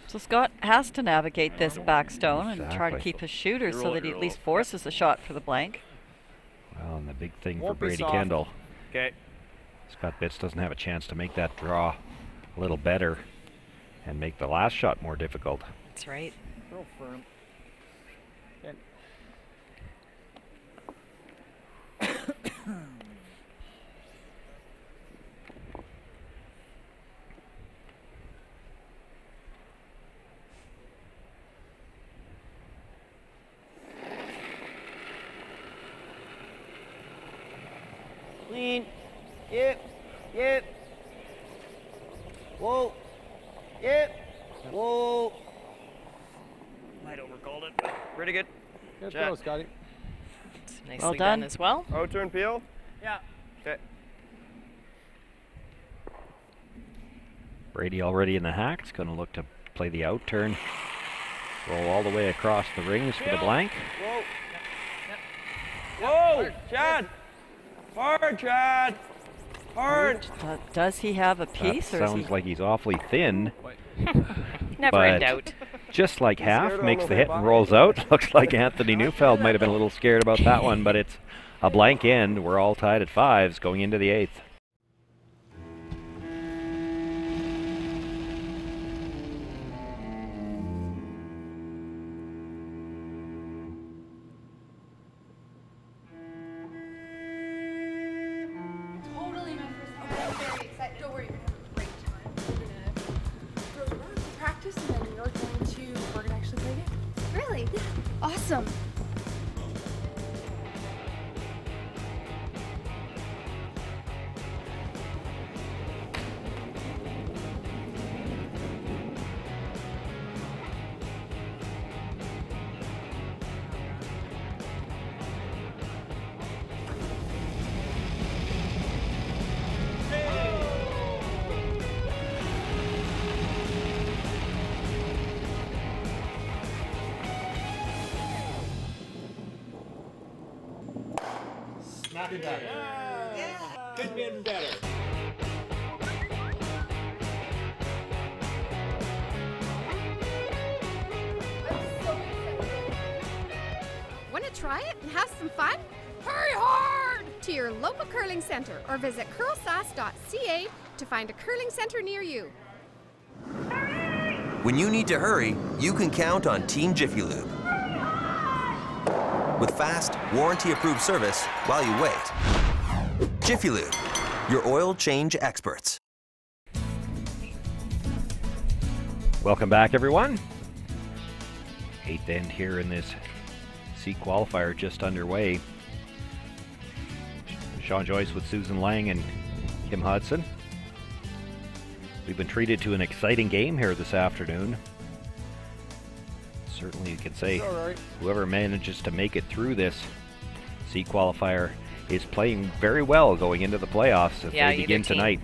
So Scott has to navigate this back stone and try to Exactly. keep his shooter You so roll that it, he you at roll least it. forces a shot for the blank. Well, and the big thing Won't for be Brady soft. Kendall, Okay. Scott Bitts doesn't have a chance to make that draw a little better and make the last shot more difficult. That's right. Real firm. Good. Clean. Yep. Yep. Whoa. Yep. Whoa. Might overcalled it, but pretty good. Good throw, Scotty. It's nicely done as well. Out turn peel? Yeah. Okay. Brady already in the hack. It's going to look to play the out turn. Roll all the way across the rings for the blank. Whoa. Whoa, Chad. Hard, Chad. Hard. Does he have a piece? That sounds like he's awfully thin. Never in doubt. Just like half, makes the hit and rolls out. Looks like Anthony Neufeld might have been a little scared about that one, but it's a blank end. We're all tied at 5s going into the 8th. Totally my first time. I'm very excited. Don't worry, you're gonna have a great time. We're gonna go to practice and then we're gonna actually play games. Really? Yeah. Awesome. Snappy better. Yeah. Could be better. Want to try it and have some fun? Hurry hard to your local curling center or visit CurlSask.ca to find a curling center near you. When you need to hurry, you can count on Team Jiffy Lube. With fast, warranty-approved service while you wait. Jiffy Lube, your oil change experts. Welcome back, everyone. 8th end here in this C qualifier just underway. Sean Joyce with Susan Lang and Kim Hudson. We've been treated to an exciting game here this afternoon. Certainly you could say whoever manages to make it through this C qualifier is playing very well going into the playoffs if they begin tonight.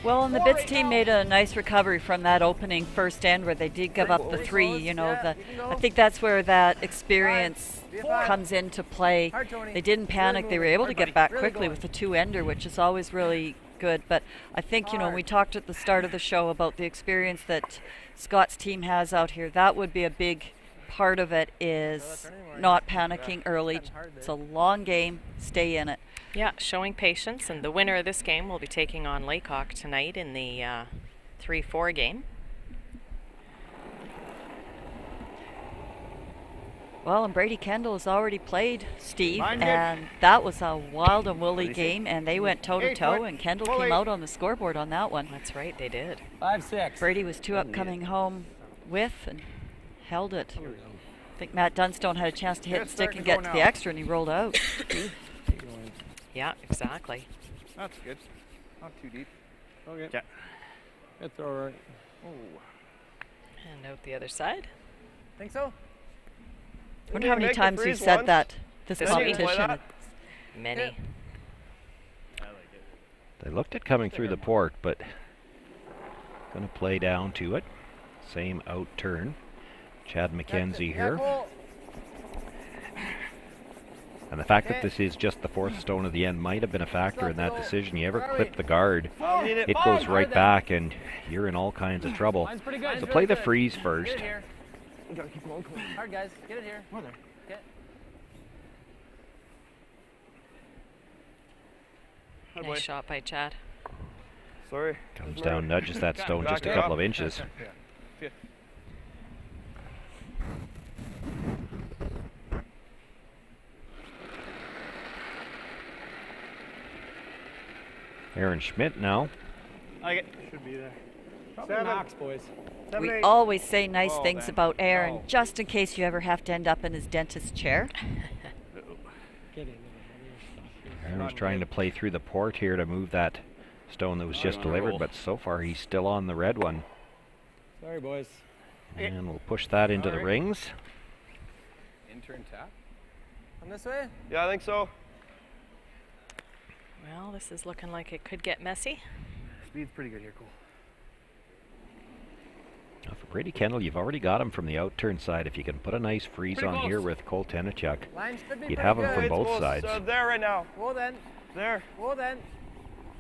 Well, and the Bits team made a nice recovery from that opening first end where they did give up the 3. You know, I think that's where that experience comes into play. They didn't panic. They were able to get back quickly with the 2-ender, which is always really good. But I think, you know, we talked at the start of the show about the experience that Scott's team has out here. That would be a big part of it, is not panicking early. It's a long game. Stay in it. Yeah, showing patience, and the winner of this game will be taking on Laycock tonight in the 3-4 game. Well, and Brady Kendall has already played, Steve, and that was a wild and woolly game, and they went toe-to-toe, and Kendall came out on the scoreboard on that one. That's right, they did. 5-6. Brady was 2 up coming home with and held it. I think Matt Dunstone had a chance to hit and stick and get to the extra, and he rolled out. Yeah, exactly. That's good. Not too deep. Okay. Yeah. It's all right. Oh. And out the other side. Think so? I wonder how many times you've said that this competition. Many. They looked at coming through the port, but going to play down to it. Same out turn. Chad McKenzie here. And the fact that this is just the 4th stone of the end might have been a factor in that decision. You ever clip the guard, it goes right back and you're in all kinds of trouble. So play the freeze first. Hard, guys. Get it here. Get. Nice shot by Chad. Sorry. Comes down, nudges that stone just a couple of inches. Aaron Schmidt now. Should be there. Probably Knox, boys. We always say nice things about Aaron, just in case you ever have to end up in his dentist chair. Get in. Aaron's trying to play through the port here to move that stone that was just delivered, but so far he's still on the red one. Sorry, boys. And we'll push that into the rings. Intern tap? Come this way? Yeah, I think so. Well, this is looking like it could get messy. Speed's pretty good here, Cole. Now for Brady Kendall, you've already got him from the out-turn side. If you can put a nice freeze on here with Cole Tenachuk, you'd have him from both sides. There right now. Whoa then. There. Whoa then.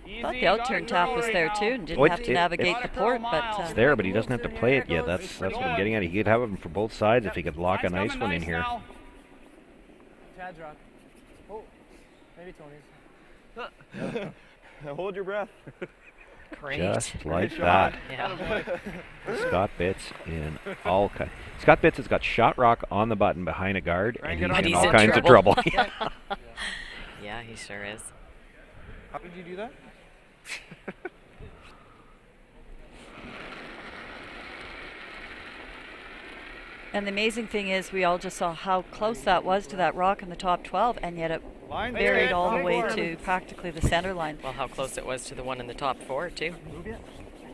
I thought the out-turn tap was there too and didn't have to navigate the port, but... It's there, but he doesn't have to play it yet. That's what I'm getting at. He could have him for both sides if he could lock a nice one in here. Chad's rock. Oh, maybe Tony's. Hold your breath. Great. Just like that. Yeah. Scott Bitts in all kinds. Scott Bitts has got shot rock on the button behind a guard, and he's in all kinds of trouble. Yeah, he sure is. How did you do that? And the amazing thing is we all just saw how close that was to that rock in the top 12, and yet it buried all the way to practically the center line. Well, how close it was to the one in the top 4 too.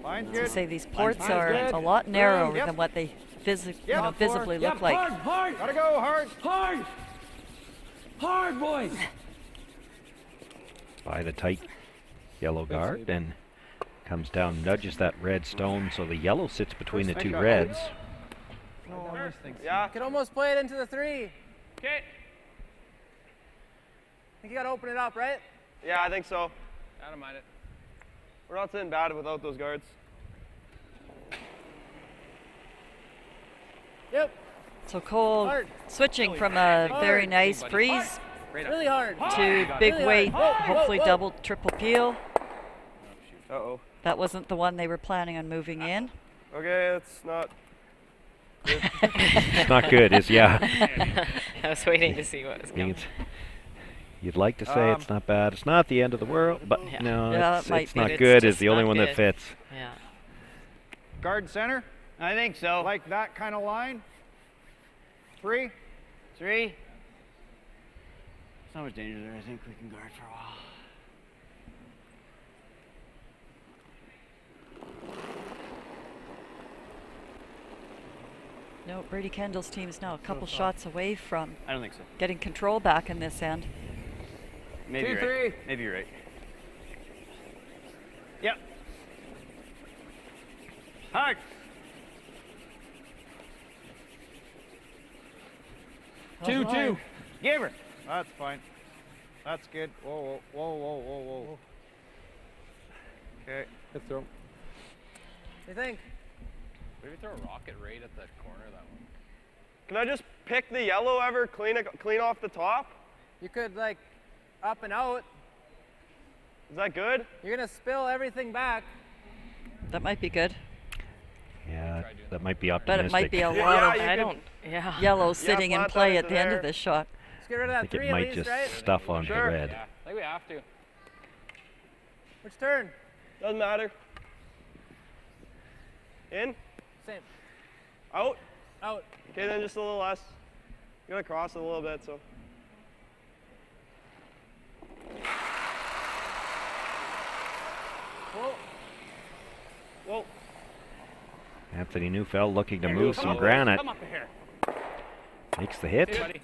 To say these ports are a lot narrower than what they visibly look like. Hard. Gotta go hard. Hard. Hard, boys. By the tight yellow guard, and comes down, nudges that red stone, so the yellow sits between the two reds. Yeah. You can almost play it into the 3. Okay. I think you gotta open it up, right? Yeah, I think so. I don't mind it. We're not sitting bad without those guards. Yep. So Cole switching from a very nice freeze Really hard. to big weight, hopefully double, triple peel. Uh-oh. That wasn't the one they were planning on moving in. Okay, it's not good. It's not good, yeah. I was waiting to see what was coming. You'd like to say it's not bad, it's not the end of the world, but no, it's not it's good just is the only not one that good. fits. Yeah. Guard center? I think so. Like that kind of line? 3? 3. So much danger there. I think we can guard for a while. No, Brady Kendall's team is now a couple shots away from I don't think so. getting control back in this end. Maybe you're right. Maybe you're right. Yep. Hard. Two. Give her. That's fine. That's good. Whoa. Okay. Good throw. What do you think? Maybe throw a rocket right at the corner of that one. Can I just pick the yellow ever, clean off the top? You could like up and out. Is that good? You're gonna spill everything back. That might be good. Yeah, that might be optimistic. But it might be a lot of yellow sitting in play at the end of this shot. Let's get rid of that I think 3 it at might least, just right? stuff onto the red. Yeah, I think we have to. Which turn? Doesn't matter. In? Same. Out? Out. Okay, then just a little less. I'm gonna cross it a little bit, so. Whoa. Anthony Neufeld looking to move some granite. Come up here. Makes the hit.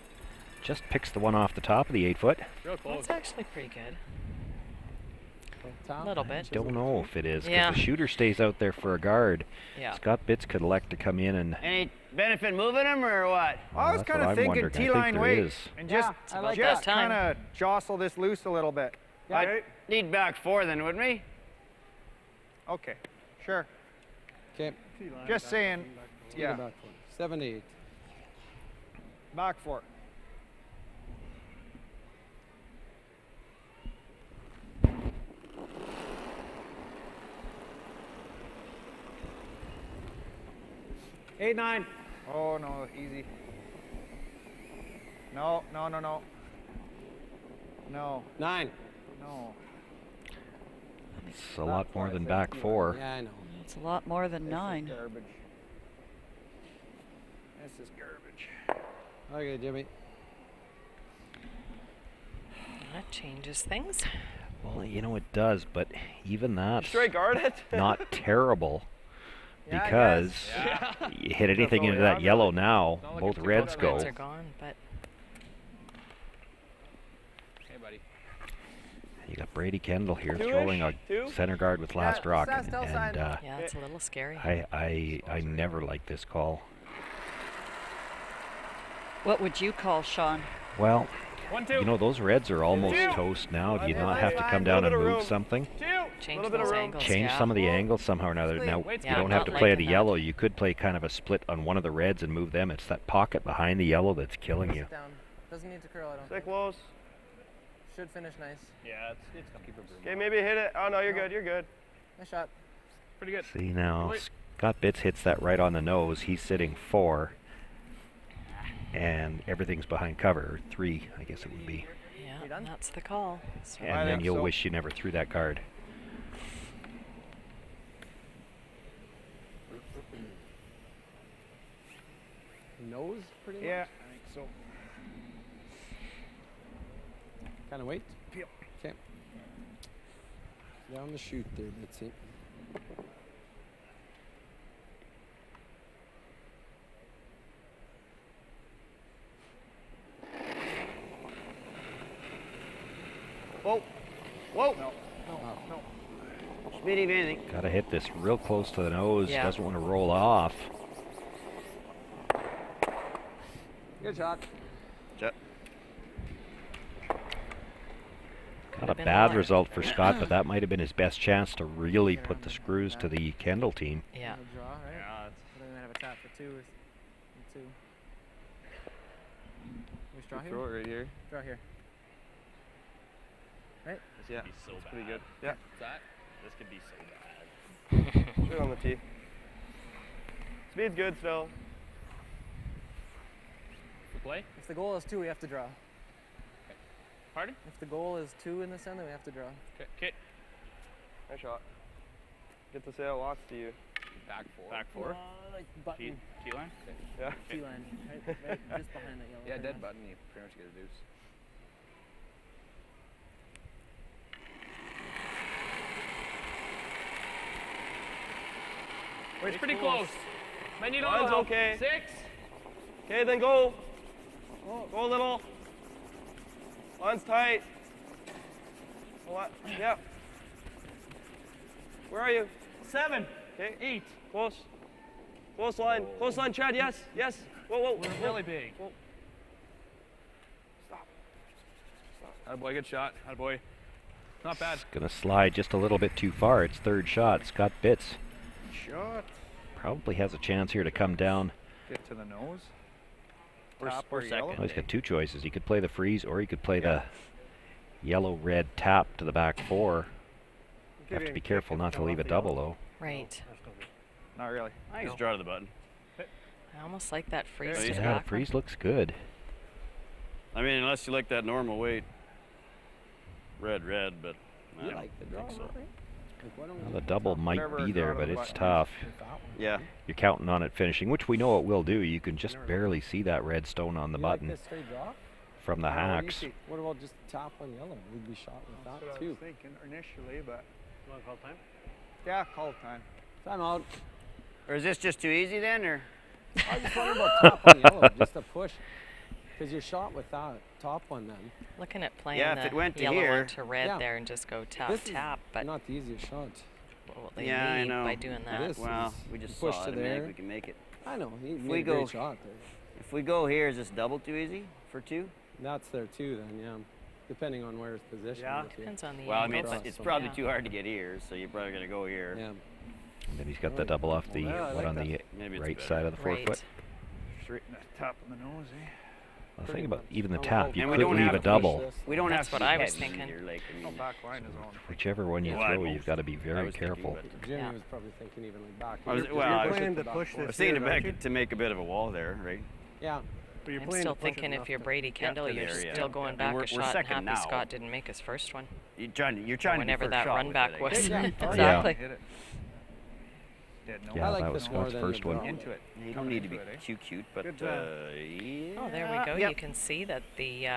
Just picks the one off the top of the 8-foot. That's actually pretty good. A little bit. Don't know if it is, because Yeah. the shooter stays out there for a guard. Yeah. Scott Bitts could elect to come in and... Any benefit moving him or what? I was that's kind what of I'm thinking wondering. I think T-line there weight is. and Yeah, just I like that. kind of jostle this loose a little bit. I'd need back 4 then, wouldn't we? Okay, sure. Okay. Just saying. Yeah. Back 7 to 8. Back 4. Eight, 9. Oh no, easy. No. 9. No. It's a lot more than back 4. Yeah, I know. It's a lot more than 9. Garbage. This is garbage. Okay, Jimmy. That changes things. Well, you know it does, but even that's Straight guard it. not terrible Yeah, I because guess. Yeah. you hit anything into that yellow now, both reds go. Reds are gone, but Hey, buddy. You got Brady Kendall here Two-ish? throwing a Two? center guard with last rock, and yeah, it's a little scary. I never like this call. What would you call, Sean? Well, 1, 2. you know, those reds are almost toast now. Do you not have to come down and move something? Change those angles. Change some of the angles somehow or another. Now, you don't have to play the yellow. You could play kind of a split on one of the reds and move them. It's that pocket behind the yellow that's killing you. Down. Doesn't need to curl, I don't Stay think. close. Should finish nice. Yeah, it's gonna keep it. Okay, maybe hit it. Oh no, you're good. You're good. Nice shot. Pretty good. See now, Scott Bitts hits that right on the nose. He's sitting 4, and everything's behind cover, or 3, I guess it would be. Yeah, that's the call. So And then you'll wish you never threw that card. Nose, pretty much? Yeah, I think so. Kind of wait? Yep. Okay. Down the chute there, Bitsy. Whoa. Whoa. No. Speedy, anything. Got to hit this real close to the nose. Yeah. Doesn't want to roll off. Good shot. Jet. Got a bad result for Scott, but that might have been his best chance to really put the screws to the Kendall team. Yeah. Draw, right? Yeah, But then we have a tap for 2 or 2. We draw here? Throw it right here. Draw here. Right? Yeah. So That's bad. pretty good. Yeah. That? This could be so bad. Good on the tee. Speed's good still. For play? If the goal is 2, we have to draw. Pardon? If the goal is 2 in the center, we have to draw. Okay. Nice shot. Get the sail lots to you. Back 4. Back 4. Like button. T line? Yeah. T line. Right just behind that yellow. Yeah, pretty dead much. button. You pretty much get a deuce. It's pretty close. Might need a little Line's help. okay. 6. Okay, then go. Go a little. Line's tight. What? Yeah. Where are you? 7. Okay. 8. Close. Close line. Close line, Chad. Yes. Yes. Whoa, whoa. We're really big. Whoa. Attaboy, good shot. Attaboy. Not bad. Gonna slide just a little bit too far. It's third shot. Scott Bitts Shot. probably has a chance here to come down. Get to the nose. Top or second. Well, he's got 2 choices. He could play the freeze, or he could play the yellow-red tap to the back 4. Have to be careful not to leave a double, though. Right. Not really. I think it's draw to the button. I almost like that freeze to the Yeah, the back one. freeze looks good. I mean, unless you like that normal weight. Red, but I You don't like the think draw, so. right? Like, why don't Well, we the double might Whatever be draw there, to but the it's button tough. Yeah. You're counting on it finishing, which we know it will do. You can just barely see that red stone on the You button Like this straight draw? from the What do you hacks. think? What about just tap on yellow? We'd be shot with That's that what I too. was thinking initially, but. You want to call time? Yeah, call time. Time out. Or is this just too easy then, or? I just wonder about tap on yellow, just a push. Because you're shot with that top one then. Looking at playing Yeah, if it the went to yellow here- onto red Yeah. there and just go tap, This is tap, but not the easiest shot. what will they Yeah, I lead know. by doing that? This Well, is we just push saw to it. I mean, there. we can make it. I know, he If made we a great go- shot there. If we go here, is this double too easy for 2? That's there too then, yeah. Depending on where it's positioned. Yeah. with you. Depends on the Well, I mean, angle. it's probably Yeah. too hard to get here, so you're probably gonna go here. Yeah. And then he's got the double off the Yeah, I like on that. the Maybe it's right better. side of the Right. forefoot. Straight in the top of the nose, eh? Well, the thing about even the Oh, tap, oh, you And we could don't leave have a to double. push this. We don't That's have what to I be was heavy thinking. either, like, I Oh, mean, back line is on. Whichever one you Well, I throw, both- you've got to be I very was thinking, careful. but- Jimmy Yeah. was probably thinking even like back. I was- here. well, I was- Pushing to the push back I this was thinking here, aren't back to make a bit of a wall there, right? Yeah. But you're I'm playing still to push it thinking enough if you're to- Brady Kendall, to you're there, yeah. still going I mean, back we're a shot and second happy now. Scott didn't make his first one. You're trying to be Whenever first that shot run with back it, I was. guess. Yeah. Exactly. Hit it. Dead no. Yeah, I like that the was more Scott's than first the one. draw. Into it. You don't need to be Into it, eh? too cute, but Good job. Oh, there we go. yeah. You can see that the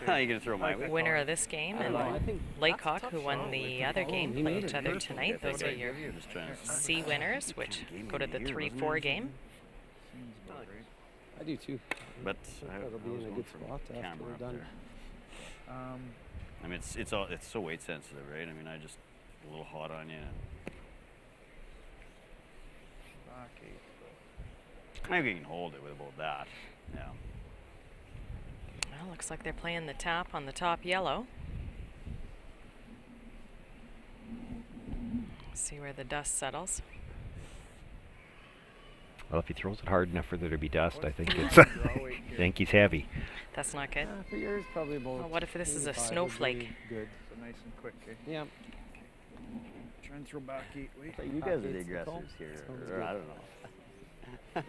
You're gonna throw my way. Winner of this game, and Laycock, who won the other game, play each other tonight. Those are your C winners, which go to the 3-4 game. I do too. But it'll be in a good spot after we're done. I mean, it's so weight sensitive, right? I mean, I just a little hot on you. Maybe you can hold it with about that. Yeah. Well, looks like they're playing the tap on the top yellow. See where the dust settles. Well, if he throws it hard enough for there to be dust, I think it's. I think he's heavy. That's not good. For yours, probably about. Well, what if this is a snowflake? Good. So nice and quick. Eh? Yeah. Try and throw back 8 weight. You guys are the aggressors here. Or I don't know.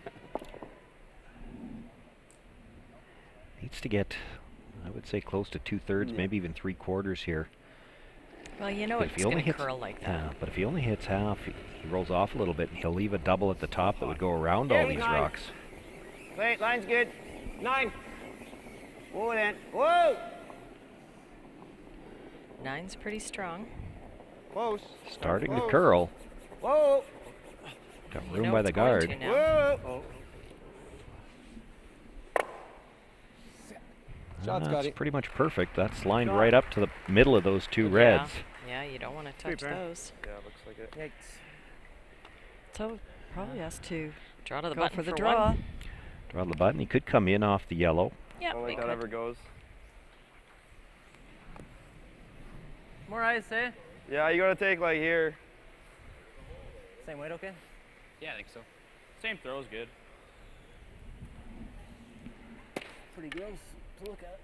Needs to get, I would say, close to 2/3, maybe even 3/4 here. Well, you know it's going to curl like that. Yeah, but if he only hits half, he rolls off a little bit, and he'll leave a double at the top that would go around all these rocks. Wait, line's good. 9. Whoa then. Whoa! 9's pretty strong. Close. Starting to curl. Whoa! Got room by the guard. Whoa! That's pretty much perfect. That's lined right up to the middle of those two reds. Yeah, you don't want to touch those. Yeah, looks like it. Yikes. So probably has to draw to the go button for the for draw. one. Draw the button. He could come in off the yellow. Yeah, don't think that ever goes. More ice, eh? Yeah, you gotta take like here. Same weight, okay? Yeah, I think so. Same throw's good. Pretty gross to look at.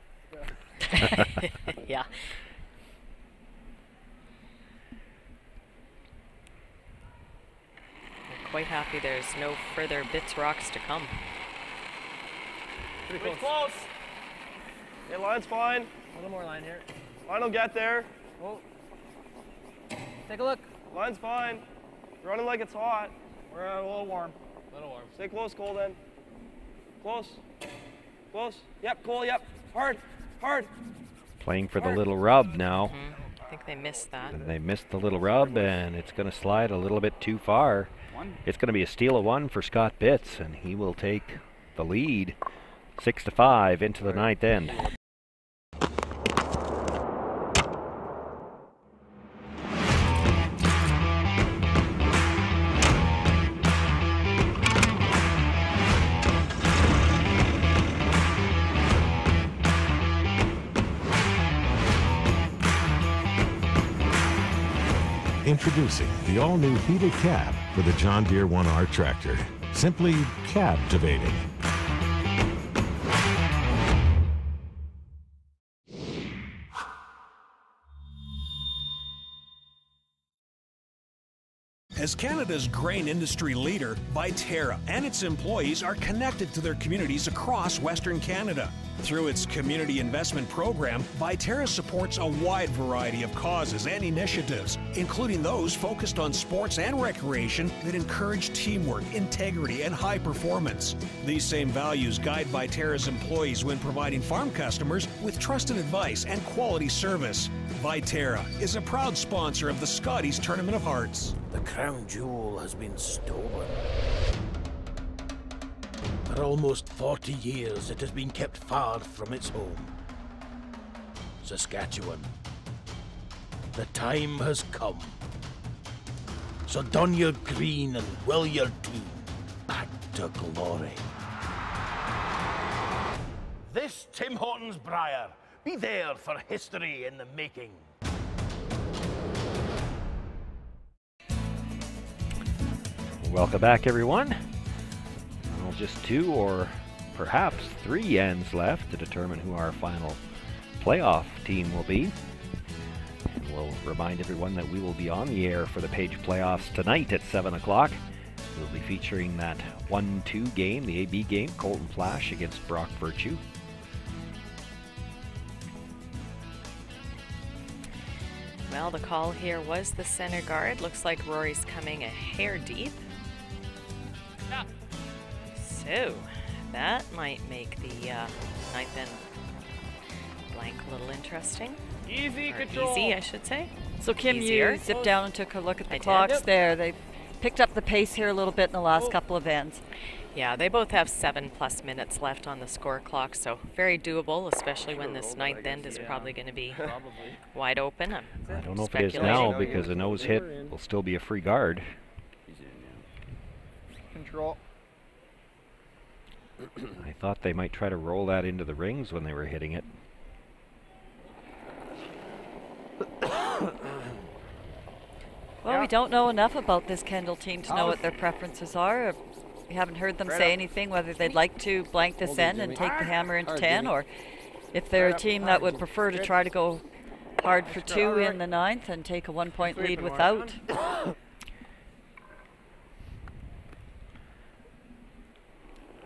Yeah. I'm quite happy there's no further bits rocks to come. Pretty close. Yeah, line's fine. A little more line here. Line will get there. Oh. Take a look. Line's fine. Running like it's hot. We're a little warm. Stay close, Cole, then. Close. Close. Yep, Cole, yep. Hard. Hard. Playing for the little rub now. I think they missed that. And they missed the little rub, and it's going to slide a little bit too far. It's going to be a steal of 1 for Scott Bitts, and he will take the lead 6-5 into the 9th end. Introducing the all-new heated cab for the John Deere 1R tractor. Simply captivating. As Canada's grain industry leader, Viterra and its employees are connected to their communities across Western Canada. Through its community investment program, Viterra supports a wide variety of causes and initiatives, including those focused on sports and recreation that encourage teamwork, integrity, and high performance. These same values guide Viterra's employees when providing farm customers with trusted advice and quality service. Viterra is a proud sponsor of the Scotties Tournament of Hearts. The crown jewel has been stolen. For almost 40 years, it has been kept far from its home. Saskatchewan. The time has come. So don your green and will your team back to glory. This Tim Hortons Briar. Be there for history in the making. Welcome back, everyone. Well, just 2 or perhaps 3 ends left to determine who our final playoff team will be. And we'll remind everyone that we will be on the air for the Page playoffs tonight at 7 o'clock. We'll be featuring that 1-2 game, the AB game, Colton Flash against Brock Virtue. Well, the call here was the center guard. Looks like Rory's coming a hair deep. Yeah. So, that might make the 9th end blank little interesting. Easy Or control. Easy, I should say. So Kim, Easier. you zipped down and took a look at the I did. clocks Yep. there. They've picked up the pace here a little bit in the last couple of ends. Yeah, they both have 7+ minutes left on the score clock, so very doable, especially when this ninth end is probably going to be wide open. I don't know if it is now because a nose hit will still be a free guard. Control. I thought they might try to roll that into the rings when they were hitting it. Well, we don't know enough about this Kendall team to know what their preferences are. We haven't heard them say anything, whether they'd like to blank this end and take the hammer into 10, or if they're a team that would prefer to try to go hard for 2 in the ninth and take a 1-point lead without.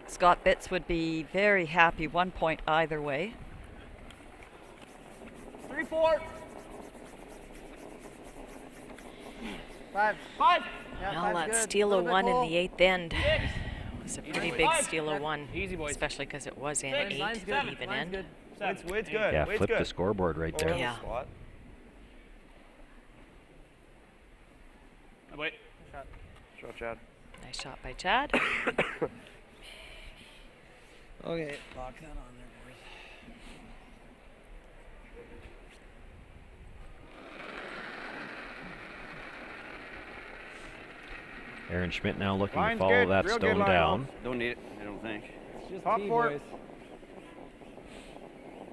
Scott Bitts would be very happy, 1 point either way. 3-4. 5. Yeah, Well, that steal of 1 in the 8th end was a pretty big steal of 1, especially because it was in 8, even end. Wade's good. Yeah, Wade's flip good. the scoreboard right there. Yeah. Wait. Shot, Chad. Nice shot by Chad. Okay, lock that on there, boys. Aaron Schmidt now looking Line's to follow good. that Real stone good line down. off. Don't need it, I don't think. It's just Top T, four. boys.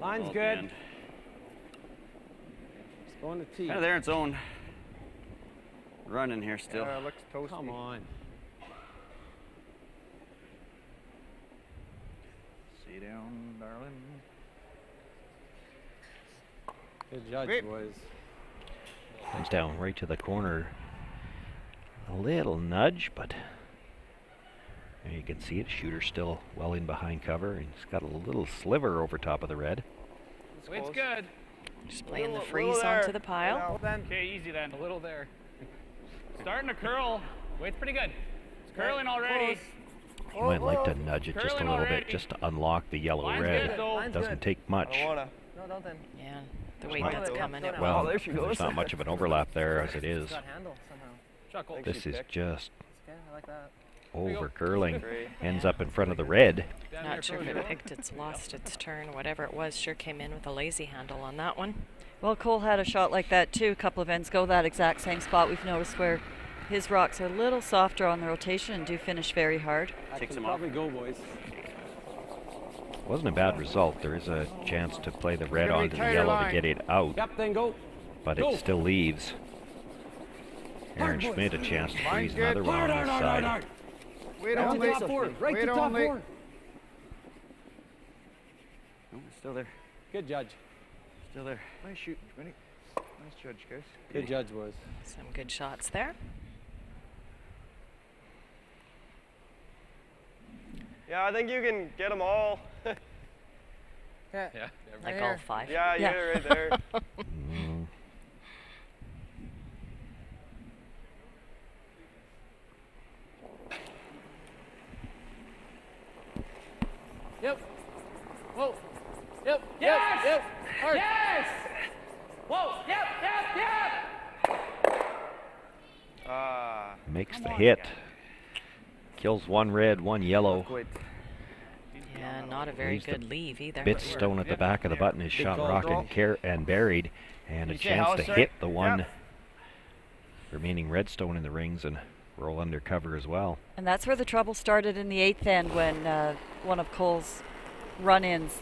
Line's Ball at the good. end. It's going to T. Kind of there in its own run in here still. Looks toasty. Come on. Sit down, darling. Good judge, Great. boys. Comes down right to the corner. A little nudge, but you can see it. Shooter still well in behind cover, and he's got a little sliver over top of the red. It's good. Just playing the freeze onto the pile. Well, then. Okay, easy then. A little there. Starting to curl. Weight's pretty good. It's curling already. You might like to nudge it just a little bit, just to unlock the yellow red. Doesn't take much. No, don't then. Yeah, the way that's coming, it Well, will. there's not much of an overlap there as it is. Got handle somehow. Chuckle. This is just Okay, I like that. over curling. Ends up in front of the red. Not sure if it picked its, lost its turn, whatever it was. Sure came in with a lazy handle on that one. Well, Cole had a shot like that too a couple of ends ago, that exact same spot. We've noticed where his rocks are a little softer on the rotation and do finish very hard. Takes him Probably go, boys. Wasn't a bad result. There is a chance to play the red Gonna be onto the tighter yellow line. to get it out, Yep, then go. but Go. it still leaves Aaron Schmidt a chance to freeze good. another one on this side. Wait Right on to top 4. Right to top 4. Oh, it's still there. Good judge. Still there. Nice shoot, Schmitty. Nice judge, guys. Good judge, boys. Some good shots there. Yeah, I think you can get them all. Okay. Yeah. Like Right all here. 5. Yeah, Yeah. you're right there. Mm. Yep. Whoa. Yep. Yes! Yep. Yep. Hard. Yes! Whoa! Yep, yep, yep! Makes the hit. Kills one red, one yellow. Yeah, not a very Leaves the good leave either. Bit stone at the back of the button is shot, rocked, and buried, and a You say chance house, to sir? hit the one Yep. remaining redstone in the rings and roll under cover as well. And that's where the trouble started in the 8th end when one of Cole's run-ins,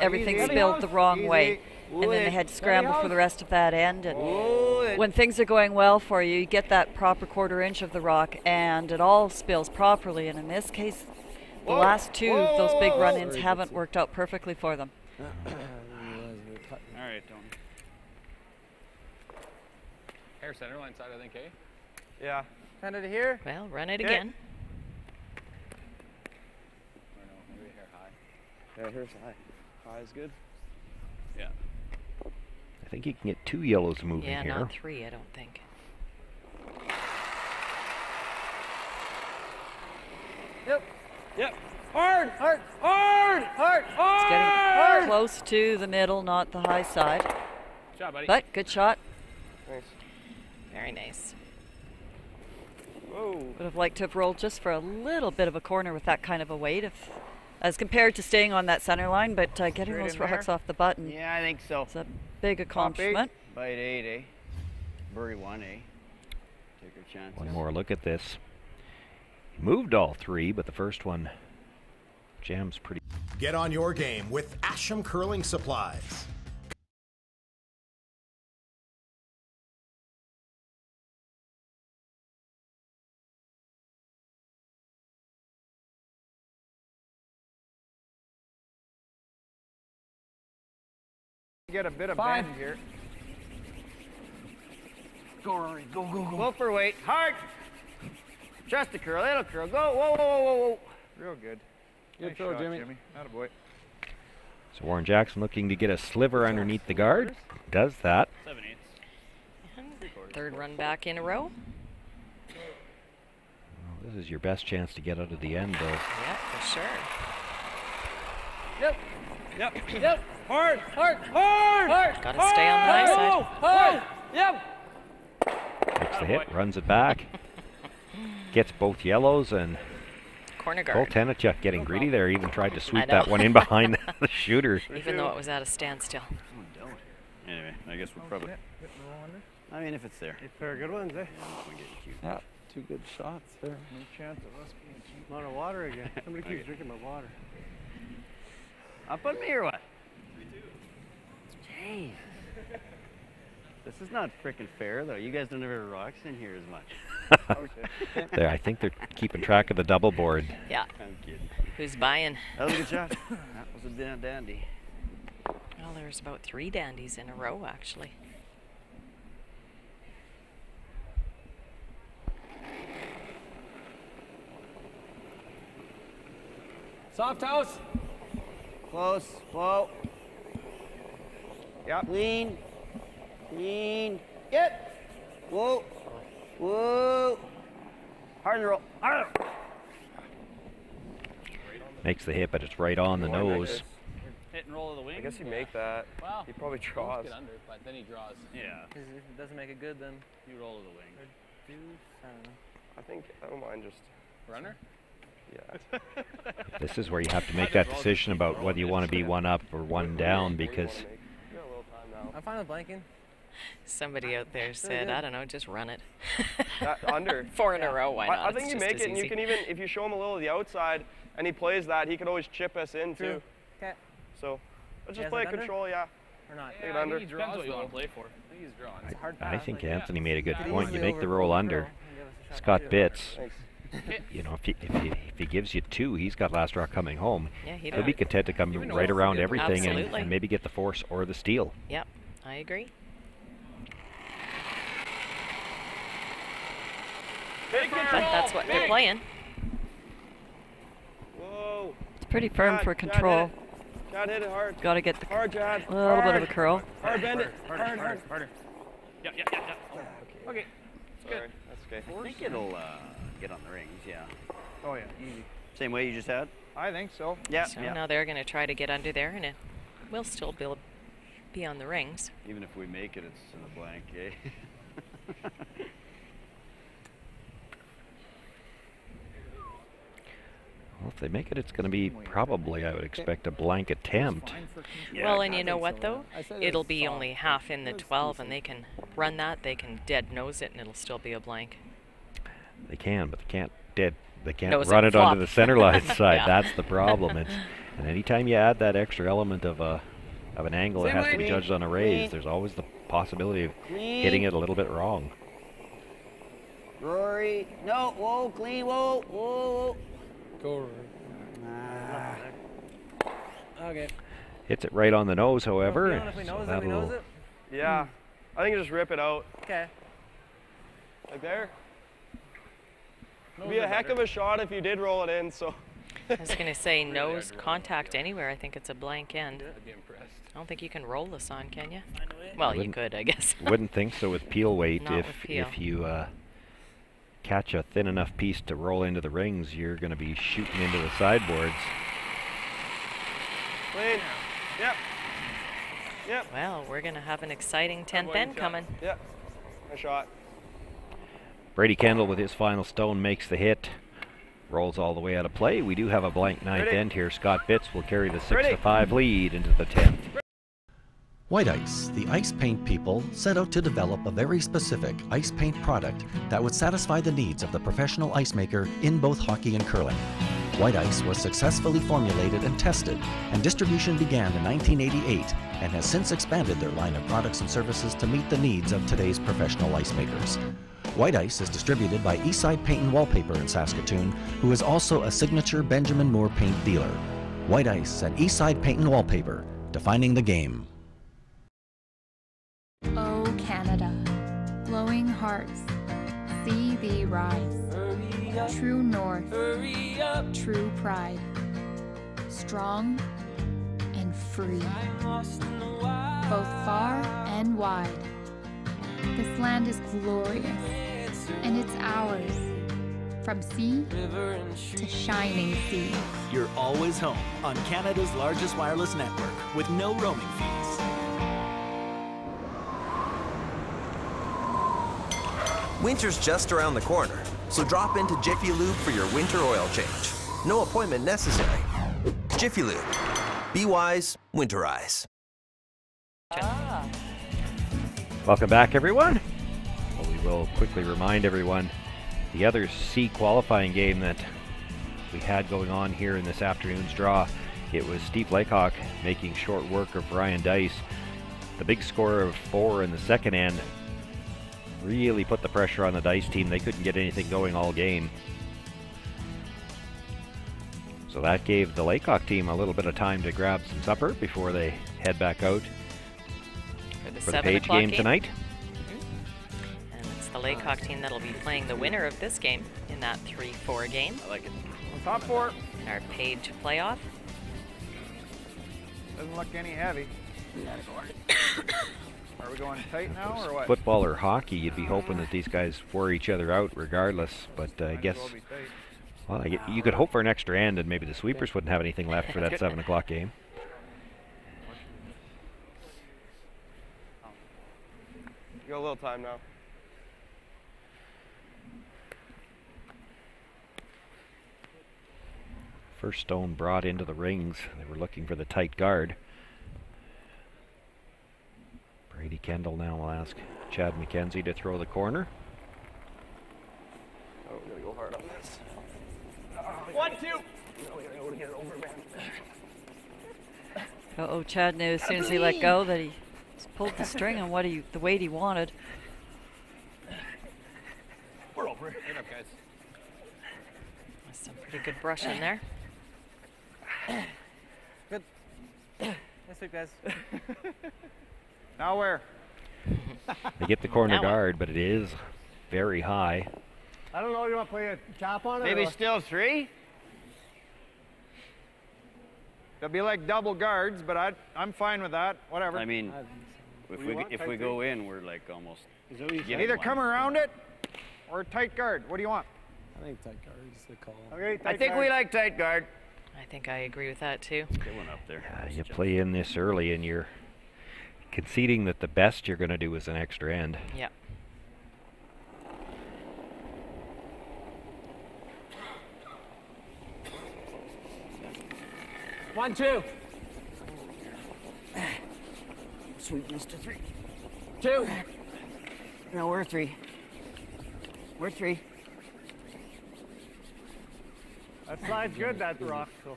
everything easy. spilled the wrong way. Ooh, And then they it. had to scramble for the rest of that end. And Ooh, it. when things are going well for you, you get that proper quarter inch of the rock and it all spills properly. And in this case, the Whoa. last two of those big Whoa. run-ins haven't worked out perfectly for them. All right, Tony. Hair center line side, I think, eh? Yeah. Kind of to here. Well, run it Okay. again. I don't know, maybe hair high. Yeah, here's high. High is good. Yeah. I think you can get 2 yellows moving Yeah, here. not 3, I don't think. Yep. Yep. Hard. Hard. Hard. Hard. It's getting Hard. close to the middle, not the high side. Good job, buddy. But good shot. Nice. Very nice. Whoa. Would have liked to have rolled just for a little bit of a corner with that kind of a weight, as compared to staying on that center line, but getting Straight those in there. rocks off the button. Yeah, I think so. It's a big accomplishment. Bite 8, eh? Birdie 1, eh? Take her chance. One more look at this. He moved all three, but the first one jams pretty. Get on your game with Asham Curling Supplies. Get a bit of Fine. bend here. Go, Rory. Go, go, go. Go for weight. Hard. Just a curl. It'll curl. Go. Whoa, whoa, whoa, whoa, whoa. Real good. Good Nice throw, shot, Jimmy. Attaboy. So Warren Jackson looking to get a sliver underneath the guard. Does that. 7/8. Third run back in a row. Well, this is your best chance to get out of the end, though. Yeah, for sure. Yep. Yep. Yep. Hard. Hard. Hard. Hard. Gotta stay on the high side. Hard. Yep. Takes the hit, runs it back. Gets both yellows, and Corner Cole guard. Tenachuk getting greedy there. Even tried to sweep know. that one in behind the shooter. Even though it was at a standstill. Anyway, I guess we'll probably. I mean, if it's there. Fair good ones, eh? We get cute. Yeah. 2 good shots there. No chance of us being cheap. I'm out of water again. Somebody keeps drinking my water. Up on me or what? Jeez. This is not frickin' fair, though. You guys don't have any rocks in here as much. There, I think they're keeping track of the double board. Yeah. I'm kidding. Who's buying? That was a good shot. That was a dandy. Well, there's about 3 dandies in a row, actually. Soft house. Close. Flow. Yep. Clean. Clean. Get. Whoa. Whoa. Hard to roll. Hard. Makes the hit, but it's right on the nose. Hit and roll of the wing. I guess you make that. Well, He probably almost draws. get under, but then he draws. Yeah. If it doesn't make it good, then You roll of the wing. I don't know. I don't mind just. Runner? Yeah. This is where you have to make that decision about whether you want to be one up or one down, because You got a little time now. I'm fine with blanking. Somebody out there said, I don't know, just run it. Under. 4 in a row, why not? I think It's you just make as it, and you easy. can even, if you show him a little of the outside, and he plays that, he could always chip us in too. Okay. So let's Yeah, just is play it under? control, yeah. Or not? Take it under. He depends what you want to play for. I think he's drawing. It's a hard I pass. think Anthony made a good Could point. You easily make the over- roll overcurl under. and give us a shot Scott to do it. Bitts, Thanks. you know, if he gives you 2, he's got last draw coming home. Yeah, he'd He'll be content to come right around everything and, Absolutely. and maybe get the force or the steal. Yep, I agree. But that's what they're playing. Whoa. It's pretty firm Chad, for Chad, control. hit it. Chad, hit it hard. Got to get the Hard, Chad. little bit of a curl. Hard, bend it. Harder. Yeah. Okay. Sorry, that's okay. I think it'll get on the rings, yeah. Oh, yeah. Easy. Same way you just had? I think so. Yeah. So now they're going to try to get under there, and it will still be on the rings. Even if we make it, it's in the blank, eh? Well, if they make it, it's going to be probably, I would expect, a blank attempt. Well, and you know what, though? It'll be only half in the 12, and they can run that. They can dead nose it, and it'll still be a blank. They can, but they can't Nose run it, it onto flop. the center line side. Yeah. That's the problem. And anytime you add that extra element of an angle that has to be judged on a raise, there's always the possibility of hitting it a little bit wrong. Rory. No. Whoa. Clean. Whoa. Whoa. Go, Rory. Okay. Hits it right on the nose, however. Well, if we so nose it, we nose it. Yeah. I think you just rip it out. Okay. Like there. It'd be a heck of a shot if you did roll it in, so. I was going to say nose contact anywhere. I think it's a blank end. I'd be impressed. I don't think you can roll this on, can you? Well, you Wouldn't- could, I guess. Wouldn't think so with peel weight. Not with peel. If you catch a thin enough piece to roll into the rings, you're going to be shooting into the sideboards. Clean. Yep. Yep. Well, we're going to have an exciting 10th end coming. Yep. Nice shot. Brady Kendall with his final stone makes the hit. Rolls all the way out of play. We do have a blank ninth end here. Scott Bitts will carry the 6-5 lead into the 10th. White Ice, the ice paint people, set out to develop a very specific ice paint product that would satisfy the needs of the professional ice maker in both hockey and curling. White Ice was successfully formulated and tested, and distribution began in 1988 and has since expanded their line of products and services to meet the needs of today's professional ice makers. White Ice is distributed by Eastside Paint and Wallpaper in Saskatoon, who is also a signature Benjamin Moore paint dealer. White Ice and Eastside Paint and Wallpaper, defining the game. Oh Canada, glowing hearts, see thee rise. True north, true pride, strong and free, both far and wide. This land is glorious, and it's ours, from sea to shining sea. You're always home on Canada's largest wireless network with no roaming fees. Winter's just around the corner, so drop into Jiffy Lube for your winter oil change. No appointment necessary. Jiffy Lube. Be wise, winterize. Welcome back, everyone. Well, we will quickly remind everyone the other C qualifying game that we had going on here in this afternoon's draw. It was Steve Laycock making short work of Ryan Dice. The big score of 4 in the second end really put the pressure on the Dice team. They couldn't get anything going all game. So that gave the Laycock team a little bit of time to grab some supper before they head back out for the Page game tonight. And it's the Laycock team that'll be playing the winner of this game in that 3-4 game. I like it. Top 4. Our Page playoff. Doesn't look any heavy. Are we going tight now or what? Football or hockey, you'd be hoping that these guys wore each other out regardless, but I guess, well, you could hope for an extra end and maybe the sweepers wouldn't have anything left for that 7 o'clock game. You got a little time now. First stone brought into the rings. They were looking for the tight guard. Brady Kendall now will ask Chad McKenzie to throw the corner. Oh, we're gonna go hard on this. 1-2. Uh-oh, Chad knew as soon as he let go that he pulled the string on the weight he wanted. We're over. Get up, guys. That's some pretty good brush in there. Good. Nice work, guys. Now where? They get the corner guard, but it is very high. I don't know, you want to play a chop on it? Maybe still 3? They'll be like double guards, but I'm fine with that. Whatever. I mean, if we go in, we're like almost. Either come around it or tight guard. What do you want? I think tight guard is the call. Okay, I think we like tight guard. I think I agree with that too. Get one up there. You play in this early and you're conceding that the best you're going to do is an extra end. Yeah. One, 2. Sweetness to 3. 2. No, we're 3. We're 3. That slide's good, that rock. So.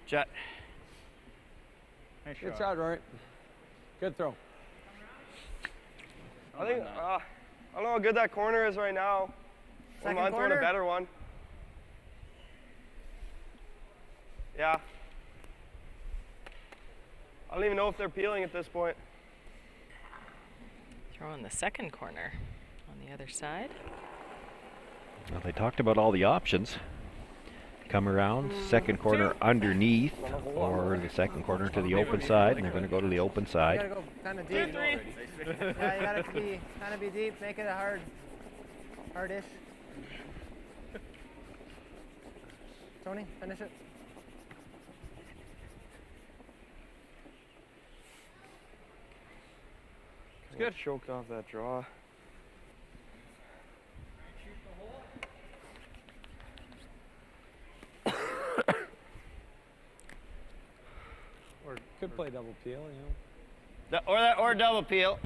Jet. Nice good shot, Rory. Good throw. I think, I don't know how good that corner is right now. Second I'm throwing a corner? better one. Yeah. I don't even know if they're peeling at this point. Throwing the second corner on the other side. Well, they talked about all the options. Come around, second corner underneath, or the second corner to the open side, and they're going to go to the open side. You gotta go kind of deep. Yeah, you gotta kind of be deep. Make it a hardish. Tony, finish it. It's good. Choked off that draw. Or could play double peel, you know. Or double peel.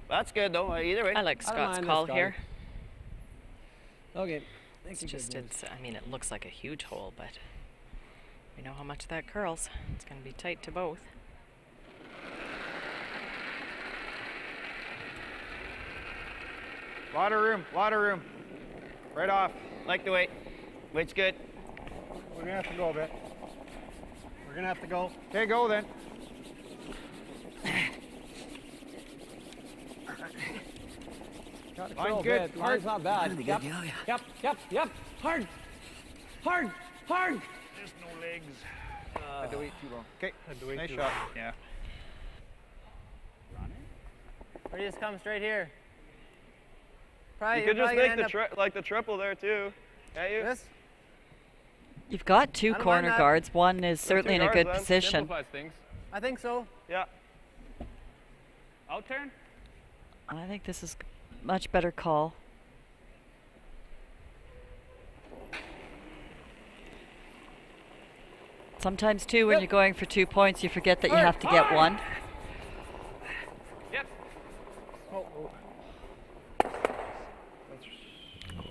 That's good though. Either way. I like Scott's call here. Okay. It's just, I mean, it looks like a huge hole, but we know how much that curls. It's going to be tight to both. Lot of room, lot of room. Right off. Like the weight. Weight's good. We're gonna have to go a bit. We're gonna have to go. Okay, go then. Line's good. Line's not bad. Yep. Yep. Hard. Hard. Just no legs. Had to wait too long. Okay, nice shot. Yeah. Or you just come straight here. You could just make the triple there too. Can't you? This? You've got two corner guards. One is certainly in a good position. Simplifies things. I think so. Yeah. Out turn? I think this is much better call. Sometimes too, when you're going for 2 points, you forget that you have to get one. Yep.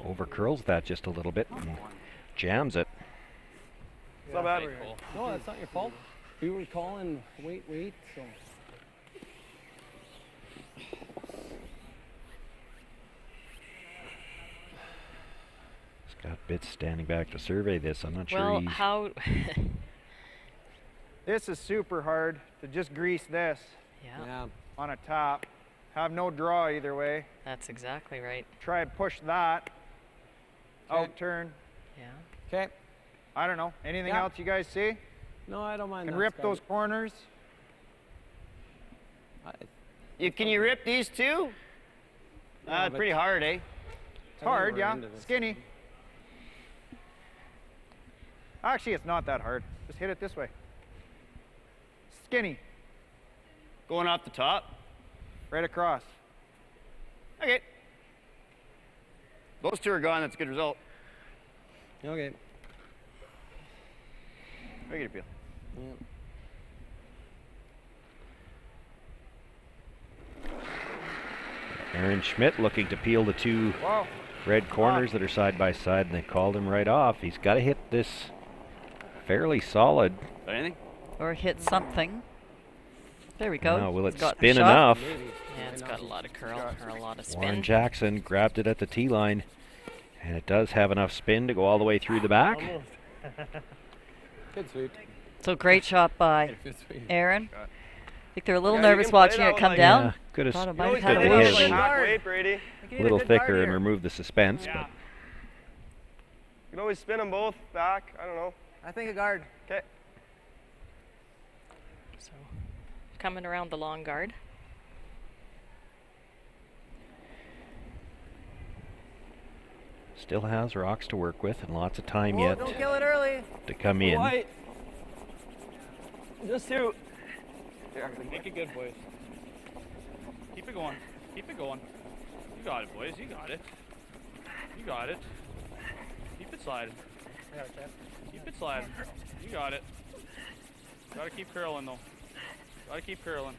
Over curls that just a little bit and jams it. It's not bad. No, that's not your fault. We were calling wait, so. Scott Bitts standing back to survey this. I'm not sure Well, he's... how... This is super hard to just grease this yeah. on a top. Have no draw either way. That's exactly right. Try and push that. Out turn. Yeah. Okay. I don't know. Anything else you guys see? No, I don't mind. Can that, rip Scott. those corners. Can you rip these two? Yeah, It's pretty hard, eh? It's hard, yeah. Skinny. Actually, it's not that hard. Just hit it this way. Skinny. Going off the top? Right across. Okay. Those two are gone. That's a good result. Okay. Regular peel. Aaron Schmidt looking to peel the two red corners that are side by side, and they called him right off. He's got to hit this fairly solid. Anything? Or hit something. There we go. Now, will it It's got spin the shot. enough? Yeah, it's got a lot of curl or a lot of spin. Warren Jackson grabbed it at the tee line, and it does have enough spin to go all the way through the back. Good sweep. So great shot by Aaron. I think they're a little Yeah, nervous you can play watching that it one come like down. Yeah, could have Thought it You might always have hit had it a with little like shot. halfway, Brady. a little thicker and remove the suspense. Yeah. But You can always spin them both back. I don't know. I think a guard. Okay. So, coming around the long guard. still has rocks to work with and lots of time Whoa, yet don't kill it early. to come in. White. Just two. Make it good, boys. Keep it going. Keep it going. You got it, boys. You got it. You got it. Keep it sliding. Keep it sliding. You got it. Gotta keep curling, though. Gotta keep curling.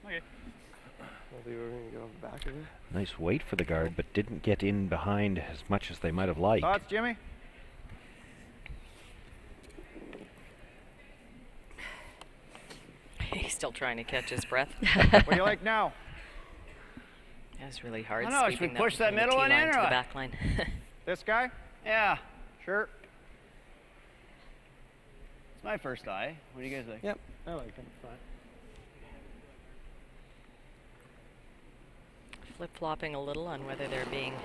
Okay. I think we're going to go off the back of it. Nice weight for the guard, but didn't get in behind as much as they might have liked. Thoughts, Jimmy? He's still trying to catch his breath. What do you like now? That's really hard. I don't know, should we sweeping push that from the middle tee one line in to or the what? back line. This guy? Yeah. Sure. It's my first eye. What do you guys think? Yep, I like him. Fine. Flip-flopping a little on whether they're being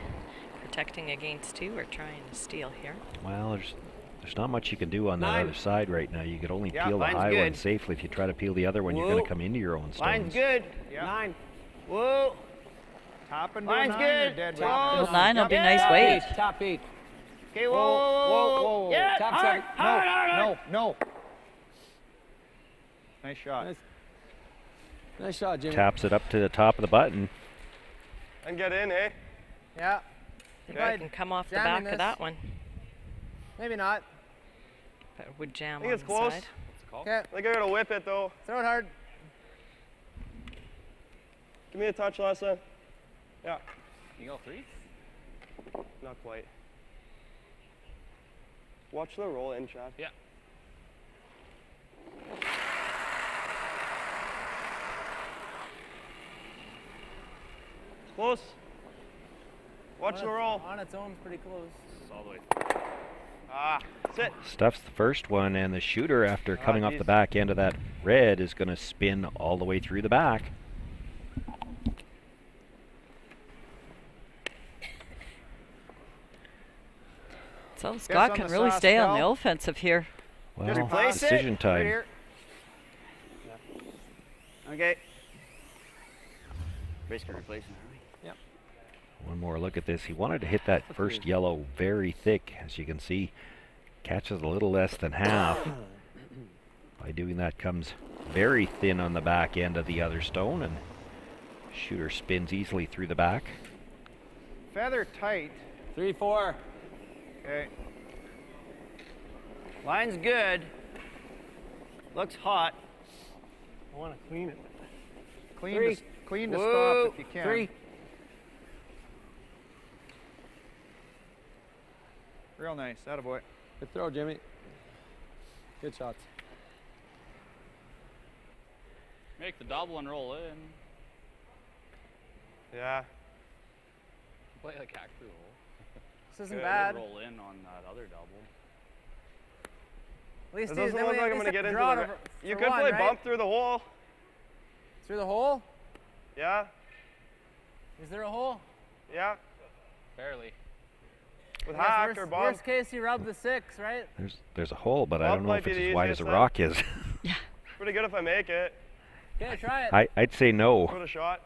protecting against two or trying to steal here. Well, there's not much you can do on that other side right now. You could only Yeah, peel the line's high one good. safely. If you try to peel the other one, you're going to come into your own stones. Line's good. Yeah. 9. Whoa. Top and Line's nine good. or dead Close. weight? Well, 9 will be nice Yeah. weight. Top 8. Okay, whoa, whoa, whoa. Yeah, Top hard, seven. hard, hard, hard. No. Nice shot. Nice. Nice shot, Jimmy. Taps it up to the top of the button. And get in, eh? Yeah. You can come off the back of that one. Maybe not. But it would jam I think on it's the close. side. Okay. I think I gotta whip it though. Throw it hard. Give me a touch last time. Yeah. You go 3? Not quite. Watch the roll in, Chad. Yeah. Close. Watch the roll. On its own, pretty close. All the way. Ah, sit. Stuffs the first one, and the shooter, after coming off the back end of that red, is going to spin all the way through the back. So Scott can really stay on the offensive here. Well, decision time. Right okay. Basically replacing, are we? Yep. One more look at this. He wanted to hit that first yellow very thick. As you can see, catches a little less than half. By doing that, comes very thin on the back end of the other stone, and shooter spins easily through the back. Feather tight. 3-4. Okay. Line's good. Looks hot. I want to clean it. Clean Three. Clean to Whoa. stop if you can. 3. Real nice. Attaboy. Good throw, Jimmy. Good shots. Make the double and roll in. Yeah. Play like hack through the hole. This isn't Good. bad. Roll in on that other double. At least It doesn't look like I'm gonna get into the. You could play bump through the hole. Through the hole? Yeah. Is there a hole? Yeah. Barely. With I guess hack worst, or bump. Worst case, you rub the 6, right? There's a hole, but I Bump don't know might if be it's the as wide as easiest a thing. rock is. Pretty good if I make it. Okay, try it. I'd say no. Give it a shot.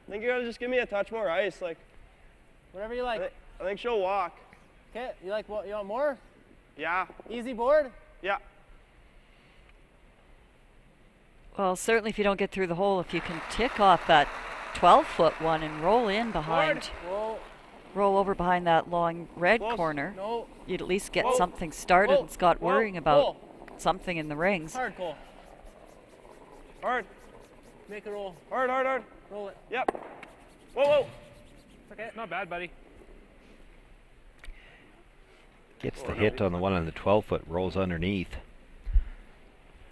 I think you gotta just give me a touch more ice, like. Whatever you like. I think she'll walk. Okay, you like what? You want more? Yeah. Easy board? Yeah. Well, certainly if you don't get through the hole, if you can tick off that 12-foot one and roll in behind, roll over behind that long red corner, you'd at least get something started and Scott worrying about something in the rings. Hard, Cole. Hard. Make a roll. Hard, hard, hard. Roll it. Yep. Whoa, whoa. It's okay. Not bad, buddy. Gets the hit on the one on the 12-foot, rolls underneath.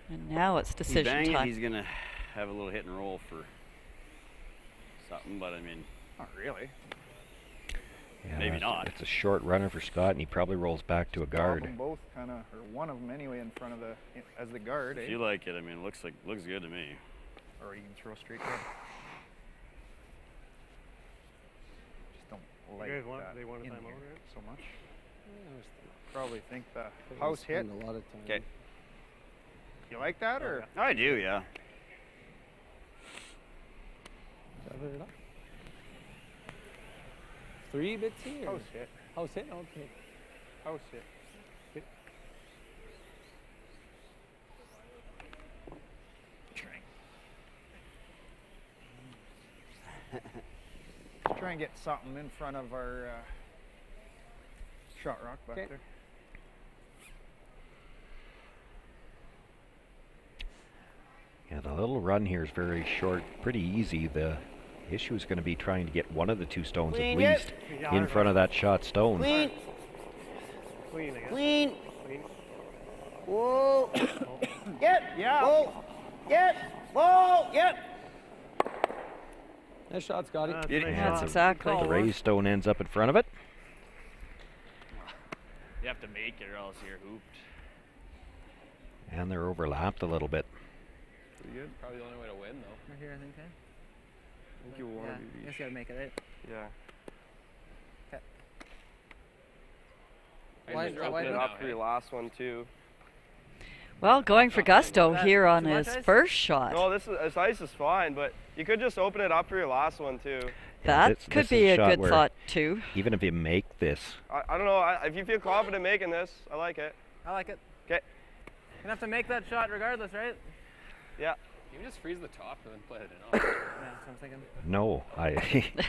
And now it's decision time. He's going to have a little hit and roll for something, but I mean, not really. Yeah, maybe not. It's a short runner for Scott, and he probably rolls back to a guard. Them both kind of, or one of them anyway, in front of the as the guard. If you like it, I mean, it looks good to me. Or you can throw straight guard. Just don't like that. They want a in timeout, here right? so much. Probably think the house hit. A lot of time. Okay. You like that, or? I do, yeah. Cover it up. 3 bits here. House hit. House hit? Okay. House hit. Try and get something in front of our shot rock back there. Yeah, the little run here is very short, pretty easy. The issue is going to be trying to get one of the two stones at least in front of that shot stone. Clean. Clean, I guess. Clean. Clean. Whoa. Yep. Yeah. Whoa. Yep. Whoa. Yep. Nice shot, Scotty. That's exactly. The raised stone ends up in front of it. You have to make it or else you're hooped. And they're overlapped a little bit. Pretty good. Probably the only way to win, though. Right here, I think, eh? I think you want to be. Guess you gotta make it, right? Yeah. Okay. Just open it up for your last one too. Well, going for gusto here on his first shot. No, this ice is fine, but you could just open it up for your last one too. That could be a good thought too. Even if you make this, I don't know. If you feel confident making this, I like it. I like it. Okay. You're gonna have to make that shot regardless, right? Yeah. You just freeze the top and then play it in. Yeah, that's what I'm thinking. No,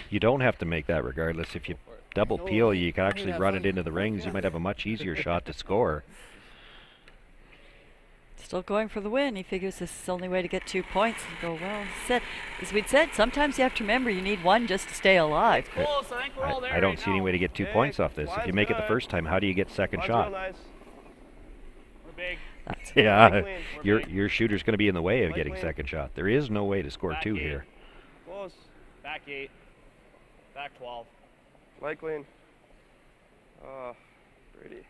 you don't have to make that regardless. If you double peel, you can actually run it into the rings. You might have a much easier shot to score. Still going for the win. He figures this is the only way to get 2 points and go, well, as we'd said, sometimes you have to remember you need one just to stay alive. I don't see any way to get 2 points off this. If you make it the first time, how do you get second shot? We're big. Yeah, your shooter's going to be in the way of getting second shot. There is no way to score Back 2 8. here. Close. Back 8. Back 12. Light clean. Oh, pretty.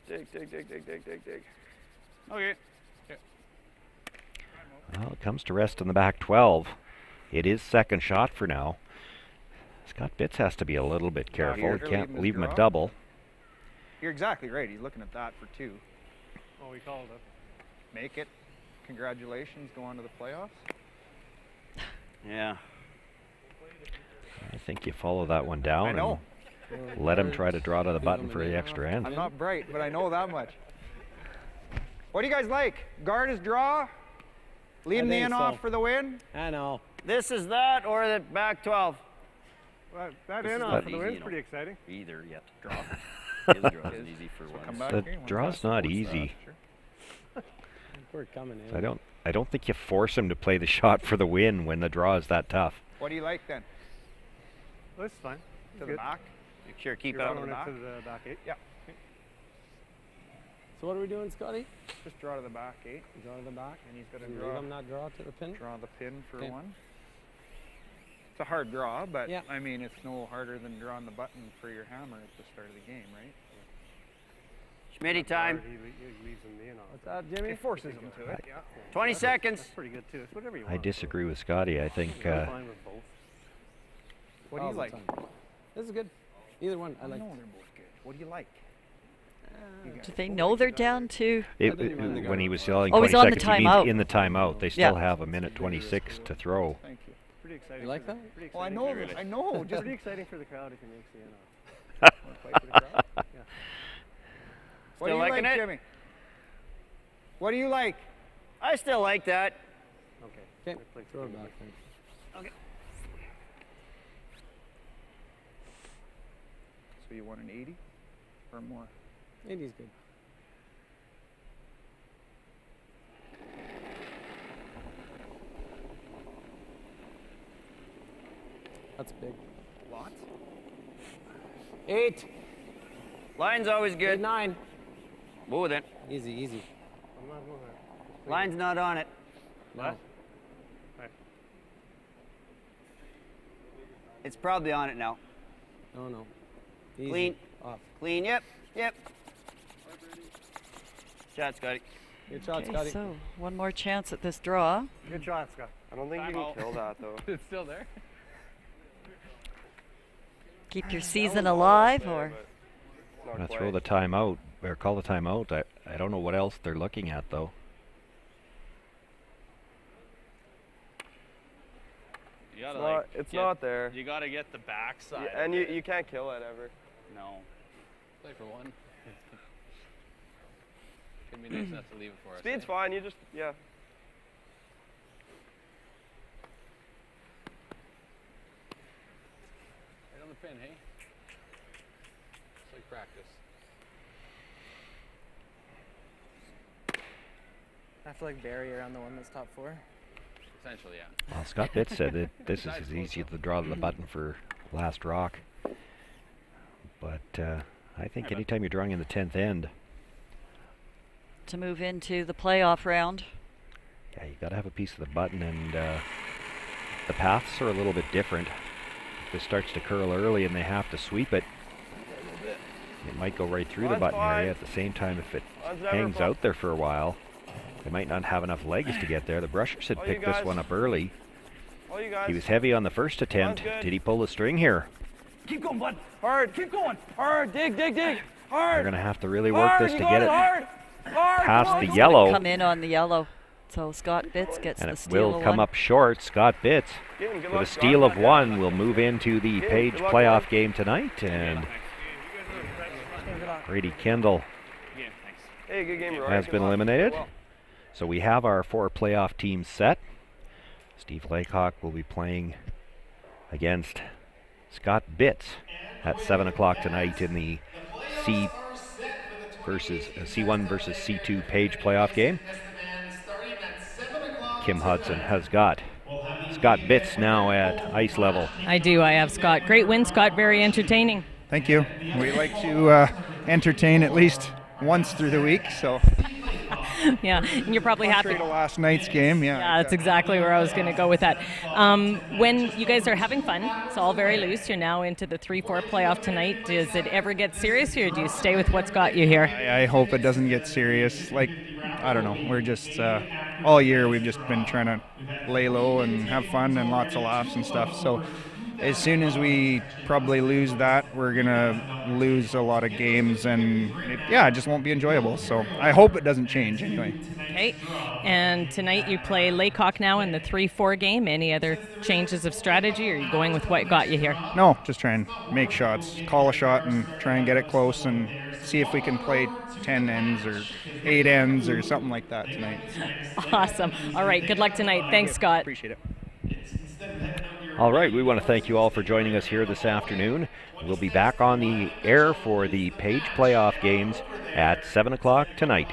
Dig, dig, dig, dig, dig, dig, dig. Okay. Well, it comes to rest in the back 12. It is second shot for now. Scott Bitts has to be a little bit careful. He can't leave him a double. You're exactly right. He's looking at that for 2. Oh, we called it. Make it. Congratulations. Go on to the playoffs. Yeah. I think you follow that one down. I know. And let him try to draw to the button for the extra end. I'm not bright, but I know that much. What do you guys like? Guard his draw? Leave him the in off for the win? I know. This is that or the back 12. Well, that in off for the win's pretty exciting. Either yet. Draw. His draw is easy for one. The draw's not easy. We're coming in. I don't think you force him to play the shot for the win when the draw is that tough. What do you like then? That's fine. To the back? Make sure keep You're out of the throwing back. it to the back 8? Yeah. So what are we doing, Scotty? Just draw to the back 8. Draw to the back. And he's got to Leave draw. him not draw to the pin? Draw the pin for Okay. 1. It's a hard draw, but yeah. I mean, it's no harder than drawing the button for your hammer at the start of the game, right? Schmitty time. He leaves him in off. What's that, Jimmy? It forces him to it. Yeah. 20 seconds. That's pretty good too. It's whatever you I want. disagree with Scotty. I think I'm fine with both. What do you like? This is good. Either one. I like. know they're both good. What do you like? Do they know they're down to? When he was yelling Oh, 20 he's on the seconds, he means timeout. in the timeout. They still Yeah. have a minute 26 to throw. Thank you. Pretty exciting. You like that? Pretty Well, I exciting. know. I know. Just Pretty exciting for the crowd if he makes the in off. Want to fight for the crowd? Yeah. What do Still you liking like, it? Jimmy? What do you like? I still like that. Okay. Okay. Throw it back. Then. Okay. So you want an 80 or more? 80 is good. That's big. Lots. 8. Line's always good. 9. Move it. Easy, easy. I'm not moving. Line's not on it. What? Right. It's probably on it now. No, no. Easy. Clean. Off. Clean. Yep. Yep. Shot, Scotty. Good shot, Okay, Scotty. so one more chance at this draw. Good shot, Scott. I don't think you can kill that though. It's still there. Keep your season alive, or I'm going to throw the timeout, or call the timeout. I don't know what else they're looking at, though. You gotta, It's not there. You gotta get the backside. Yeah, and you can't kill it ever. No. Play for 1. Could be nice enough to leave it for us. Speed's fine. You just Right on the pin, hey? It's like practice. I feel like barrier on the one that's top 4. Essentially, yeah. Well, Scott Bitts said that this is as easy to draw to the button for last rock. But I think anytime you're drawing in the 10th end, to move into the playoff round. yeah, you got to have a piece of the button, and the paths are a little bit different. If this starts to curl early and they have to sweep it, it might go right through the button area. At the same time, if it hangs out there for a while, they might not have enough legs to get there. The Brushers had picked this one up early. He was heavy on the first attempt. Did he pull the string here? Keep going, bud. Hard. Keep going. Hard. Dig, dig, dig. Hard. They're going to have to really work this to get it hard. past the yellow. Come in on the yellow. So Scott Bitts gets And the it steal will of come one. up short. Scott Bitts with a steal of 1 will move into the Page playoff game tonight. And Brady Kendall Hey, good game, Roy. has been eliminated. So we have our 4 playoff teams set. Steve Laycock will be playing against Scott Bitts at 7 o'clock tonight in the C1 versus C2 Page playoff game. Kim Hudson has got Scott Bitts now at ice level. I do. I have Scott. Great win, Scott. Very entertaining. Thank you. We like to entertain at least once through the week, so. Yeah, and you're probably happy. To last night's game, yeah. Yeah, that's exactly where I was going to go with that. When you guys are having fun, it's all very loose. You're now into the 3-4 playoff tonight. Does it ever get serious, or do you stay with what's got you here? I hope it doesn't get serious. Like, I don't know. We're just all year we've just been trying to lay low and have fun and lots of laughs and stuff. So as soon as we probably lose that, we're going to lose a lot of games, and it just won't be enjoyable. So I hope it doesn't change anyway. Okay. And tonight you play Laycock now in the 3-4 game. Any other changes of strategy, or are you going with what got you here? No, just try and make shots, call a shot and try and get it close and see if we can play 10 ends or 8 ends or something like that tonight. Awesome. All right. Good luck tonight. Thanks, Scott. Appreciate it. All right, we want to thank you all for joining us here this afternoon. We'll be back on the air for the Page playoff games at 7 o'clock tonight.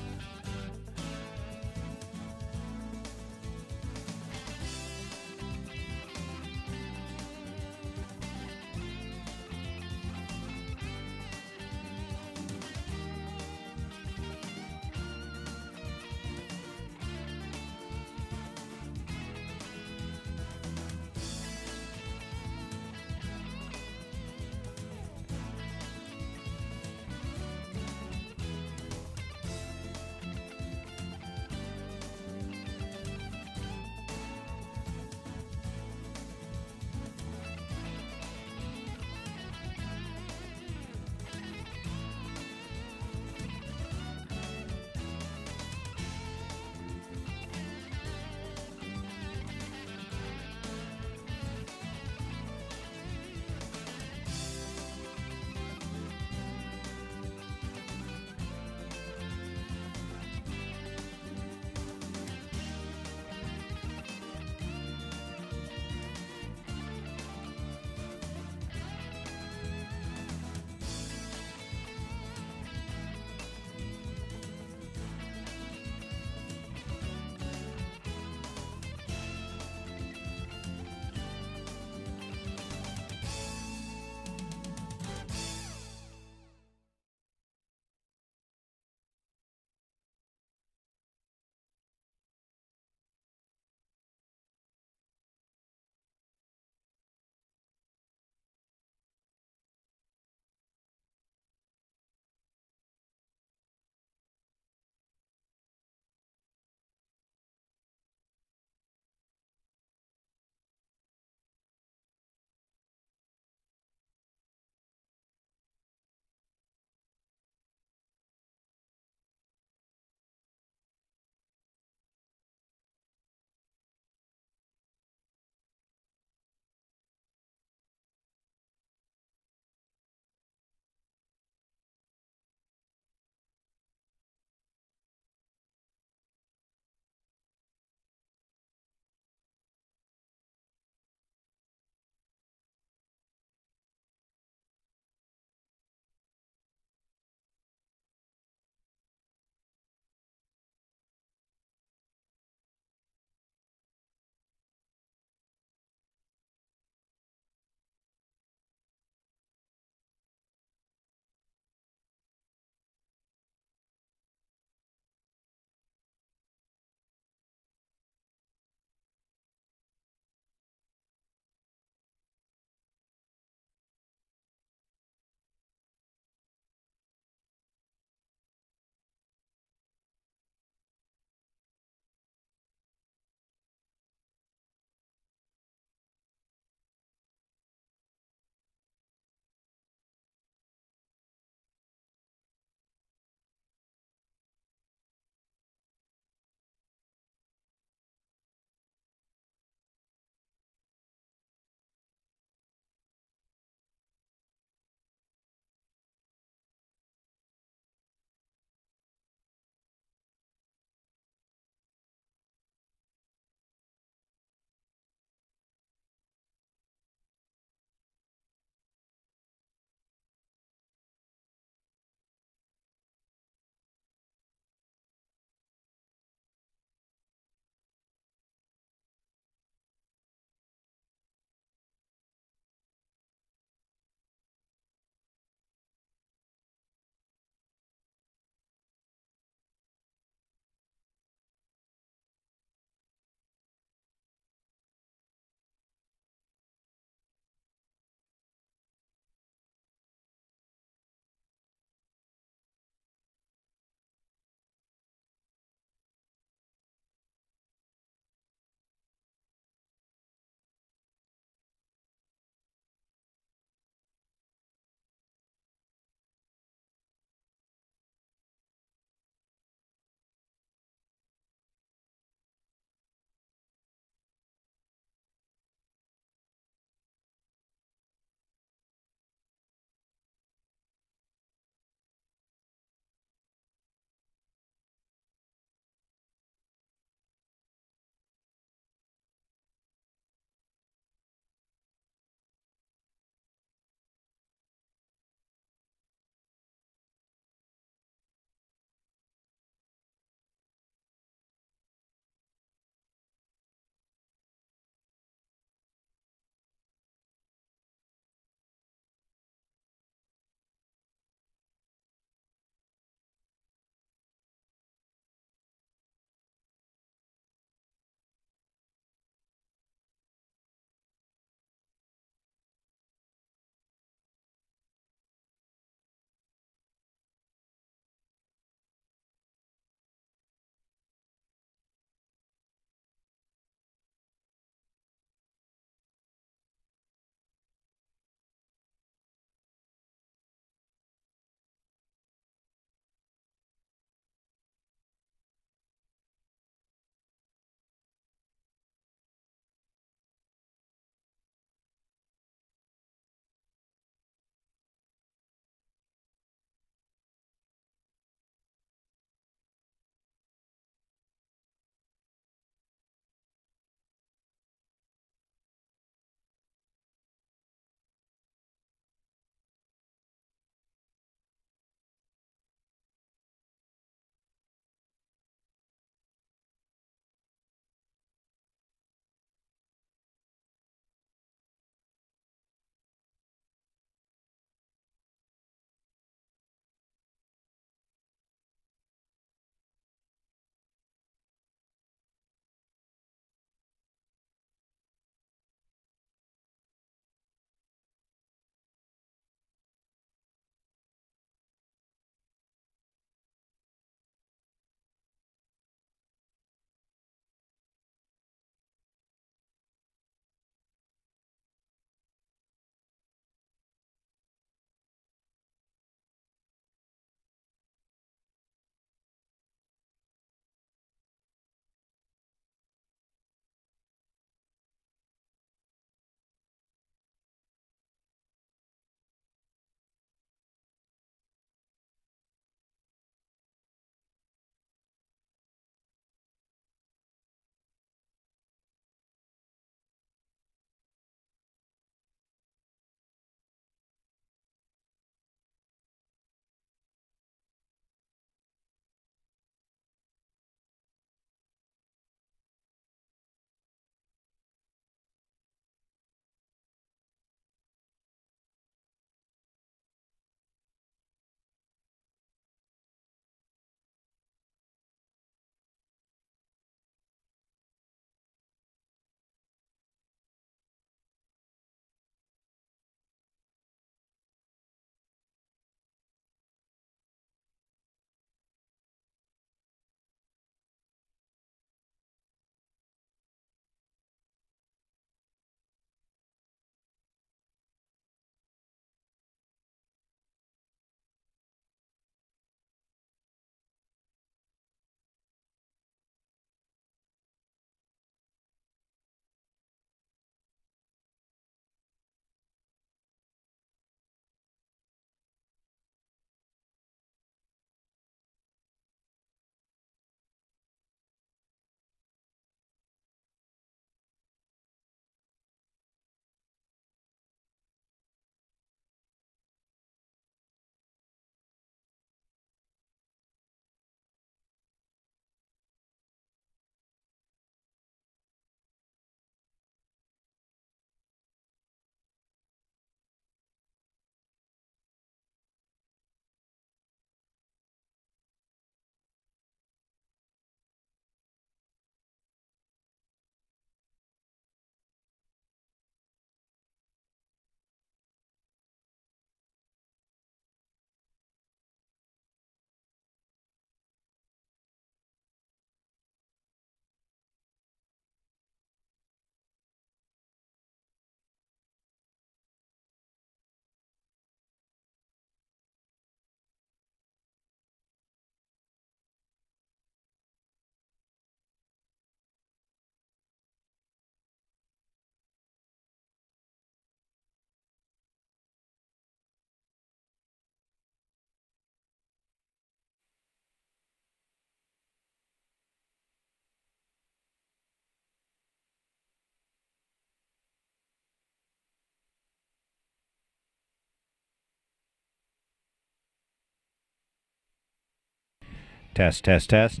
Test, test, test.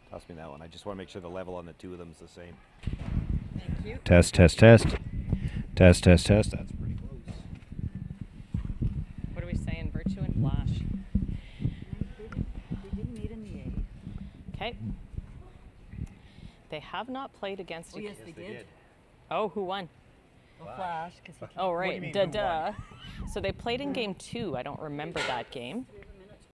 Toss me that one. I just want to make sure the level on the two of them is the same. Thank you. Test, test, test. Test, test, test. That's pretty close. What are we saying? Virtue and Flash. They didn't meet in the A. Okay. They have not played against. Oh, yes, they did. Oh, who won? Well, Flash. 'Cause he Oh, What do right. you mean, Duh, who duh. So they played in game 2. I don't remember that game.